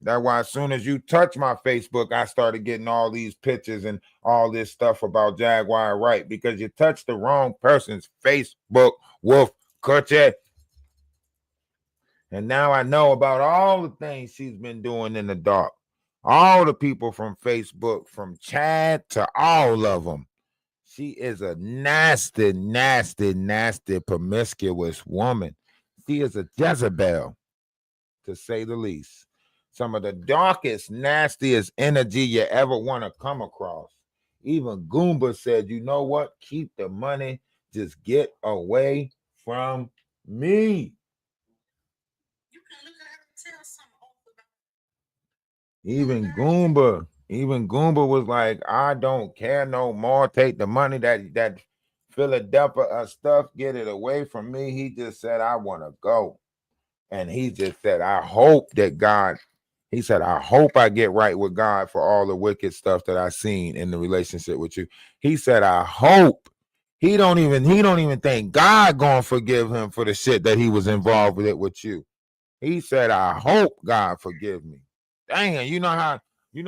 That's why as soon as you touch my Facebook, I started getting all these pictures and all this stuff about Jaguar Wright, because you touched the wrong person's Facebook, Wolf Coochie. And now I know about all the things she's been doing in the dark. All the people from Facebook, from Chad to all of them. She is a nasty, nasty, nasty, promiscuous woman. She is a Jezebel, to say the least. Some of the darkest, nastiest energy you ever want to come across. Even Goomba said, you know what? Keep the money. Just get away from me. You can look at her and tell something Even Goomba was like, I don't care no more. Take the money that Philadelphia stuff, get it away from me. He just said, I want to go. And he just said, I hope that God, he said, I hope I get right with God for all the wicked stuff that I seen in the relationship with you. He said, I hope. He don't even think God gonna forgive him for the shit that he was involved with you. He said, I hope God forgive me. Dang, you know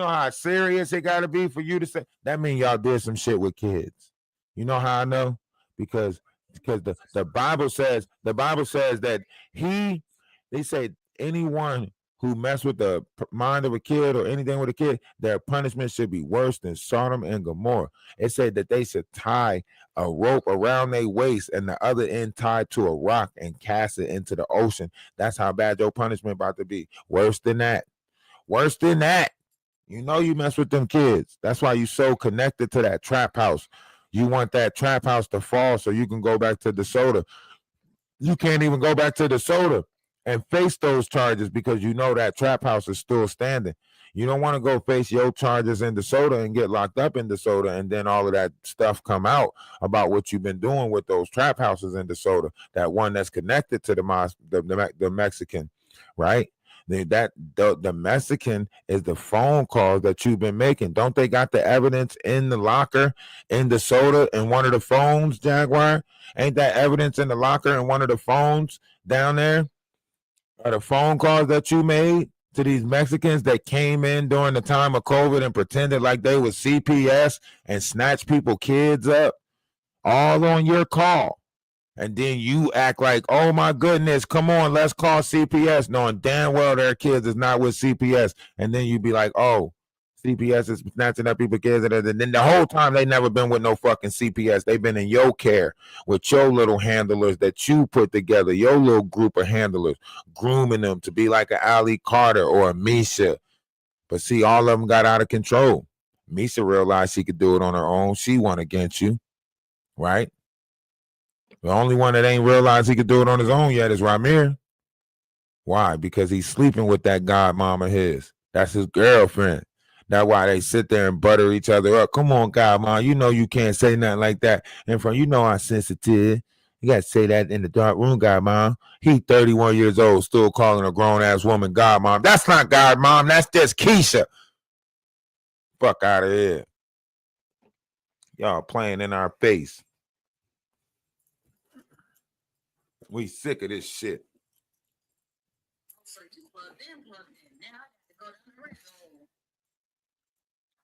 how serious it gotta be for you to say that. Mean y'all did some shit with kids. You know how I know? Because the Bible says that they say anyone who mess with the mind of a kid or anything with a kid, their punishment should be worse than Sodom and Gomorrah. It said that they should tie a rope around their waist and the other end tied to a rock and cast it into the ocean. That's how bad your punishment about to be. Worse than that. Worse than that. You know you mess with them kids. That's why you so connected to that trap house. You want that trap house to fall so you can go back to the soda. You can't even go back to the soda. and face those charges because you know that trap house is still standing. You don't want to go face your charges in DeSoto and get locked up in DeSoto, and then all of that stuff come out about what you've been doing with those trap houses in DeSoto. That one that's connected to the Mexican, right? The Mexican is the phone calls that you've been making. Don't they got the evidence in the locker in DeSoto in one of the phones, Jaguar? Ain't that evidence in the locker in one of the phones down there? Are the phone calls that you made to these Mexicans that came in during the time of COVID and pretended like they was CPS and snatched people kids up, all on your call? And then you act like, oh my goodness, come on, let's call CPS, knowing damn well their kids is not with CPS. And then you be like, oh, CPS is snatching up people kids. And then the whole time they never been with no fucking CPS. They've been in your care with your little handlers that you put together, your little group of handlers, grooming them to be like an Ali Carter or a Misha. But see, all of them got out of control. Misha realized she could do it on her own. She won against you, right? The only one that ain't realized he could do it on his own yet is Ramir. Why? Because he's sleeping with that godmom of his. That's his girlfriend. That's why they sit there and butter each other up. Come on, godmom. You know you can't say nothing like that in front. You know I'm sensitive. You got to say that in the dark room, godmom. He 31 years old, still calling a grown-ass woman godmom. That's not godmom. That's just Keisha. Fuck out of here. Y'all playing in our face. We sick of this shit.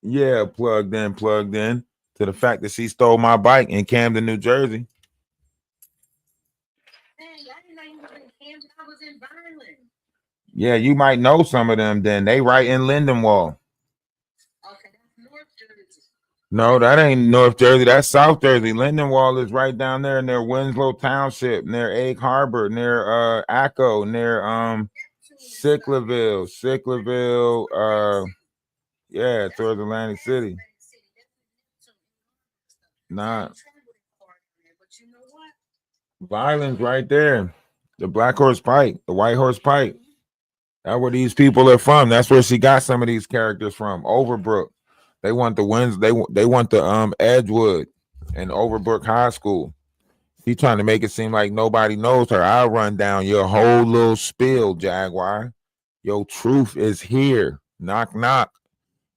Yeah, plugged in to the fact that she stole my bike in Camden, New Jersey. Yeah, you might know some of them then. They right in Lindenwold. No, that ain't North Jersey. That's South Jersey. Lindenwold is right down there near Winslow Township, near Egg Harbor, near Acco, near Sicklerville, yeah, towards Atlantic City. Nah. Violence right there. The Black Horse Pike, the White Horse Pike. That's where these people are from. That's where she got some of these characters from. Overbrook. They want the wins. They want the Edgewood and Overbrook High School. She trying to make it seem like nobody knows her. I'll run down your whole little spiel, Jaguar. Your truth is here. Knock, knock.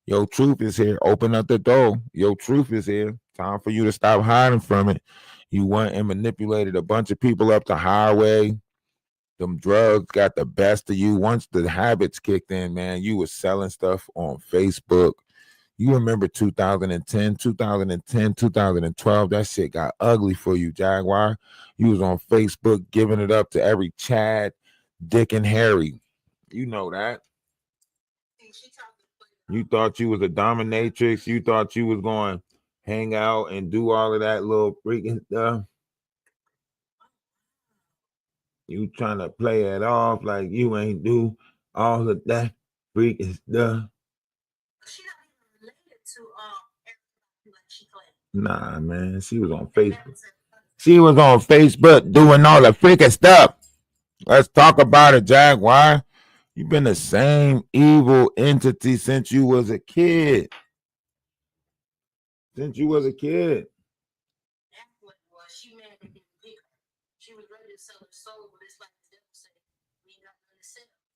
Your truth is here. Open up the door. Your truth is here. Time for you to stop hiding from it. You went and manipulated a bunch of people up the highway. Them drugs got the best of you. Once the habits kicked in, man, you was selling stuff on Facebook. You remember 2010, 2012, that shit got ugly for you, Jaguar. You was on Facebook giving it up to every Chad, Dick, and Harry. You know that. You thought you was a dominatrix. You thought you was going to hang out and do all of that little freaking stuff. You trying to play it off like you ain't do all of that freaking stuff. Nah, man, she was on Facebook. She was on Facebook doing all the freaking stuff. Let's talk about it, Jaguar. You've been the same evil entity since you was a kid. Since you was a kid.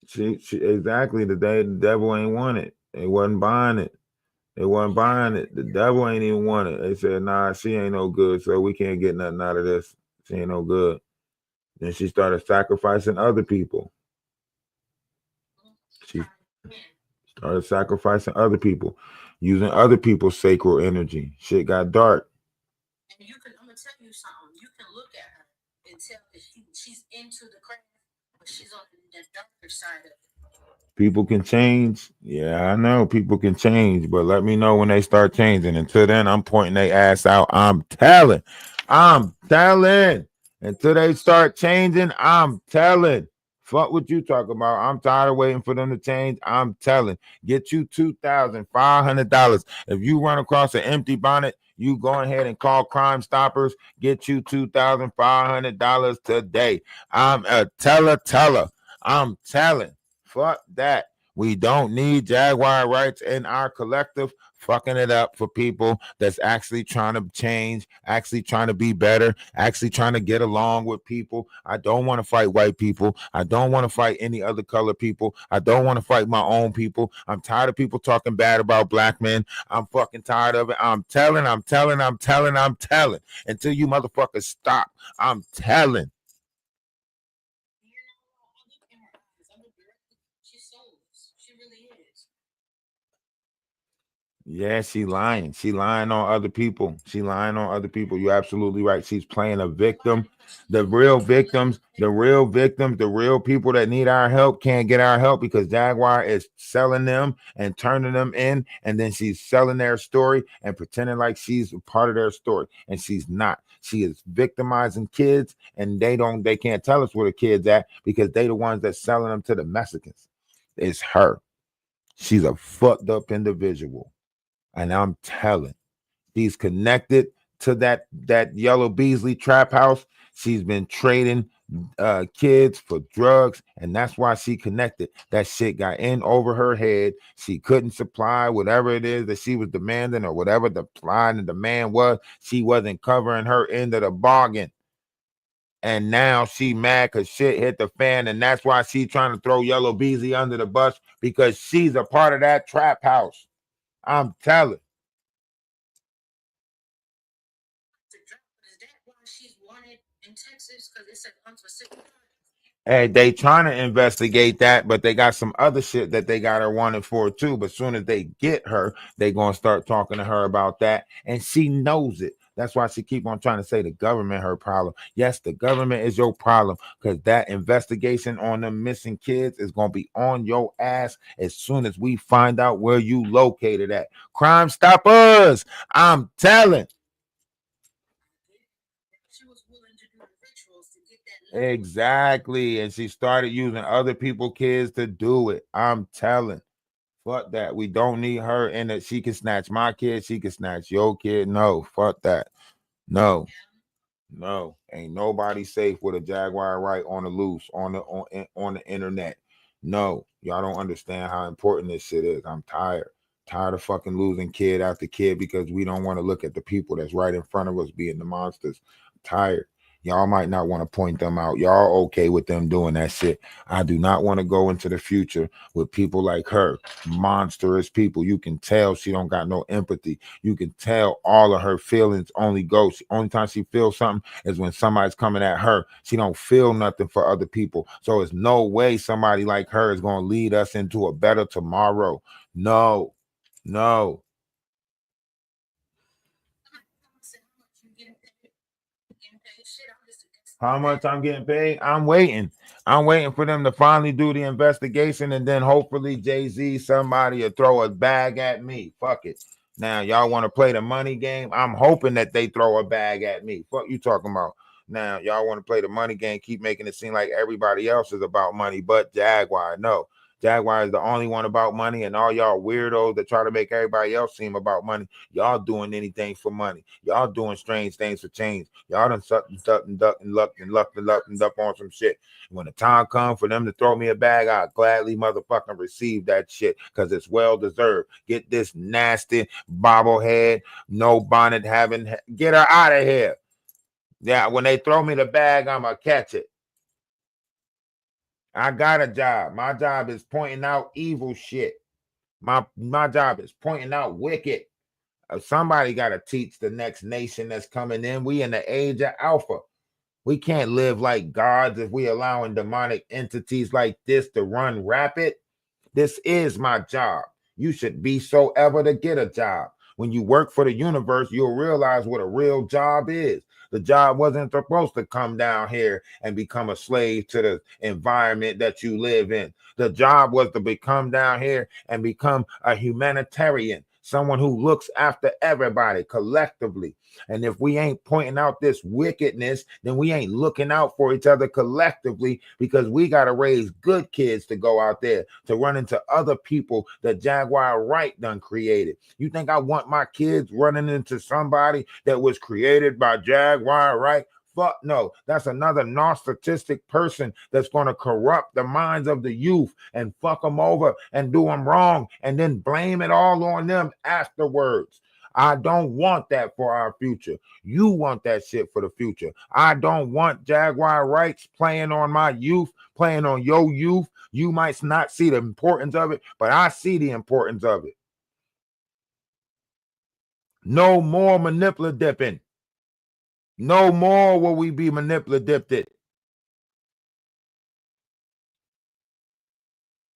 She exactly. The devil ain't want it. They wasn't buying it. They wasn't buying it. The devil ain't even want it. They said, nah, she ain't no good, so we can't get nothing out of this. She ain't no good. Then she started sacrificing other people. She started sacrificing other people, using other people's sacred energy. Shit got dark. And I'm gonna tell you something. You can look at her and tell that she's into the craft, but she's on the darker side of it. People can change. Yeah, I know people can change, but let me know when they start changing. Until then, I'm pointing their ass out. I'm telling. Until they start changing, I'm telling. Fuck what you talk about. I'm tired of waiting for them to change. I'm telling. Get you $2,500. If you run across an empty bonnet, you go ahead and call Crime Stoppers. Get you $2,500 today. I'm a teller. I'm telling. Fuck that. We don't need Jaguar Wrights in our collective fucking it up for people that's actually trying to change, actually trying to be better, actually trying to get along with people. I don't want to fight white people. I don't want to fight any other color people. I don't want to fight my own people. I'm tired of people talking bad about black men. I'm fucking tired of it. I'm telling. Until you motherfuckers stop. I'm telling. Yeah, she lying. She lying on other people. She lying on other people. You're absolutely right. She's playing a victim. The real victims, the real people that need our help can't get our help because Jaguar is selling them and turning them in. And then she's selling their story and pretending like she's a part of their story. And she's not. She is victimizing kids, and they can't tell us where the kids at because they the ones that's selling them to the Mexicans. It's her. She's a fucked up individual. And I'm telling, she's connected to that Yellow Beasley trap house. She's been trading kids for drugs, and that's why she connected. That shit got in over her head. She couldn't supply whatever it is that she was demanding or whatever the supply and demand was. She wasn't covering her end of the bargain. And now she mad because shit hit the fan, and that's why she's trying to throw Yellow Beasley under the bus because she's a part of that trap house. I'm telling. Hey, they trying to investigate that, but they got some other shit that they got her wanted for too. But soon as they get her, they gonna start talking to her about that, and she knows it. That's why she keep on trying to say the government her problem. Yes, the government is your problem because that investigation on them missing kids is gonna be on your ass as soon as we find out where you located at. Crime Stoppers, I'm telling. Exactly. And she started using other people's kids to do it. I'm telling. Fuck that. We don't need her in it. She can snatch my kid. She can snatch your kid. No, fuck that. No. No. Ain't nobody safe with a Jaguar Wright on the loose on the internet. No. Y'all don't understand how important this shit is. I'm tired. Tired of fucking losing kid after kid because we don't want to look at the people that's right in front of us being the monsters. I'm tired. Y'all might not want to point them out. Y'all okay with them doing that shit. I do not want to go into the future with people like her, monstrous people. You can tell she don't got no empathy. You can tell all of her feelings only only time she feels something is when somebody's coming at her. She don't feel nothing for other people. So it's no way somebody like her is going to lead us into a better tomorrow. No. How much I'm getting paid? I'm waiting for them to finally do the investigation, and then hopefully Jay-Z, somebody will throw a bag at me. Fuck it. Now y'all want to play the money game? I'm hoping that they throw a bag at me. Fuck you talking about? Now y'all want to play the money game, keep making it seem like everybody else is about money, but Jaguar. No. Jaguar is the only one about money, and all y'all weirdos that try to make everybody else seem about money, y'all doing anything for money. Y'all doing strange things for change. Y'all done sucked and ducked and lucked up on some shit. When the time comes for them to throw me a bag, I'll gladly motherfucking receive that shit because it's well deserved. Get this nasty bobblehead, no bonnet having, get her out of here. Yeah, when they throw me the bag, I'ma catch it. I got a job. My job is pointing out evil shit. My job is pointing out wicked. Somebody got to teach the next nation that's coming in. We in the age of alpha. We can't live like gods if we allowing demonic entities like this to run rapid. This is my job. You should be so ever to get a job. When you work for the universe, you'll realize what a real job is. The job wasn't supposed to come down here and become a slave to the environment that you live in. The job was to come down here and become a humanitarian, someone who looks after everybody collectively. And if we ain't pointing out this wickedness, then we ain't looking out for each other collectively because we got to raise good kids to go out there to run into other people that Jaguar Wright done created. You think I want my kids running into somebody that was created by Jaguar Wright? fuck no. That's another narcissistic person that's going to corrupt the minds of the youth and fuck them over and do them wrong and then blame it all on them afterwards. I don't want that for our future. You want that shit for the future. I don't want Jaguar Wrights playing on my youth, playing on your youth. You might not see the importance of it, but I see the importance of it. No more manipulative. No more will we be manipulative.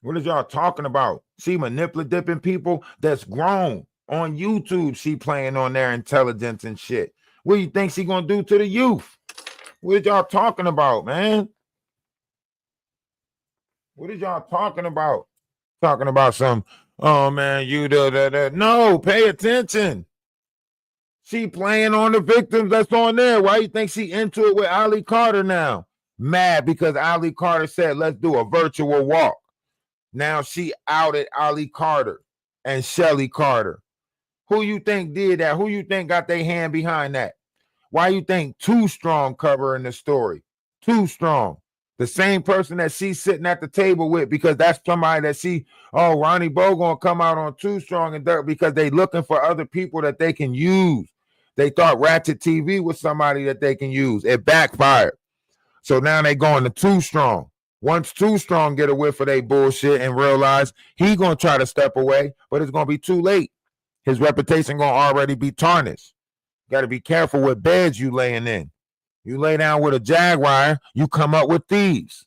What is y'all talking about? See manipulative people that's grown on YouTube. She playing on their intelligence and shit. What do you think she gonna do to the youth? What is y'all talking about, man? What is y'all talking about? Talking about some, oh man, you da. No, pay attention. She playing on the victims that's on there. Why you think she into it with Ali Carter now? Mad because Ali Carter said, let's do a virtual walk. Now she outed Ali Carter and Shelly Carter. Who you think did that? Who you think got their hand behind that? Why you think Too Strong covering the story? Too Strong. The same person that she's sitting at the table with, because that's somebody that she, oh, Ronnie Bo gonna come out on Too Strong and Dirt because they looking for other people that they can use. They thought Ratchet TV was somebody that they can use. It backfired. So now they going to Too Strong. Once Too Strong get a whiff of their bullshit and realize he gonna try to step away, but it's gonna be too late. His reputation gonna already be tarnished. Got to be careful what beds you laying in. You lay down with a Jaguar, you come up with thieves.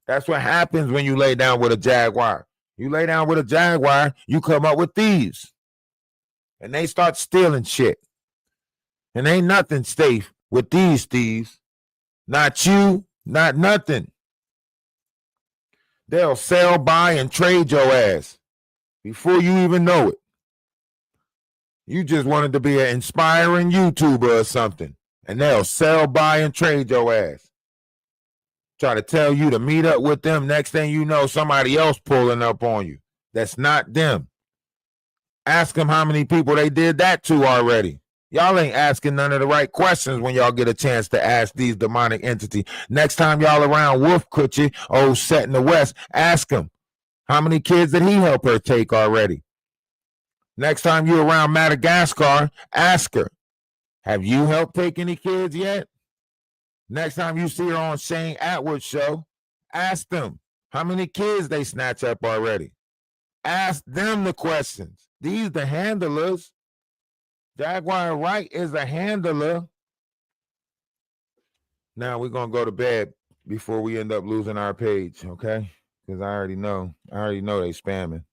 That's what happens when you lay down with a Jaguar. You lay down with a Jaguar, you come up with thieves. And they start stealing shit. And ain't nothing safe with these thieves. Not you, not nothing. They'll sell, buy, and trade your ass before you even know it. You just wanted to be an inspiring YouTuber or something. And they'll sell, buy, and trade your ass. Try to tell you to meet up with them. Next thing you know, somebody else pulling up on you. That's not them. Ask them how many people they did that to already. Y'all ain't asking none of the right questions when y'all get a chance to ask these demonic entities. Next time y'all around Wolf Coochie, old set in the West, ask him, how many kids did he help her take already? Next time you around Madagascar, ask her, have you helped take any kids yet? Next time you see her on Shane Atwood's show, ask them how many kids they snatch up already. Ask them the questions. These the handlers. Jaguar Wright is a handler. Now we're going to go to bed before we end up losing our page, okay? Because I already know they spamming.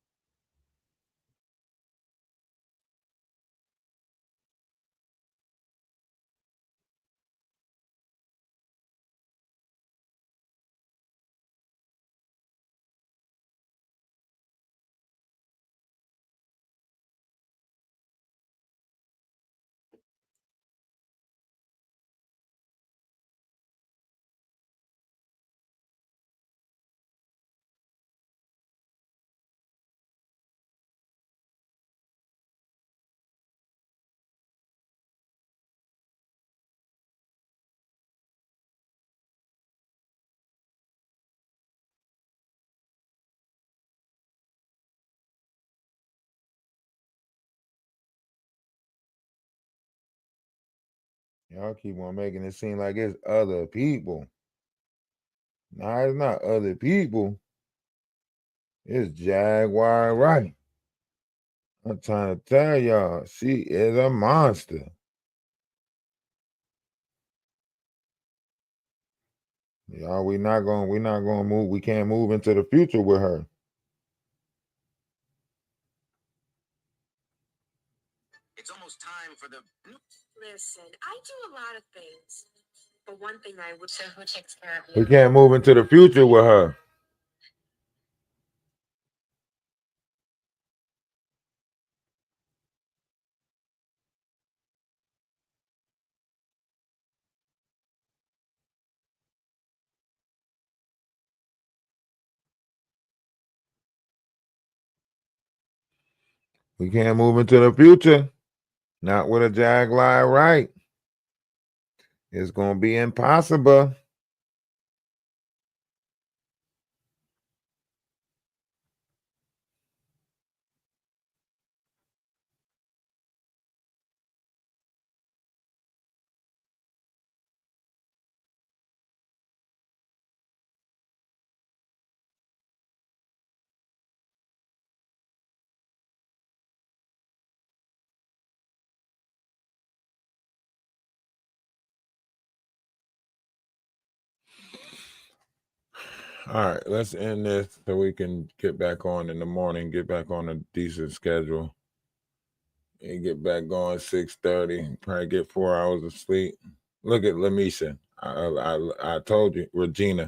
Y'all keep on making it seem like it's other people. Nah, it's not other people. It's Jaguar Wright. I'm trying to tell y'all, she is a monster. Y'all, we're not gonna move. We can't move into the future with her. It's almost time for the. Listen, I do a lot of things, but one thing I would say, who takes care of We you? can't move into the future with her. We can't move into the future. Not with a Jaguar Wright. It's gonna be impossible. All right, let's end this so we can get back on in the morning, get back on a decent schedule, and get back going 6:30. Probably get 4 hours of sleep. Look at Lamisha. I told you, Regina.